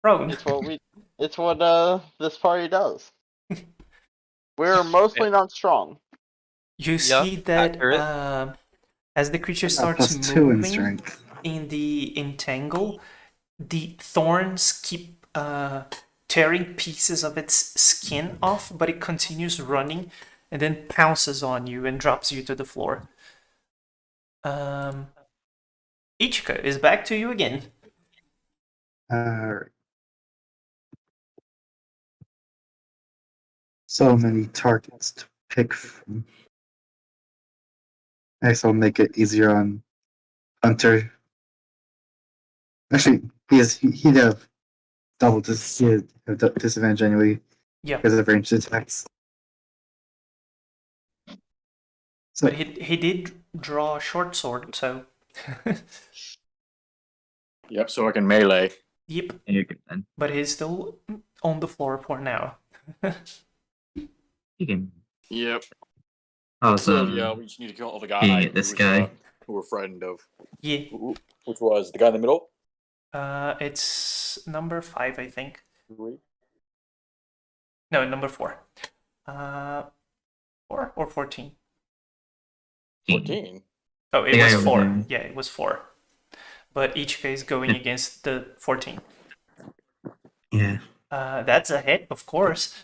Prone. It's what this party does. We're mostly not strong. Yeah, You see that accurate. as the creature starts Plus 2 in moving strength. in the entangle, the thorns keep tearing pieces of its skin off, but it continues running and then pounces on you and drops you to the floor. Ichika is back to you again. So many targets to pick from. I guess I'll make it easier on Hunter. Actually, he'd have disadvantage anyway. Yeah. Because of ranged attacks. So, but he did draw a short sword, so. Yep, so I can melee. Yep. you're good then. But he's still on the floor for now. You can. Yep. Oh, So yeah, we just need to kill all the guys. Yeah, this guy. Who we're frightened of. Yeah. Which was the guy in the middle? It's number 5, I think. 3. No, number 4. 4 or 14? 14. Oh, it The guy was over 4. there. Yeah, it was 4. But each case going against the 14. Yeah. That's a hit, of course.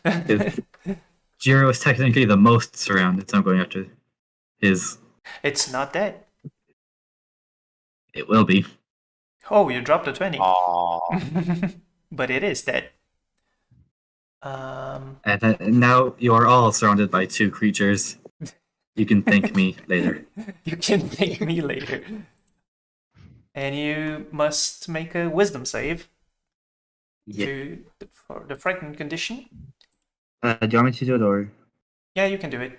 Jiro is technically the most surrounded, so I'm going after his. It's not dead. It will be. Oh, you dropped a 20. Aww. But it is dead. And now you are all surrounded by 2 creatures. You can thank me later. You can thank me later. And you must make a wisdom save for the frightened condition. Do you want me to do it or? Yeah, you can do it.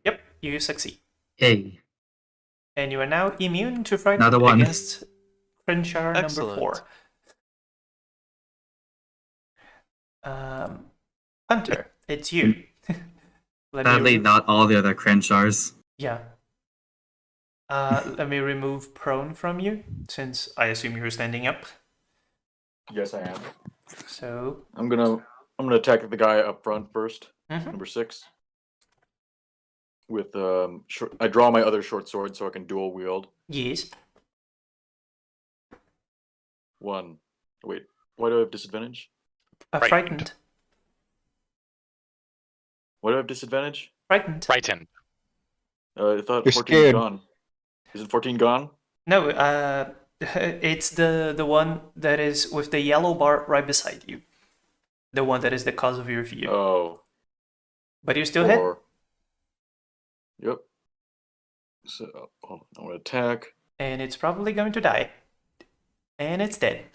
Yep, you succeed. Hey. And you are now immune to frightened Another one. against Crenshaw number Excellent. 4. Hunter, it's you. Sadly, not all the other Crenshaws. Yeah. Let me remove prone from you, since I assume you're standing up. Yes, I am. So. I'm gonna attack the guy up front first. Mhm. Number 6. With I draw my other short sword so I can dual wield. Yes. 1. Wait, why do I have disadvantage? Frightened. Why do I have disadvantage? Frightened. Frightened. I thought You're 14 is scared. gone. Isn't 14 gone? No, it's the one that is with the yellow bar right beside you. The one that is the cause of your fear. Oh. But you still hit? 4. Yep. So I'm gonna attack. And it's probably going to die. And it's dead.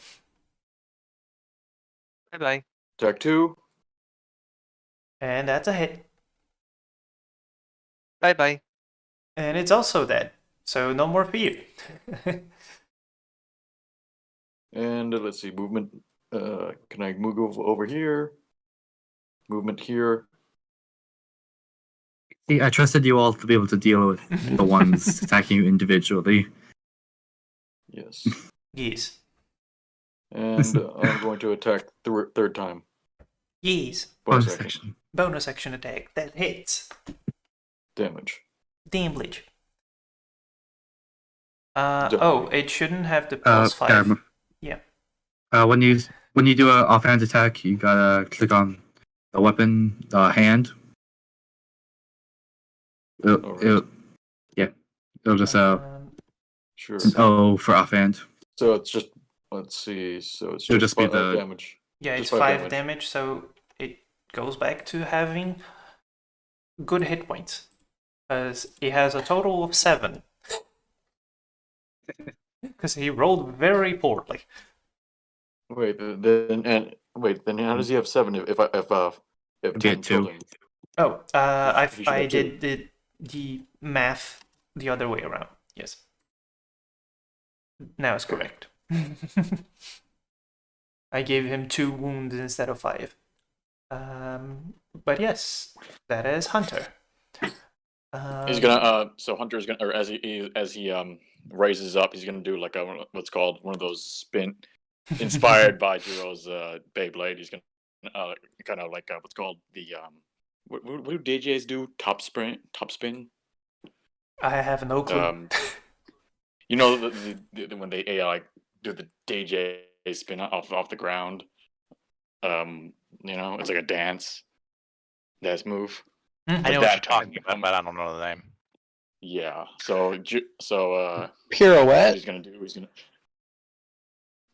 Bye-bye. Attack 2. And that's a hit. Bye bye. And it's also dead. So no more for you. And let's see, movement. Can I move over here? Movement here. See, I trusted you all to be able to deal with the ones attacking you individually. Yes. Yes. And I'm going to attack third time. Yes. Bonus Bonus action. action. Bonus action attack. That hits. Damage. Damage. Die. Oh, it shouldn't have the plus 5. Yeah. When you do an offhand attack, you gotta click on the weapon hand. It'll just Sure. for offhand. So it's just, let's see. So it's It'll just just be the damage. Yeah, Just it's 5 5 damage, so it goes back to having good hit points. Because he has a total of 7. Because he rolled very poorly. Wait, then how does he have 7 if Get 10 2. killed him? Oh, He should I have did the math the other way around. Yes. Now it's correct. I gave him 2 wounds instead of 5. But yes, that is Hunter. He's gonna so Hunter's gonna, or as he raises up, he's gonna do like what's called one of those spin, inspired by Jiro's Beyblade. He's gonna kind of like what's called the what do DJs do? Top spin. I have no clue. You know when they like do the DJ spin off the ground. You know, it's like a dance move. I know what you're talking about, but I don't know the name. Yeah. So Pirouette. He's gonna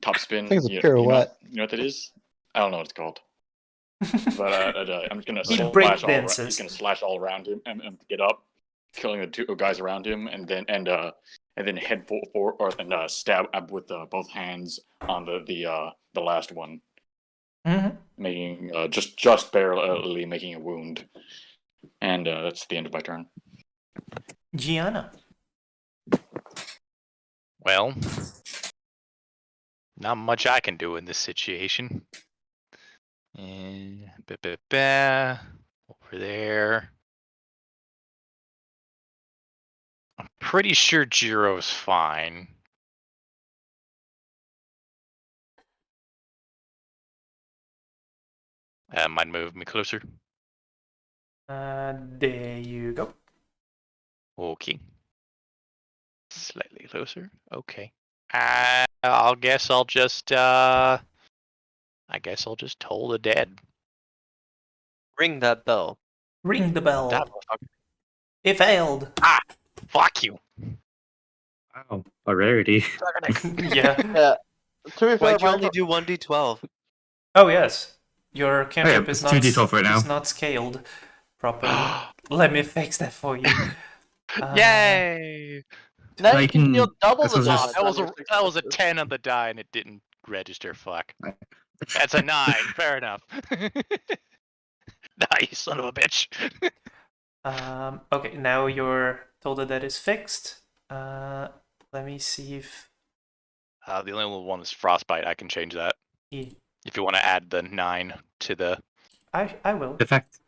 top spin. I think it's a pirouette. You know what that is? I don't know what it's called. But I'm just gonna He slash break all around. dances. He's gonna slash all around him and get up, killing the 2 guys around him, and then head forward and stab up with both hands on the last one, making just barely making a wound. And that's the end of my turn. Gianna. Well, not much I can do in this situation. And over there. I'm pretty sure Jiro's fine. Might move me closer. There you go. Okay. Slightly closer. Okay. I guess I'll just toll the dead. Ring that bell. Ring the bell. That motherfucker. It failed. Ah, fuck you. Wow, a rarity. Yeah. Yeah. To be fair, Why'd you my only do 1d12? Oh yes. Your cantrip it's is not 2d12 right now. is not scaled properly. Let me fix that for you. Yay! now Now you you can deal can- double this the was damage. just- That was a 10 on the die and it didn't register. Fuck. That's a 9. Fair enough. Nah, you son of a bitch. Okay, now you're told that is fixed. Let me see if The only one is frostbite. I can change that if you want to add the 9 to the. I will. The fact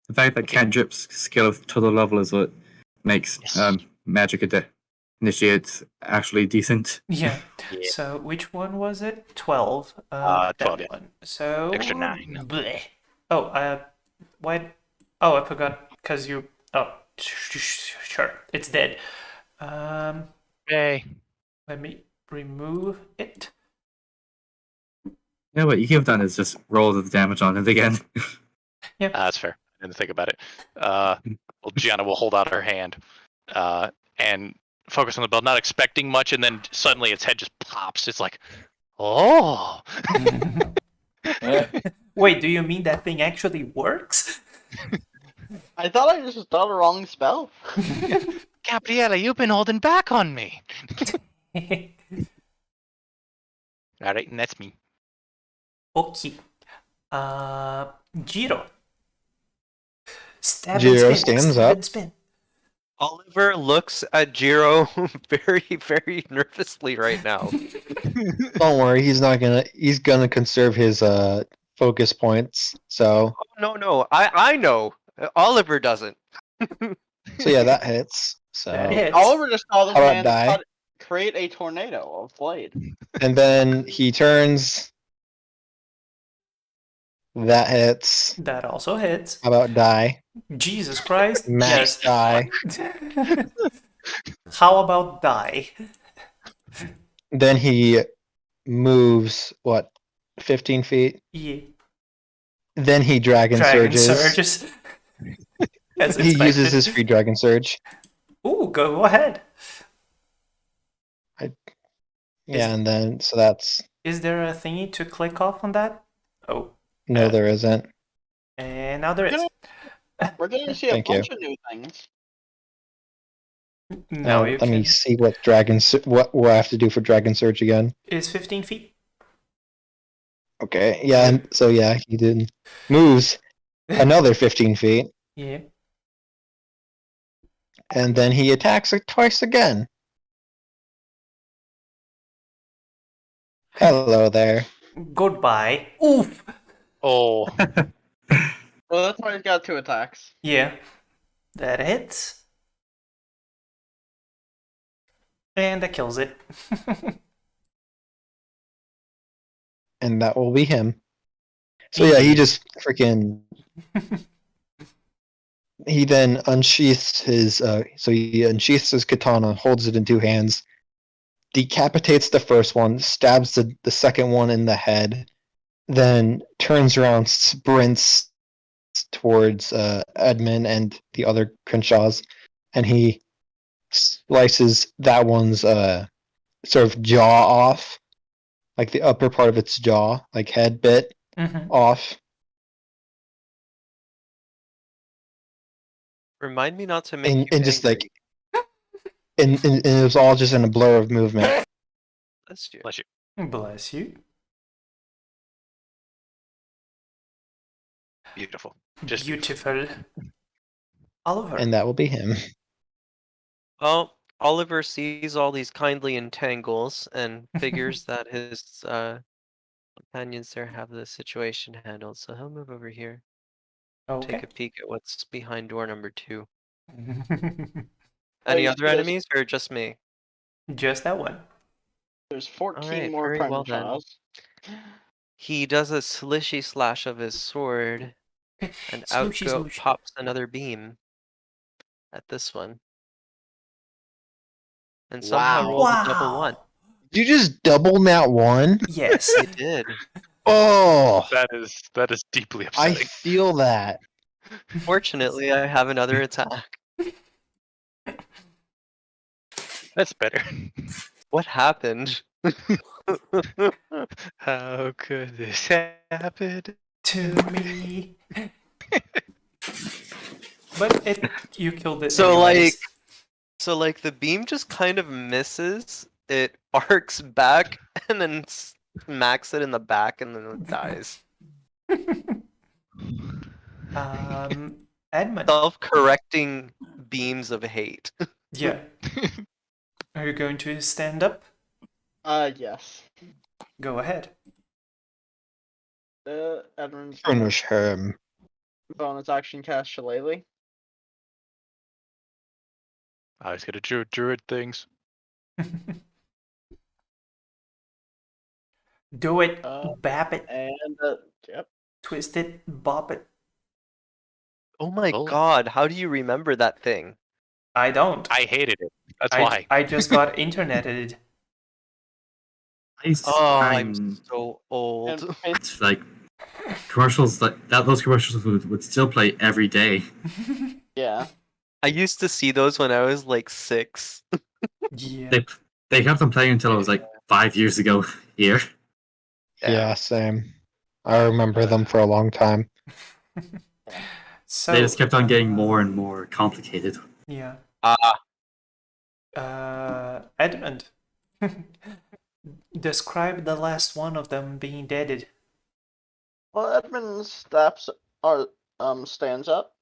that cantrips scale to the level is what makes Yes. magic initiates actually decent. Yeah. Yeah. So which one was it? 12. 12, That yeah. one. So Extra 9. bleh. Oh, why? Oh, I forgot because you. Oh, sure, it's dead. Hey. Let me remove it. Yeah, what you could have done is just roll the damage on it again. That's fair. I didn't think about it. Well, Gianna will hold out her hand and focus on the bell, not expecting much, and then suddenly its head just pops. It's like, oh. Wait, do you mean that thing actually works? I thought I just done a wrong spell. Gabriella, you've been holding back on me. All right, and that's me. Okay. Jiro. Stab Jiro and spin, stands stab up. and spin. Oliver looks at Jiro very, very nervously right now. Don't worry, he's gonna conserve his focus points. So No, I know. Oliver doesn't. yeah, that hits. So That hits. Oliver just saw this How about man die? create a tornado of blade. and then he turns. That hits. That also hits. How about die? Jesus Christ. Max die. Yes. How about die? Then he moves 15 feet. Yeah. Then he dragon surges. As He uses expected. his free dragon surge. Ooh, go ahead. Yeah, and then so that's Is there a thingy to click off on that? Oh, no, there isn't. and now there is. We're gonna see a Thank you. bunch of new things. Now you Let can. me see what what I have to do for dragon surge again. Is 15 feet. Okay, yeah, and so yeah, he did moves another 15 feet, Yeah. and then he attacks it twice again. Hello there. Goodbye. Oof. Oh, Well, that's why he's got 2 attacks. Yeah. That hits. And that kills it. And that will be him. So yeah, he just freaking. He then unsheaths his. So he unsheaths his katana, holds it in 2 hands, decapitates the first one, stabs the second one in the head, then turns around, sprints towards Edmund and the other Crenshaws, and he slices that one's sort of jaw off, like the upper part of its jaw, like head bit off. Remind me not to make you And just angry. like, and it was all just in a blur of movement. Bless you. bless you. Bless you. Beautiful. Just Beautiful. Oliver. And that will be him. Well, Oliver sees all these kindly entangles and figures that his companions there have the situation handled, so he'll move over here. Okay. Take a peek at what's behind door number 2. Oh, Any you other see this- enemies or just me? Just that one. There's 14 Alright, more very well then. Crenshaws. He does a slishy slash of his sword, and out Swooshy. pops another beam at this one. And somehow Wow. rolls a double one. Did you just double nat 1? Yes. I did. Oh, that is deeply I upsetting. feel that. Fortunately, I have another attack. That's better. What happened? How could this happen? To me. But you killed it. So, anyways. So like the beam just kind of misses, it arcs back and then smacks it in the back and then it dies. Edmund. Self-correcting beams of hate. Yeah. Are you going to stand up? Yes. Go ahead. Edmund's Finish him. bonus action cast Shillelagh. I was gonna druid things. Do it. Bap it. And, yep. Twist it. Bop it. Oh my Oh. god, how do you remember that thing? I don't. I hated it. That's why. I just got interneted. Oh, I'm so old. And It's like commercials like that. Those commercials would still play every day. yeah. I used to see those when I was like 6. Yeah. They kept on playing until it was like 5 years ago here. Yeah, same. I remember them for a long time. So They just kept on getting more and more complicated. yeah. Ah, Edmund. Describe the last one of them being deaded. Well, Edmund stands up.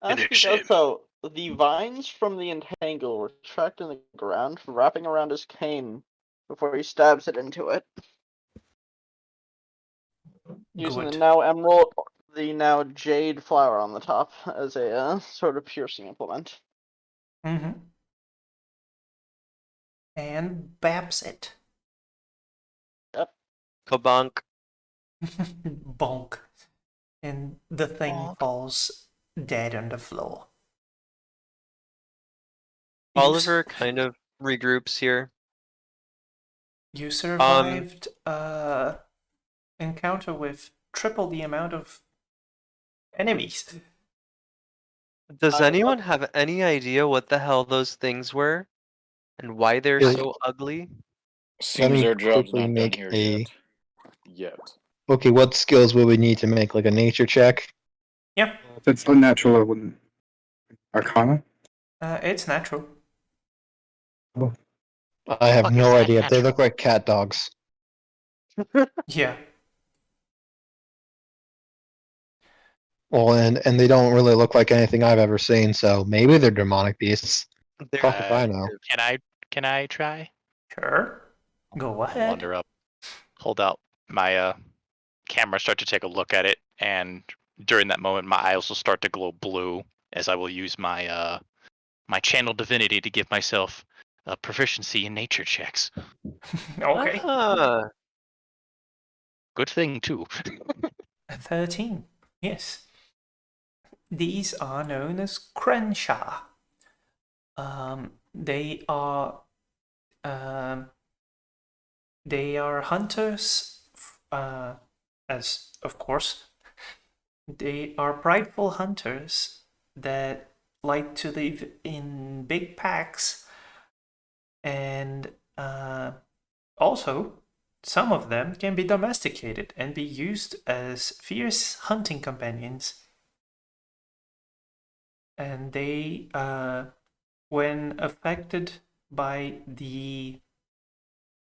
As he Finish does him. so, the vines from the entangle were tracked in the ground, wrapping around his cane before he stabs it into it. Using the Good. now emerald, the now jade flower on the top as a sort of piercing implement. Mm-hmm. And babs it. Kabonk. Bonk. And the thing Bonk. falls dead on the floor. Oliver kind of regroups here. You survived encounter with triple the amount of enemies. Does anyone have any idea what the hell those things were? And why they're Yeah. so ugly? Seems me our job's quickly not done make here a- yet. Okay, what skills will we need to make? Like a nature check? Yeah, If it's unnatural, I wouldn't. Arcana? it's natural. I have Fuck, is no that idea. They natural? look like cat dogs. Yeah. Well, and they don't really look like anything I've ever seen, so maybe they're demonic beasts. They're Fuck if I know. Can I try? Sure. Go I'll ahead. wander up, hold out my camera, start to take a look at it, and during that moment, my eyes will start to glow blue as I will use my my channel divinity to give myself a proficiency in nature checks. Okay. Ah, Good thing too. 13. Yes. These are known as Crenshaw. They are hunters, as of course. They are prideful hunters that like to live in big packs, and also some of them can be domesticated and be used as fierce hunting companions. And they, when affected by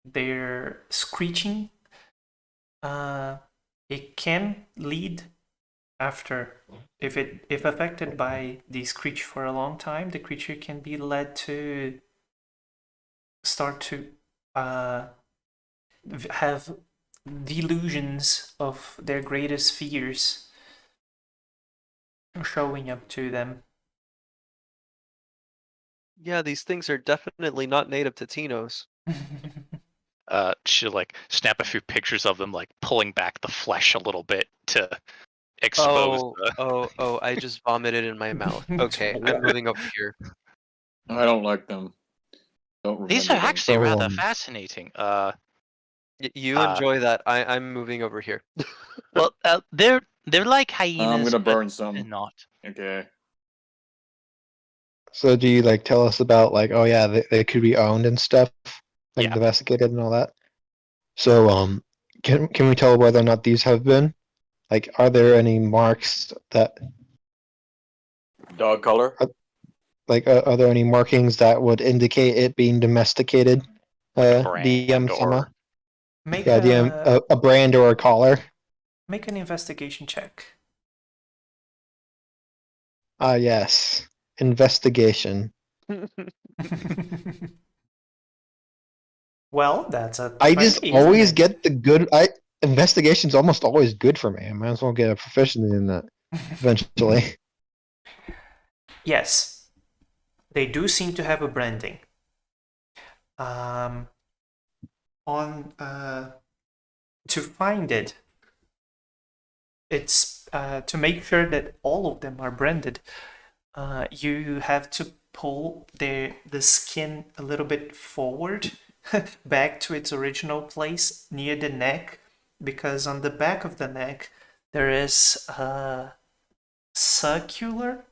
their screeching, it can lead after, if affected by the screech for a long time, the creature can be led to start to have delusions of their greatest fears showing up to them. yeah, these things are definitely not native to Tinos. She'll like snap a few pictures of them, like pulling back the flesh a little bit to expose the. I just vomited in my mouth. Okay, I'm moving over here. I don't like them. Don't remember These are them. actually So, rather fascinating. You Uh, enjoy that. I'm moving over here. Well, they're like hyenas. I'm gonna but burn some. they're not. Okay. So do you like tell us about like, oh yeah, they could be owned and stuff, like Yeah. domesticated and all that? So can we tell whether or not these have been? Like, are there any marks that Dog color? like are there any markings that would indicate it being domesticated? Brand DM or Sama? Make Yeah, DM a brand or a collar. make an investigation check. Ah, yes. Investigation. Well, that's a I just 20, isn't always it? get the good. Investigation's almost always good for me. I might as well get a proficiency in that eventually. Yes, they do seem to have a branding. On to find it, it's to make sure that all of them are branded. You have to pull the skin a little bit forward, back to its original place near the neck, because on the back of the neck there is a circular.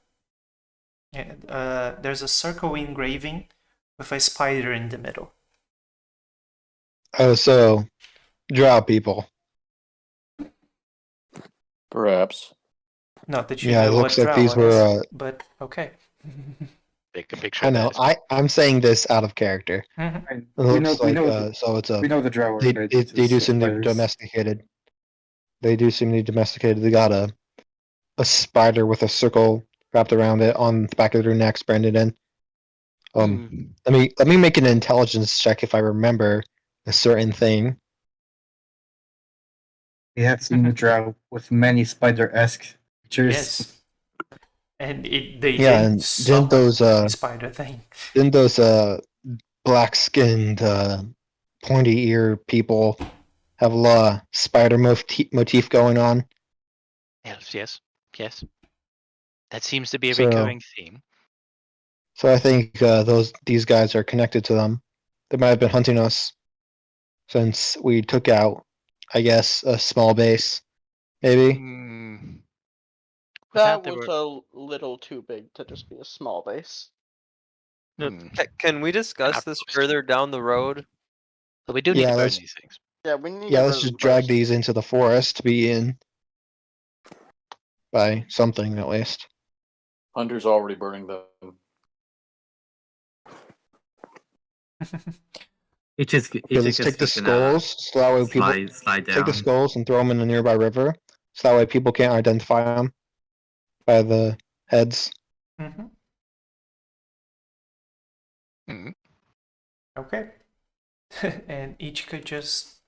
There's a circle engraving with a spider in the middle. Oh, so drow people. Perhaps. Not that you Yeah, it know looks what like drow these were. is, but okay. Take a picture I of know. that. I'm saying this out of character. Mhm. It looks so it's a. We know the drow are They good. they do It's seem to be spiders. domesticated. They do seem to be domesticated. They got a spider with a circle wrapped around it on the back of their necks, branded in. Hmm. Let me make an intelligence check if I remember a certain thing. We have seen a drow with many spider-esque features. Yes. And they Yeah, did and summon the spider thing. didn't those black-skinned pointy ear people have a lot of spider motif going on? Yes. That seems to be a So- recurring theme. So I think these guys are connected to them. They might have been hunting us since we took out, I guess, a small base, maybe. Hmm. We That found there was were- a little too big to just be a small base. No, Hmm. can we discuss this Outpost. further down the road? So we do need Yeah, to burn let's- these things. Yeah, we need to Yeah, get let's rid of just them drag first. these into the forest to be in by something at least. Hunter's already burning them. Okay, let's take the skulls so that way people slide down. take the skulls and throw them in a nearby river, so that way people can't identify them by the heads. Mhm. Hmm. Okay. And each could just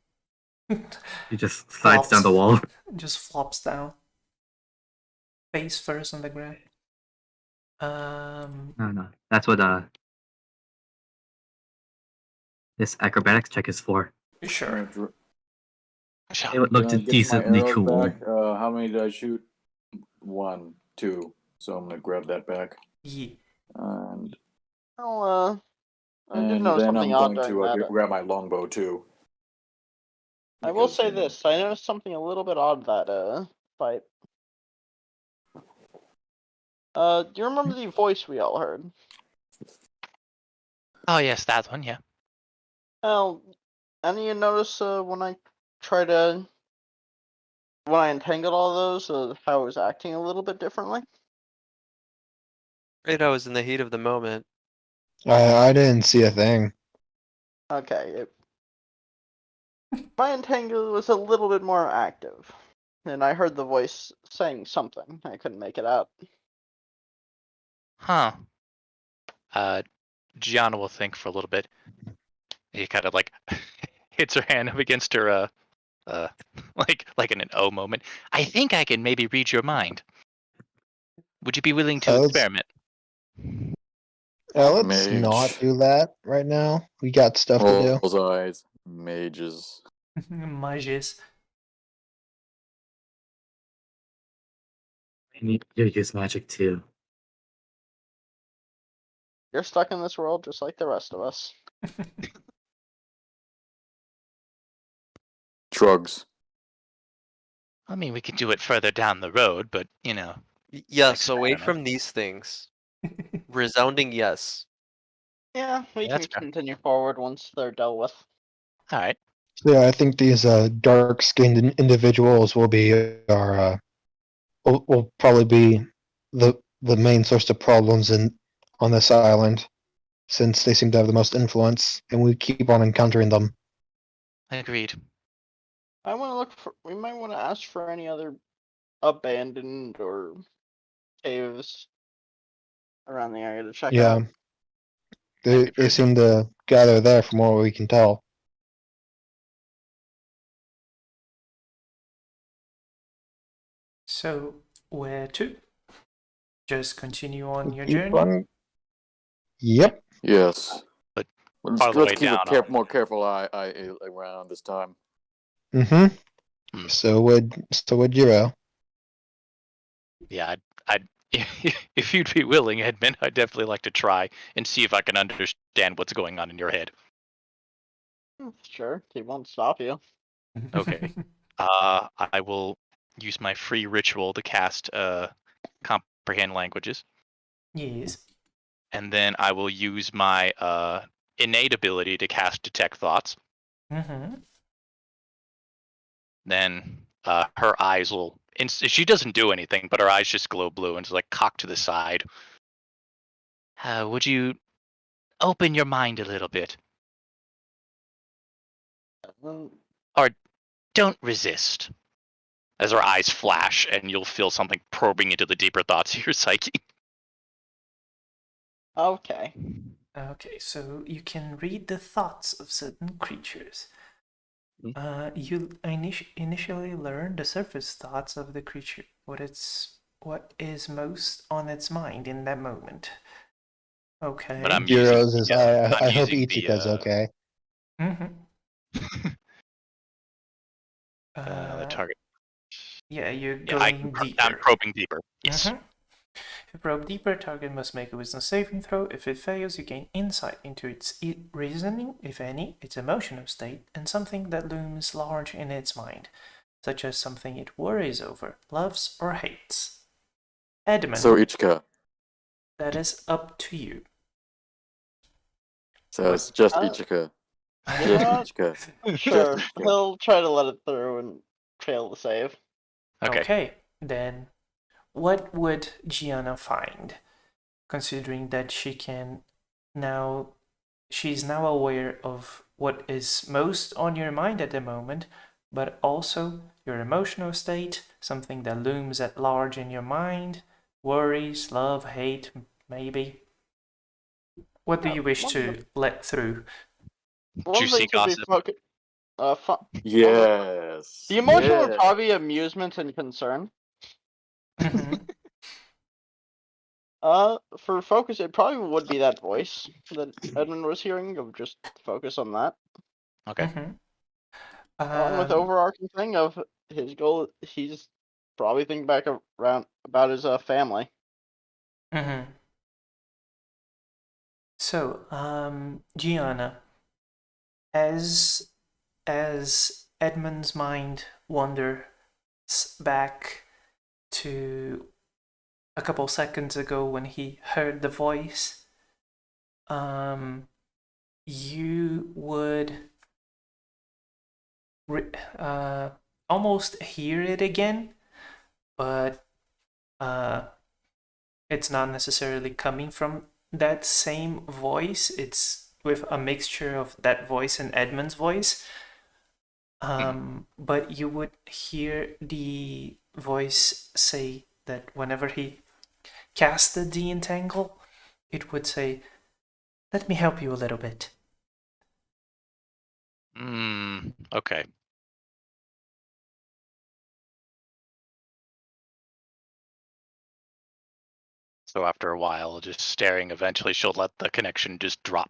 He just slides down the wall. just flops down. Face first on the ground. No. That's what this acrobatics check is for. Sure. It looked Can I get decently my arrows cool. back? How many did I shoot? 1, 2. So I'm gonna grab that back. Yeah. And I did and notice then something I'm odd going during to that. grab my longbow too. I will Because, say you know, this: I noticed something a little bit odd that fight. Do you remember the voice we all heard? Oh yes, that one. Yeah. Well, any of you notice when I entangled all those, how I was acting a little bit differently? Right, I was in the heat of the moment. I didn't see a thing. Okay, my entangle was a little bit more active, and I heard the voice saying something. I couldn't make it out. Huh. Gianna will think for a little bit. He kind of like hits her hand up against her like in an O moment. I think I can maybe read your mind. Would you be willing to let's- experiment? Let's Mage. not do that right now. We got stuff to do. Rolls eyes. Mages. Mages. You use magic too. You're stuck in this world just like the rest of us. Shrugs. I mean, we could do it further down the road, but you know. Yes, away Experiment. from these things. Resounding yes. Yeah, we Yeah, can that's fair. continue forward once they're dealt with. All right. Yeah, I think these dark-skinned individuals will be our will probably be the main source of problems on this island, since they seem to have the most influence, and we keep on encountering them. Agreed. I want to look for. We might want to ask for any other abandoned or caves around the area to check Yeah, out. they seem to gather there, from what we can tell. So, where to? Just continue on your Keep journey? on- Yep. Yes. But Let's, part of the way let's keep down, a more careful eye around this time. Mm-hmm. Hmm. So would Jiro. Yeah, I'd if you'd be willing, Edmund, I'd definitely like to try and see if I can understand what's going on in your head. Sure, he won't stop you. Okay. I will use my free ritual to cast comprehend languages, Yes. and then I will use my innate ability to cast detect thoughts. Mm-hmm. Then her eyes will. She doesn't do anything, but her eyes just glow blue and just like cocked to the side. Would you open your mind a little bit? Or don't resist. As her eyes flash, and you'll feel something probing into the deeper thoughts of your psyche. Okay. Okay, so you can read the thoughts of certain creatures. You initially learn the surface thoughts of the creature, what is most on its mind in that moment. Okay. But I'm Jiro using says, I'm I hope using Ichika's okay. Mm-hmm. The target. Yeah, you're Yeah, going deeper. I'm probing deeper. Yes. If you probe deeper, target must make a wisdom saving throw. If it fails, you gain insight into its reasoning, if any, its emotional state, and something that looms large in its mind, such as something it worries over, loves, or hates. Edmund, So Ichika. that is up to you. So it's just Uh, Ichika. You Just know what? Ichika. Sure. Just Ichika. He'll try to let it through and fail to save. Okay. Then what would Gianna find, considering that she's now aware of what is most on your mind at the moment, but also your emotional state, something that looms at large in your mind, worries, love, hate, maybe. What do you wish to let through? One Juicy thing to be gossip. focused. Yes. The emotion would Yes. probably be amusement and concern. For focus, it probably would be that voice that Edmund was hearing. Of just focus on that. Okay. Along with the overarching thing of his goal, he's probably thinking back around about his family. So, Gianna, as Edmund's mind wanders back to a couple seconds ago when he heard the voice, you would almost hear it again, but it's not necessarily coming from that same voice. It's with a mixture of that voice and Edmund's voice. But you would hear the voice say that whenever he casted the entangle, it would say, "Let me help you a little bit." Okay. So after a while, just staring, eventually she'll let the connection just drop.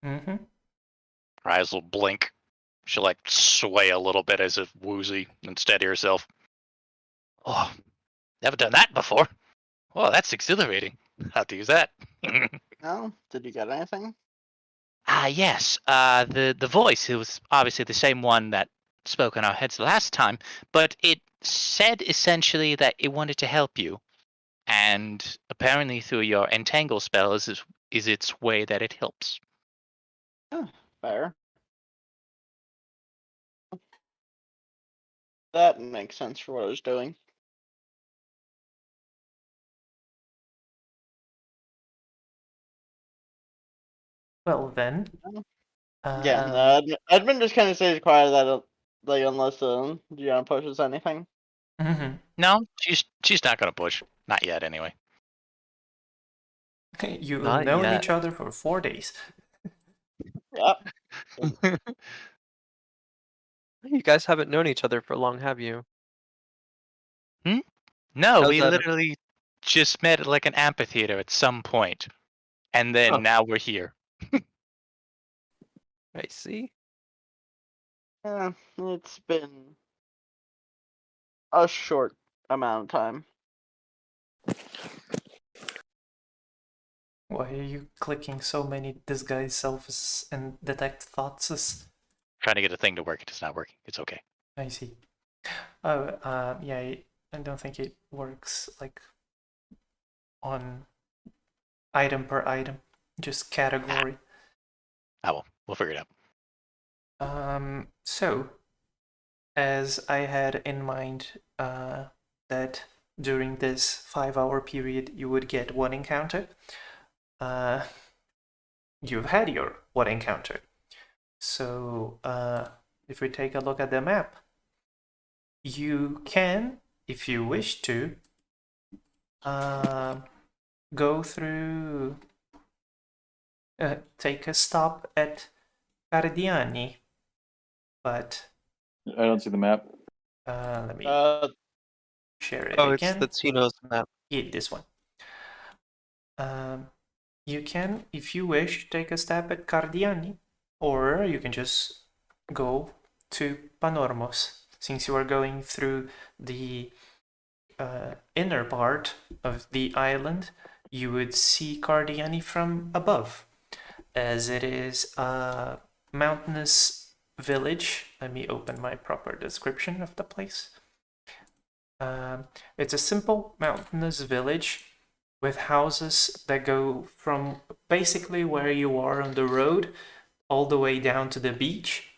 Mm-hmm. Her eyes will blink. She'll like sway a little bit as if woozy and steady herself. Oh, never done that before. Oh, that's exhilarating. How to use that? No, did you get anything? Yes. The voice, it was obviously the same one that spoke in our heads last time, but it said essentially that it wanted to help you, and apparently through your entangle spell is its way that it helps. Fair. That makes sense for what I was doing. Well then. Yeah, Edmund just kind of stays quiet that like unless Gianna pushes anything. No, she's not gonna push. Not yet, anyway. You've Not known yet. each other for 4 days. Yep. You guys haven't known each other for long, have you? No, How's we that? literally just met at like an amphitheater at some point, and then Oh. now we're here. I see. Yeah, it's been a short amount of time. Why are you clicking so many disguise selves and detect thoughts? Trying to get a thing to work, it's not working. It's okay. I see. Oh, yeah, I don't think it works like on item per item, just category. Ah, well, we'll figure it out. So, as I had in mind that during this 5-hour period you would get one encounter, you've had your one encounter. So, if we take a look at the map, you can, if you wish to, go through take a stop at Cardiani, but I don't see the map. let me share it Oh, it's again. the Tinos map. Yeah, this one. You can, if you wish, take a step at Cardiani, or you can just go to Panormos, since you are going through the inner part of the island. You would see Cardiani from above, as it is a mountainous village. Let me open my proper description of the place. It's a simple mountainous village with houses that go from basically where you are on the road all the way down to the beach.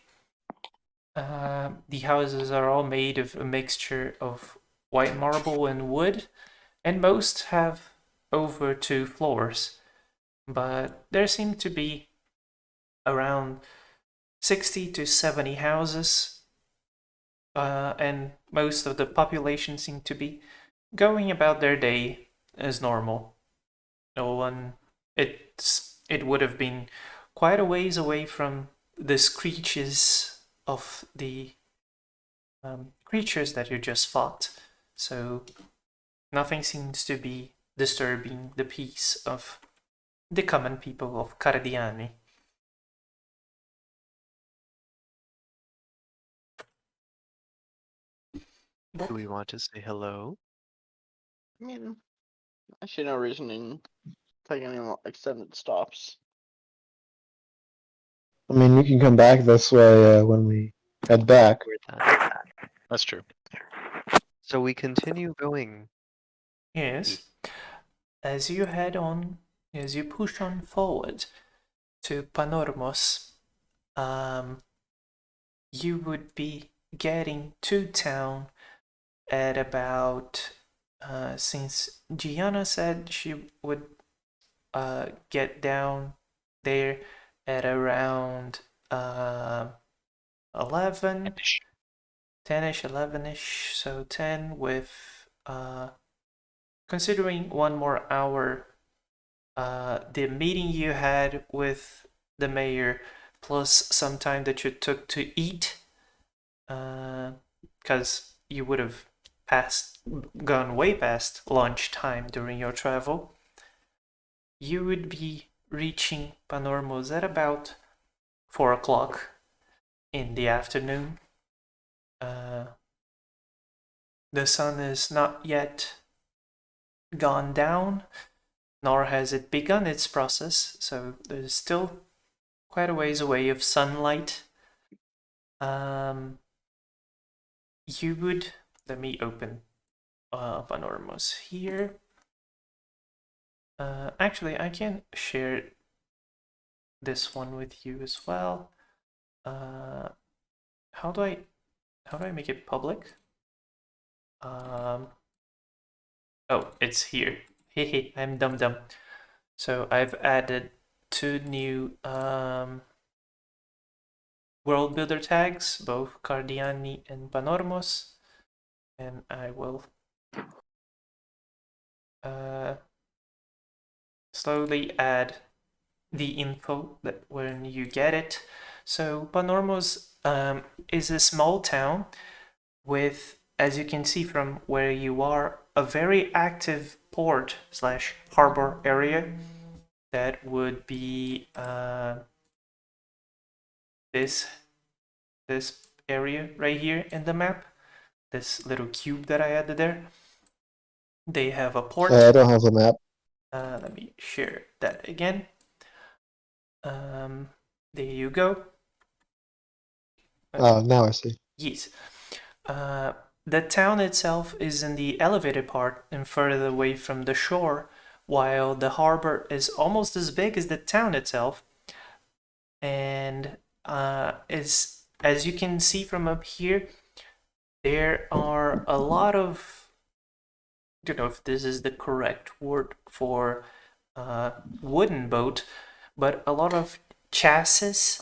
The houses are all made of a mixture of white marble and wood, and most have over 2 floors. But there seem to be around 60 to 70 houses, and most of the population seem to be going about their day as normal. No one. It would have been quite a ways away from the screeches of the creatures that you just fought, so nothing seems to be disturbing the peace of the common people of Cardiani. Do we want to say hello? I mean, I see no reasoning taking any more extended stops. I mean, you can come back this way when we head back. That's true. So we continue going. Yes. As you head on, as you push on forward to Panormos, you would be getting to town at about, since Gianna said she would get down there at around 11, 10ish, 11ish, so 10 with, considering 1 more hour, the meeting you had with the mayor, plus some time that you took to eat, because you would have gone way past lunchtime during your travel, you would be reaching Panormos at about 4 o'clock in the afternoon. The sun is not yet gone down, nor has it begun its process, so there's still quite a ways away of sunlight. You would, let me open Panormos here. Actually, I can share this one with you as well. How do I make it public? Oh, it's here. Hehe, I'm dumb. So I've added 2 new world builder tags, both Cardiani and Panormos, and I will slowly add the info that when you get it. So Panormos is a small town with, as you can see from where you are, a very active port / harbor area. That would be this area right here in the map, this little cube that I added there. They have a port. I don't have the map. Let me share that again. There you go. Now I see. Yes. The town itself is in the elevated part and further away from the shore, while the harbor is almost as big as the town itself. And as you can see from up here, there are a lot of, I don't know if this is the correct word for wooden boat, but a lot of chassis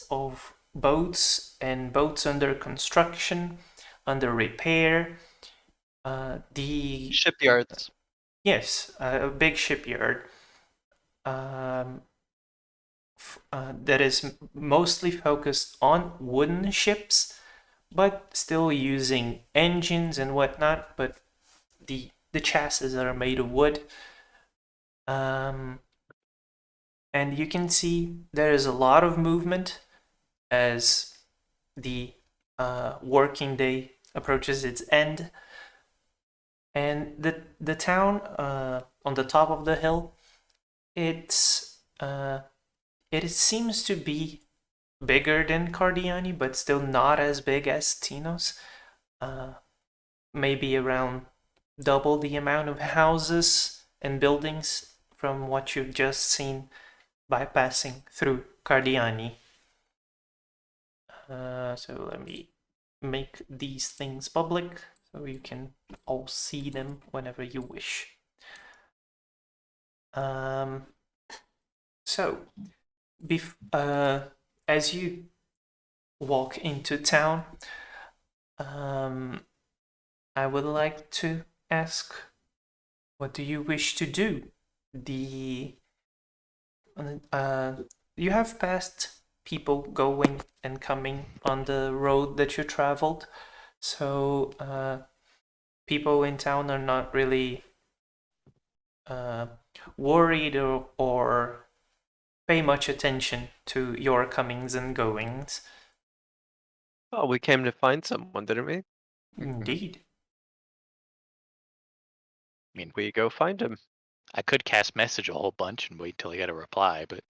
of boats and boats under construction, under repair. The shipyards. Yes, a big shipyard. that is mostly focused on wooden ships, but still using engines and whatnot. But the chassis are made of wood. And you can see there is a lot of movement as the working day approaches its end. And the town on the top of the hill, it seems to be bigger than Cardiani, but still not as big as Tinos. Maybe around double the amount of houses and buildings from what you've just seen by passing through Cardiani. So let me make these things public so you can all see them whenever you wish. So, as you walk into town, I would like to ask, what do you wish to do? You have passed people going and coming on the road that you traveled, so people in town are not really worried or pay much attention to your comings and goings. Oh, we came to find someone, didn't we? Indeed. I mean, We go find him. I could cast message a whole bunch and wait till I get a reply, but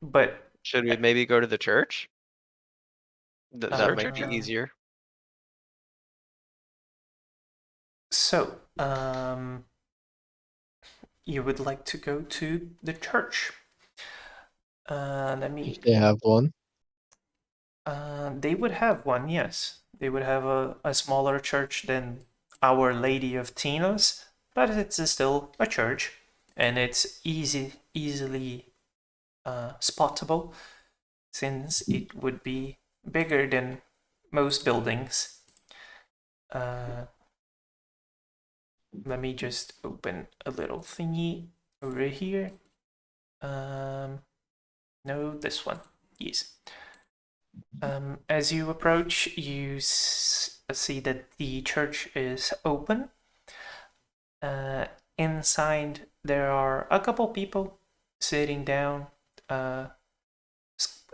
But should we maybe go to the church? That might be church? easier. So, you would like to go to the church. Let me. If they have one. They would have one, yes. They would have a smaller church than Our Lady of Tinos, but it's still a church, and it's easily spottable, since it would be bigger than most buildings. Let me just open a little thingy over here. No, this one. Yes. As you approach, you see that the church is open. Inside, there are a couple people sitting down,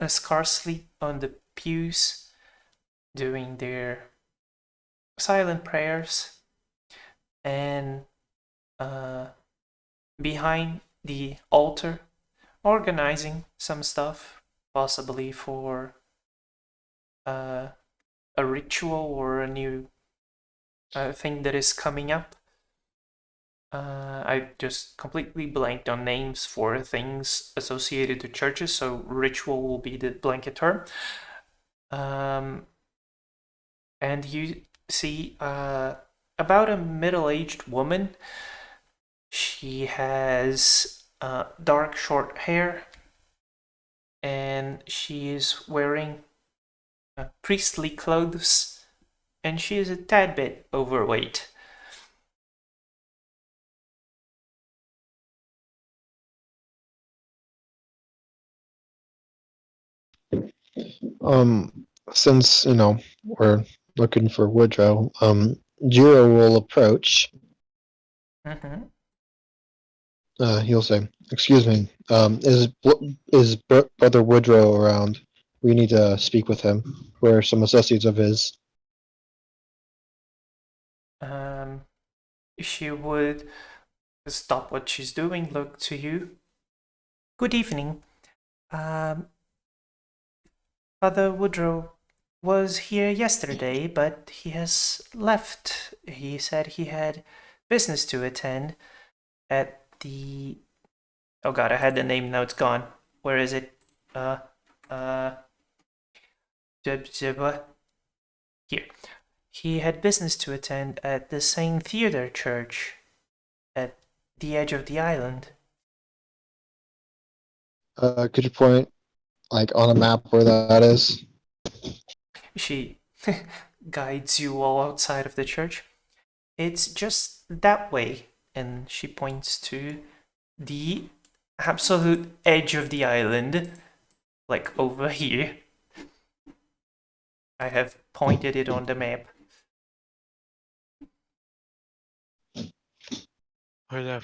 scarcely on the pews, doing their silent prayers. And behind the altar, organizing some stuff, possibly for a ritual or a new thing that is coming up. I just completely blanked on names for things associated to churches, so ritual will be the blanket term. And you see about a middle-aged woman. She has dark short hair, and she is wearing priestly clothes, and she is a tad bit overweight. Since we're looking for Woodrow, Jiro will approach. Mm-hmm. He'll say, "Excuse me, is Brother Woodrow around? We need to speak with him. We're some associates of his." She would stop what she's doing, look to you. Good evening. Father Woodrow was here yesterday, but he has left. He said he had business to attend at the... Oh god, I had the name, now it's gone. Where is it? Here. He had business to attend at the St. Theodore Church at the edge of the island. Could you point, on a map where that is? She guides you all outside of the church. It's just that way. and she points to the absolute edge of the island, like over here. I have pointed it on the map.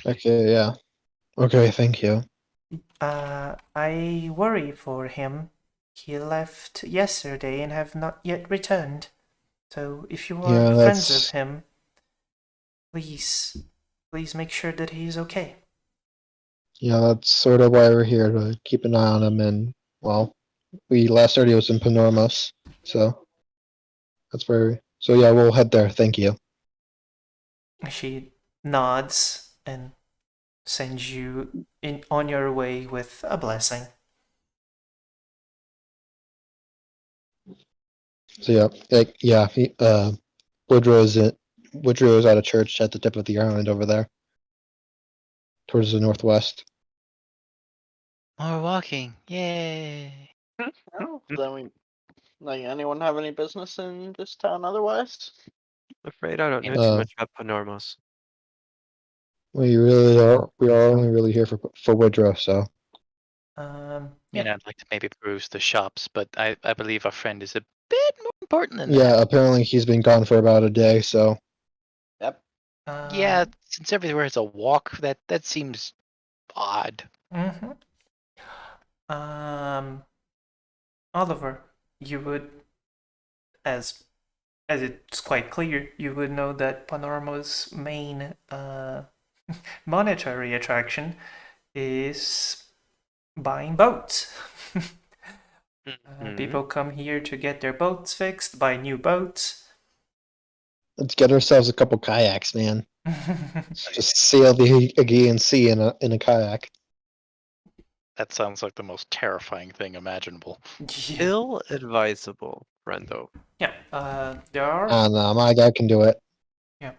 Okay, yeah. Okay, thank you. I worry for him. He left yesterday and have not yet returned. So if you are Yeah, friends of that's him, please make sure that he's okay. yeah, that's sort of why we're here, to keep an eye on him. And well, we last heard he was in Panormos, so that's where. So yeah, we'll head there. Thank you. She nods and sends you on your way with a blessing. So yeah, Woodrow's at a church at the tip of the island over there, towards the northwest. More walking. Yay. Oh, then we like anyone have any business in this town otherwise? Afraid I don't know Uh, too much about Panormos. We are only really here for Woodrow, so Yeah. I'd like to maybe peruse the shops, but I believe our friend is a bit more important than yeah. that. Apparently he's been gone for about a day, so Yep. Yeah, since everywhere is a walk, that seems odd. Mm-hmm. Oliver, you would, as it's quite clear, you would know that Panormo's main monetary attraction is buying boats. People come here to get their boats fixed, buy new boats. let's get ourselves a couple kayaks, man. Just sail the Aegean Sea in a kayak. That sounds like the most terrifying thing imaginable. Yeah. Ill-advisable, friendo. Yeah, there are. And my guy can do it. Yeah,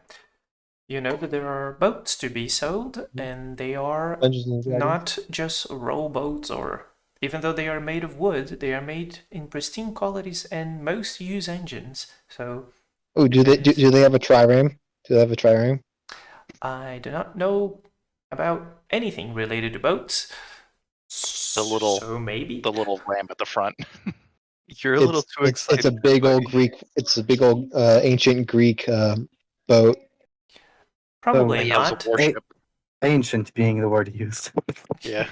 you know that there are boats to be sold, and they are Dungeons and Dragons. not just rowboats, or even though they are made of wood, they are made in pristine qualities, and most use engines. So, Oh, do they have a trireme? Do they have a trireme? I do not know about anything related to boats. The little, so maybe the little ramp at the front. You're a little too excited. It's a big old Greek. It's a big old ancient Greek boat. probably Yeah, it was not. a warship. Ancient being the word used. Yeah.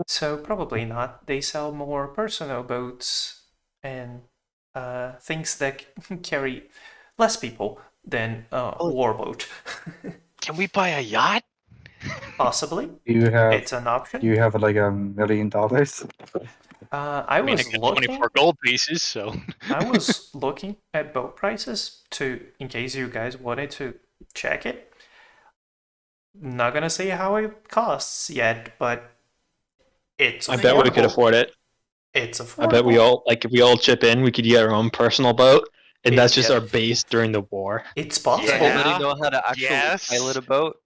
So probably not. They sell more personal boats and things that carry less people than a warboat. Can we buy a yacht? Possibly. You have It's an option. you have like $1 million. I mean, was I got looking. 24 gold pieces, so. I was looking at boat prices in case you guys wanted to check it. Not gonna say how it costs yet, but it's. I bet we could affordable. afford it. It's affordable. I bet we all if we all chip in, we could get our own personal boat, and that's just Yeah. our base during the war. It's possible. Yeah. Somebody know how to actually pilot a boat?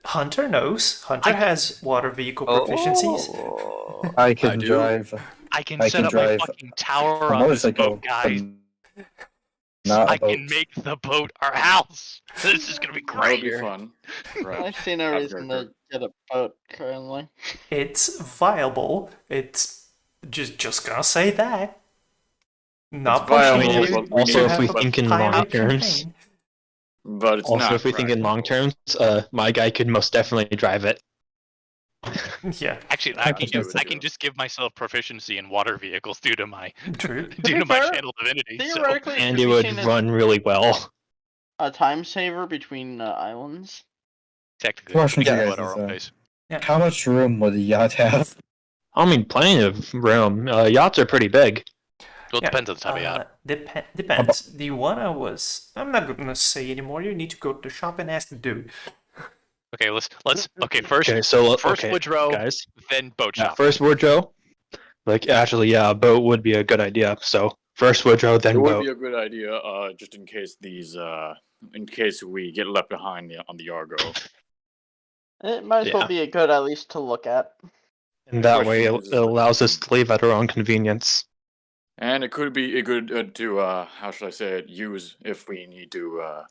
Hunter knows. Hunter has water vehicle proficiencies. Oh. I can do. drive. I can I set can up my drive fucking tower a on this motorcycle, boat, guys. Not I a boat. can make the boat our house. This is gonna be That would great. be fun. Right. I see no Have reason your to get a boat currently. It's viable. It's just gonna say that. Not viable, pushing you but we to Also, if have we a think in pirate long terms, campaign. But it's also not. if we think in long practical. terms, my guy could most definitely drive it. Yeah, Actually, I can just give myself proficiency in water vehicles due to my true. due to my fair, channel divinity. So. Theoretically, And could it be would seen as run really well. a time saver between islands. Technically, Question we for can you go guys at our is, own pace. how much room would the yacht have? I mean, plenty of room. Yachts are pretty big. Well, it depends on the type of yacht. Depends. The one I'm not gonna say anymore. You need to go to the shop and ask the dude. Okay, let's okay first Okay, so first okay, Woodrow, guys. then boat Yeah, shop. first Woodrow. Like actually, yeah, a boat would be a good idea. So first Woodrow, It then would boat. be a good idea, just in case in case we get left behind on the Argo. It might as well Yeah. be a good at least to look at. And that way, question it, is, it allows us to leave at our own convenience. And it could be a good to how should I say it? Use if we need to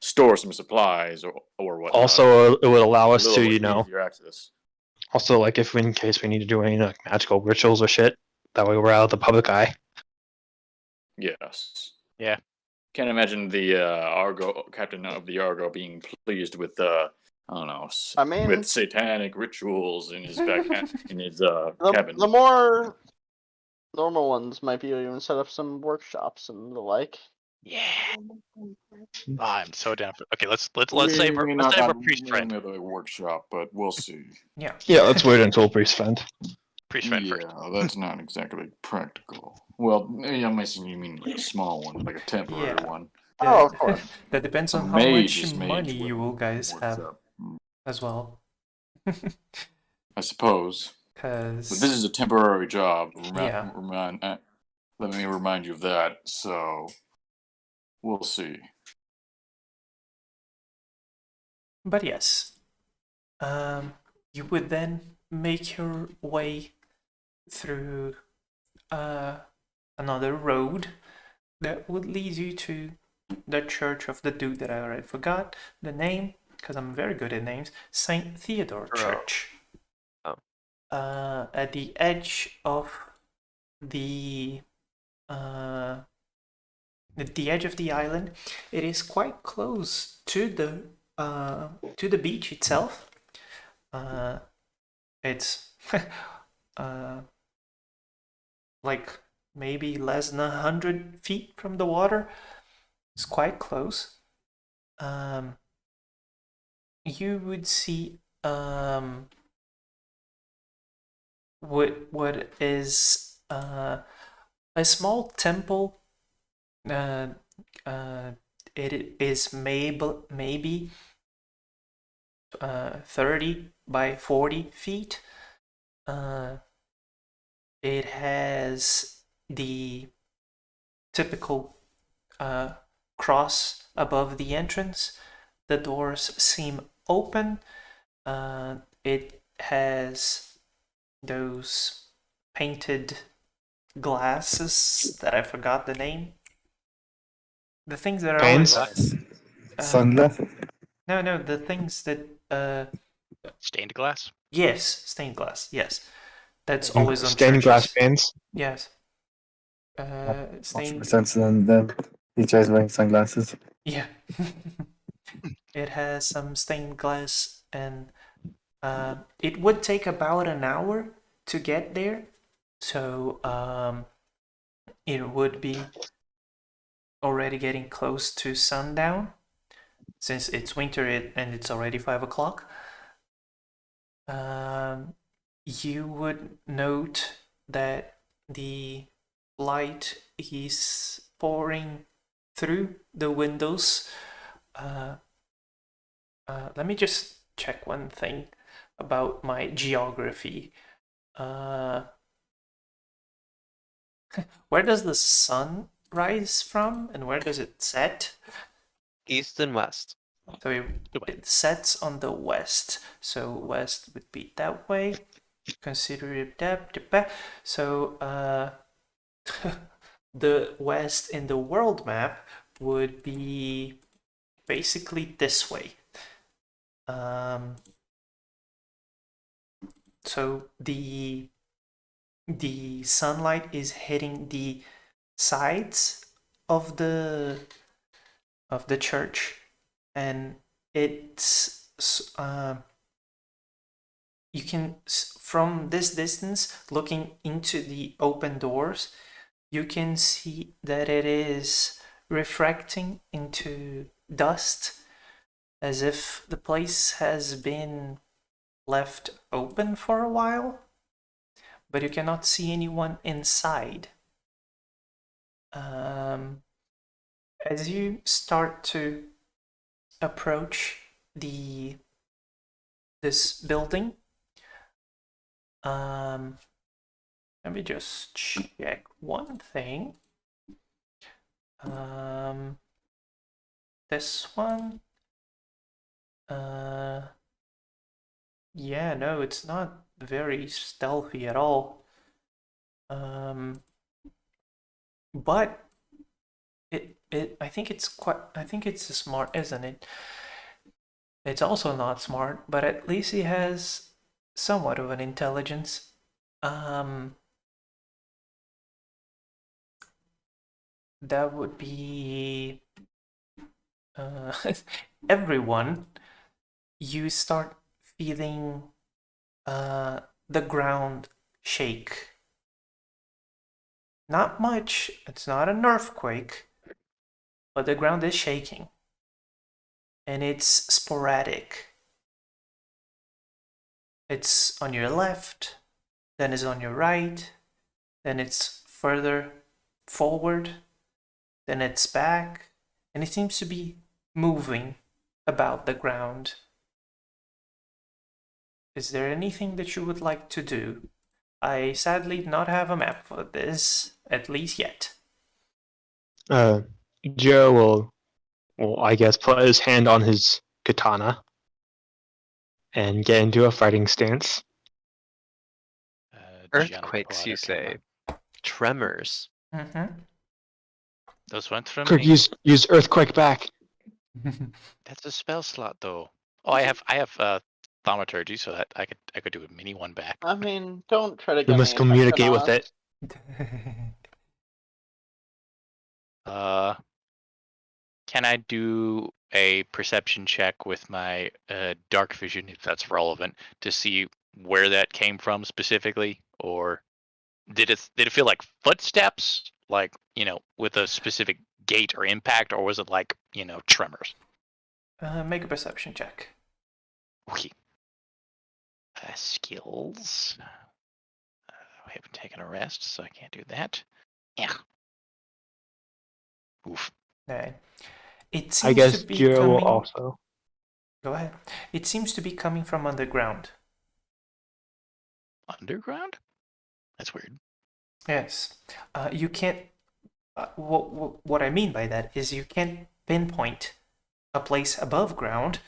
store some supplies or whatnot. Also, it would allow us A to, little more easier access. also like if in case we need to do any like magical rituals or shit, that way we're out of the public eye. Yes. Yeah. Can't imagine the Argo captain of the Argo being pleased with I don't know, I mean, with satanic rituals in his back in his cabin. The more normal ones might be able to even set up some workshops and the like. Yeah. Oh, I'm so down for. Okay, let's save our Maybe let's not save our that priest friend. another workshop, but we'll see. Yeah. Yeah, let's wait until priest friend. Priest friend first. Yeah, that's not exactly practical. Well, I'm guessing you mean like a small one, like a temporary Yeah. one. Oh, of course. That depends A on how mage much is mage money you will with guys have workshop. as well. I suppose. But this Because is a temporary job. Yeah. Let me remind you of that. So we'll see. But yes, you would then make your way through another road that would lead you to the church of the dude that I already forgot the name, because I'm very good at names, Saint Theodore Church. Oh. At the edge of the at the edge of the island. It is quite close to the beach itself. It's like maybe less than 100 feet from the water. It's quite close. You would see what is a small temple. It is maybe 30 by 40 feet. It has the typical cross above the entrance. The doors seem open. It has those painted glasses that I forgot the name. The things that are Panes? always Sunglasses? no, the things that Stained glass. yes, stained glass. Yes, that's always on Stained glass churches. panes. Yes. Much Stained. more sense than them. Each guy's wearing sunglasses. Yeah. It has some stained glass, and it would take about an hour to get there. So it would be already getting close to sundown, since it's winter and it's already 5 o'clock. You would note that the light is pouring through the windows. Let me just check one thing about my geography. Where does the sun rise from, and where does it set? East and west. So it sets on the west. So west would be that way. Consider it that. So the west in the world map would be basically this way. So the sunlight is hitting the sides of the church, and it's you can, from this distance, looking into the open doors, you can see that it is refracting into dust, as if the place has been left open for a while, but you cannot see anyone inside. As you start to approach this building, let me just check one thing. This one. Yeah, no, it's not very stealthy at all. But I think it's quite. I think it's smart, isn't it? It's also not smart, but at least he has somewhat of an intelligence. That would be everyone. You start feeling the ground shake. Not much. It's not an earthquake, but the ground is shaking, and it's sporadic. It's on your left, then it's on your right, then it's further forward, then it's back, and it seems to be moving about the ground. Is there anything that you would like to do? I sadly do not have a map for this, at least yet. Joe will I guess put his hand on his katana and get into a fighting stance. Earthquakes, you say? Tremors. Mm-hmm. Those went from Kirk, me. use earthquake back. That's a spell slot, though. Oh, I have thaumaturgy, so that I could do a mini one back. I mean, don't try to We get must me attention communicate with on it. Can I do a perception check with my dark vision, if that's relevant, to see where that came from specifically, or did it feel like footsteps, like with a specific gait or impact, or was it like tremors? Make a perception check. Okay. Skills. I haven't taken a rest, so I can't do that. Yeah. Oof. Okay. It I seems guess to be Joe will coming. also. Go ahead. It seems to be coming from underground. Underground? That's weird. Yes. You can't. What I mean by that is you can't pinpoint a place above ground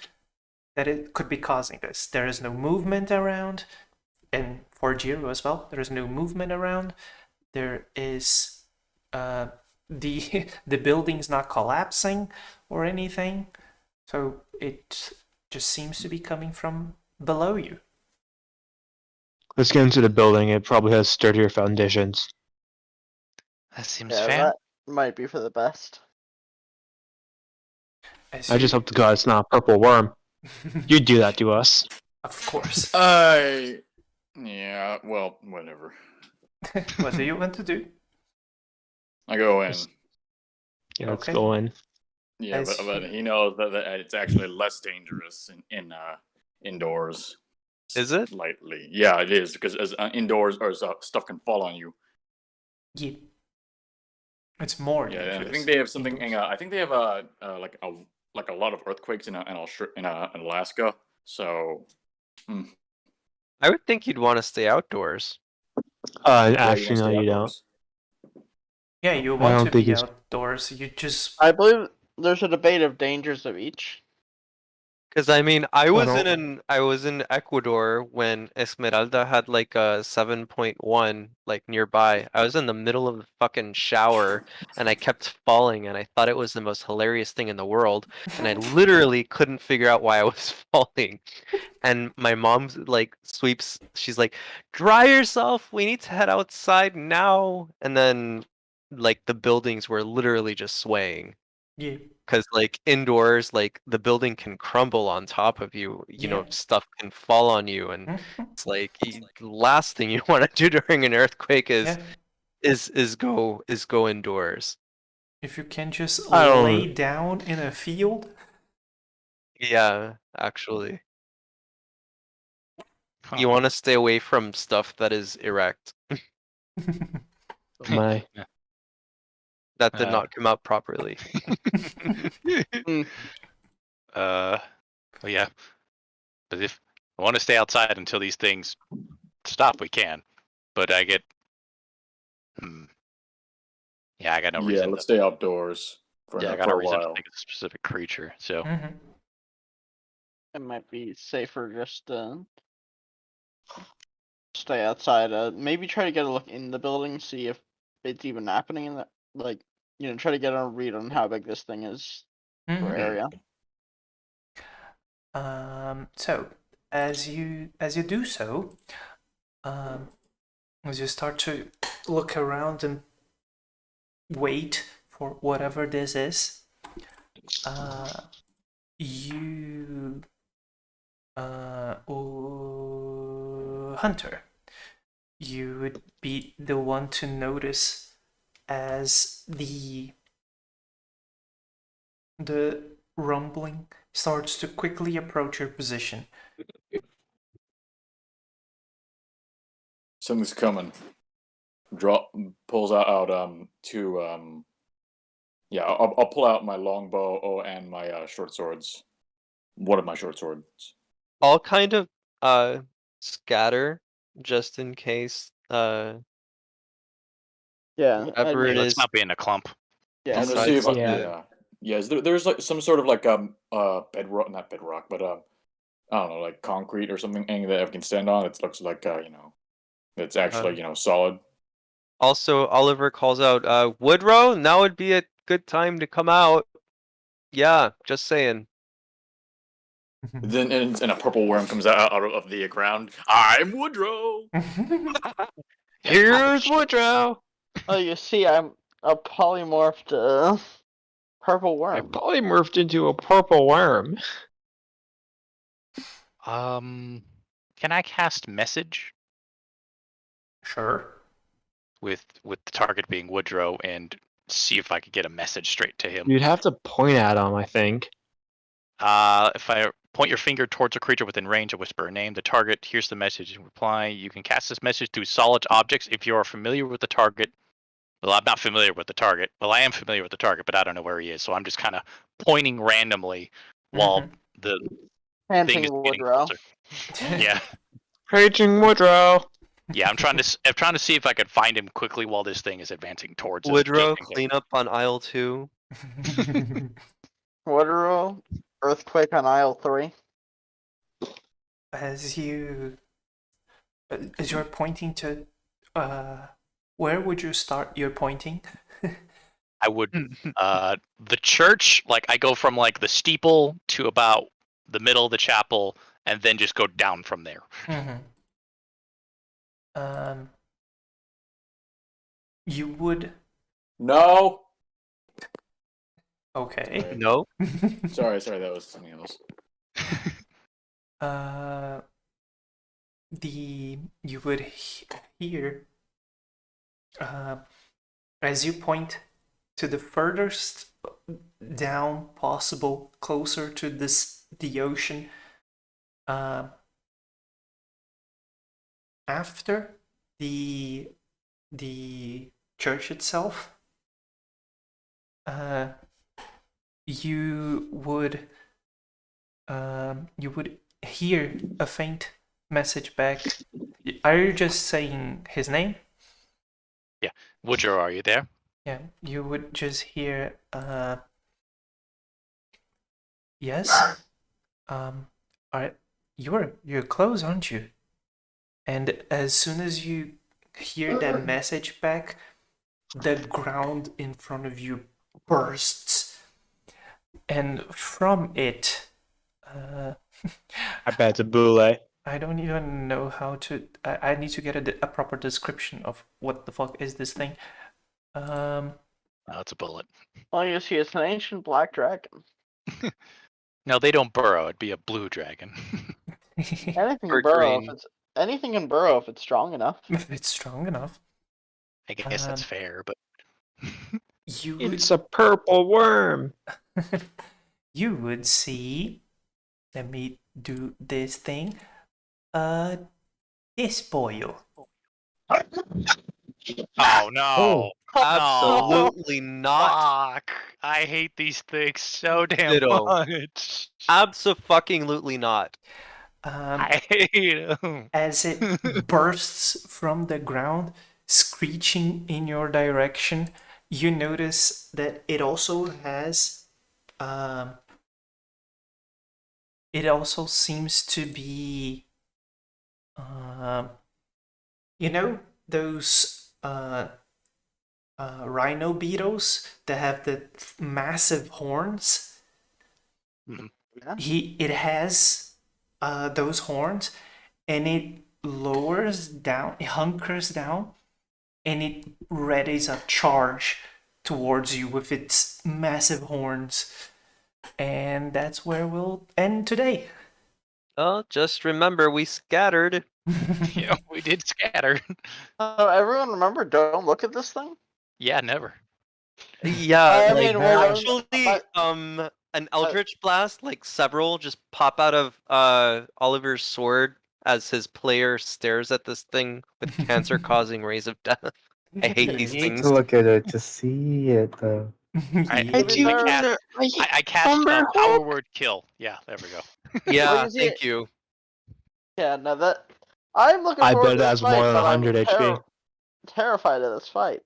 that it could be causing this. There is no movement around, and for Jiro as well, there is no movement around. There is the the building's not collapsing or anything, so it just seems to be coming from below you. Let's get into the building. It probably has sturdier foundations. That seems Yeah, fair. that might be for the best. I just hope to God it's not a purple worm. You'd do that to us. Of course. Yeah, well, whatever. What do you want to do? I go in. Yeah, let's Okay. go in. Yeah, As but he knows that it's actually less dangerous in indoors. Is it? Slightly. Yeah, it is, because as indoors or stuff can fall on you. Yeah. It's more Yeah, dangerous. and I think they have something. indoors. I think they have like a lot of earthquakes in Alaska. So I would think you'd want to stay outdoors. yeah, you Actually, wanna no, stay you don't. outdoors. Yeah, you I want don't to think be it's- outdoors. You just I believe there's a debate of dangers of each. Because I mean, I was don't- in Ecuador when Esmeralda had like a 7.1 like nearby. I was in the middle of the fucking shower and I kept falling and I thought it was the most hilarious thing in the world and I literally couldn't figure out why I was falling. And my mom's like sweeps, she's like, "Dry yourself. We need to head outside now." And then like the buildings were literally just swaying. yeah. Because like indoors, like the building can crumble on top of you. You know, Yeah. stuff can fall on you, and Mhm. it's like the last thing you want to do during an earthquake Yeah. is go indoors. If you can just I lay don't. down in a field. Yeah, actually, Huh. you want to stay away from stuff that is erect. My. Yeah. That did not come out properly. Well, yeah. But if I want to stay outside until these things stop, we can. But I get. Yeah, I got no Yeah, reason. let's stay outdoors for I got no a reason to while. think of a specific creature. So Mhm. It might be safer just to stay outside. Maybe try to get a look in the building, see if it's even happening in that, like try to get a read on how big this thing is per Mhm. area. So as you do so, as you start to look around and wait for whatever this is, Hunter, you would be the one to notice as the rumbling starts to quickly approach your position. Something's coming. Pulls out two. Yeah, I'll pull out my longbow and my short swords. One of my short swords. I'll kind of scatter just in case Yeah, whatever it Let's is not be in a clump. Yeah, I'm gonna see if decides I, to yeah. There's like some sort of like bedrock, not bedrock, but I don't know, like concrete or something that I can stand on. It looks like it's actually solid. Also, Oliver calls out, Woodrow, now would be a good time to come out. Yeah, just saying. Then and a purple worm comes out of the ground. I'm Woodrow. Here's Woodrow. Oh, you see, I'm a polymorphed purple I worm. polymorphed into a purple worm. Can I cast message Sure. with the target being Woodrow and see if I could get a message straight to him? You'd have to point at him, I think. If I point your finger towards a creature within range and whisper a name, the target hears the message and reply. You can cast this message through solid objects if you are familiar with the target. Well, I'm not familiar with the target. Well, I am familiar with the target, but I don't know where he is. So I'm just kind of pointing randomly while the thing is Panting getting Woodrow. closer. Yeah, Paging Woodrow. yeah. I'm trying to see if I could find him quickly while this thing is advancing towards us. Woodrow, just in case. clean up on aisle 2. Woodrow, earthquake on aisle 3. As you're pointing to, where would you start your pointing? I would the church, like I go from like the steeple to about the middle of the chapel and then just go down from there. You would. No. Okay. No. Sorry, that was something else. You would hear as you point to the furthest down possible, closer to the ocean. After the church itself, you would hear a faint message back. Are you just saying his name? Yeah. Woodrow, are you there? Yeah, you would just hear, yes. You're close, aren't you? And as soon as you hear that message back, the ground in front of you bursts, and from it, I bet it's a boule. I don't even know how to. I need to get a proper description of what the fuck is this thing. Oh, it's a bullet. Well, you see, it's an ancient black dragon. No, they don't burrow. It'd be a blue dragon. Anything Or can burrow green. anything can burrow if it's strong enough. If it's strong enough. I guess that's fair, but It's a purple worm. You would see. Let me do this thing. This boil. oh no! Absolutely not. Fuck! I hate these things so damn Ditto. much. Abso-fucking-lutely not. I hate them. As it bursts from the ground, screeching in your direction, you notice that it also has. It also seems to be. You know those rhino beetles that have the massive horns. Yeah. It has those horns, and it lowers down, it hunkers down, and it readies a charge towards you with its massive horns. And that's where we'll end today. Oh, just remember we scattered. Yeah, we did scatter. Everyone remember, don't look at this thing. Yeah, never. Yeah, I like mean, we're actually, an eldritch blast, like several, just pop out of Oliver's sword as his player stares at this thing with cancer-causing rays of death. I hate You these need things. to look at it to see it, though. I cast Power Word Kill. Yeah, there we go. Yeah, Well, you see- thank you. Yeah, no, that I'm looking I forward bet to it this has fight, more than but I'm 100 HP. terrified of this fight.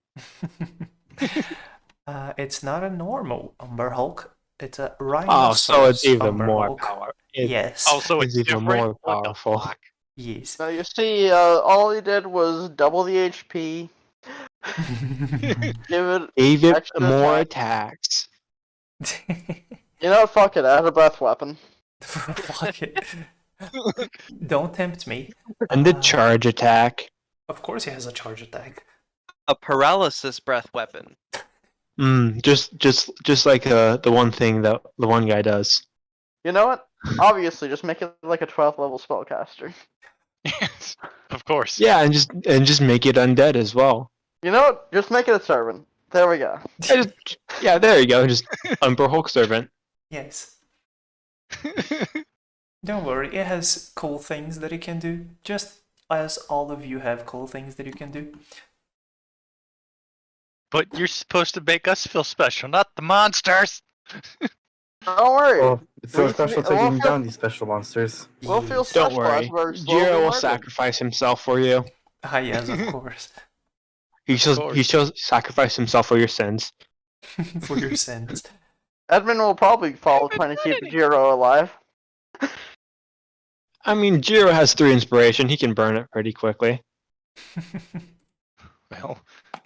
It's not a normal Umber Hulk. It's a rhino. Oh, so it's even Umber more Hulk. power. Yes. Also, It's even more powerful. Yes. Now you see, all he did was double the HP. Give it Gave it extra more attack. attacks. You know what? Fuck it. Add a breath weapon. Fuck it. Don't tempt me. And the charge attack. Of course he has a charge attack. A paralysis breath weapon. Just like the one thing that the one guy does. You know what? Obviously, just make it like a 12th level spellcaster. Yes, of course. Yeah, and just make it undead as well. You know what? Just make it a servant. There we go. Yeah, there you go. Just Umber Hulk servant. Yes. Don't worry, it has cool things that it can do, just as all of you have cool things that you can do. But you're supposed to make us feel special, not the monsters. Don't worry. Well, it's so We- special we'll taking feel- down these special monsters. We'll feel Don't special worry. as we're slowly Jiro will learning. sacrifice himself for you. Ah, yes, of course. He course. shall sacrifice himself for your sins. For your sins. Edmund will probably fall trying to keep Jiro alive. I mean, Jiro has 3 inspiration. He can burn it pretty quickly. Well,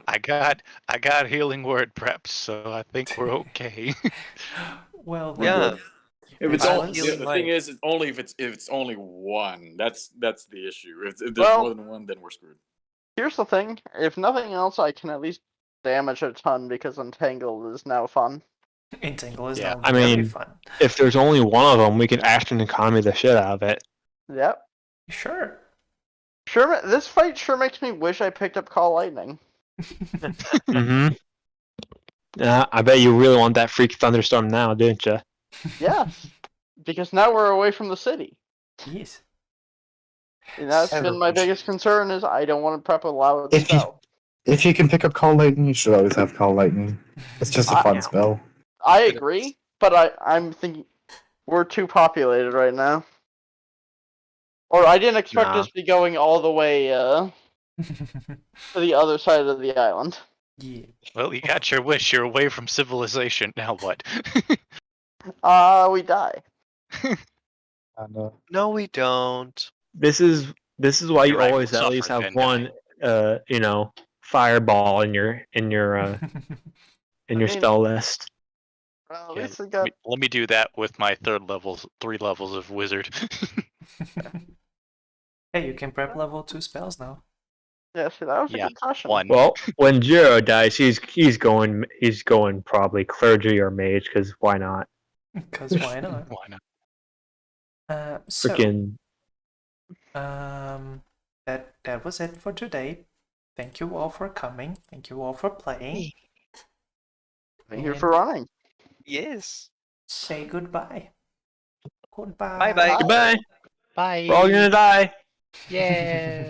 I got healing word preps, so I think we're okay. Well, Yeah. If it's Balance. only, the thing is, it's only if it's only one. That's the issue. If there's Well- more than one, then we're screwed. Here's the thing. If nothing else, I can at least damage a ton because Entangled is now fun. Entangle is Yeah, now I very mean- fun. If there's only one of them, we can astronomy the shit out of it. Yep. Sure. Sure. This fight sure makes me wish I picked up Call Lightning. Mm-hmm. Yeah, I bet you really want that freak thunderstorm now, didn't you? Yes. Because now we're away from the city. Yes. And that's been my biggest concern is I don't want to prep a loud If you- spell. If you can pick up Call Lightning, you should always have Call Lightning. It's just a fun spell. I agree, but I'm thinking we're too populated right now. Or I didn't expect Nah. us to be going all the way to the other side of the island. Yeah. Well, you got your wish. You're away from civilization. Now what? We die. And, No, we don't. This is why you You're right, always we'll at least suffer have and one, fireball in your mean- spell list. Well, at Yeah, least we got. let me do that with my 3 levels of wizard. Hey, you can prep level 2 spells now. Yeah, see, that was a Yeah, good caution. One. Well, when Jiro dies, he's going probably clergy or mage, because why not? Because why not? Why not? So, Freaking that was it for today. Thank you all for coming. Thank you all for playing. Thank you for running. Yes. Say goodbye. Goodbye. Bye-bye. goodbye. Bye. We're all gonna die. Yeah.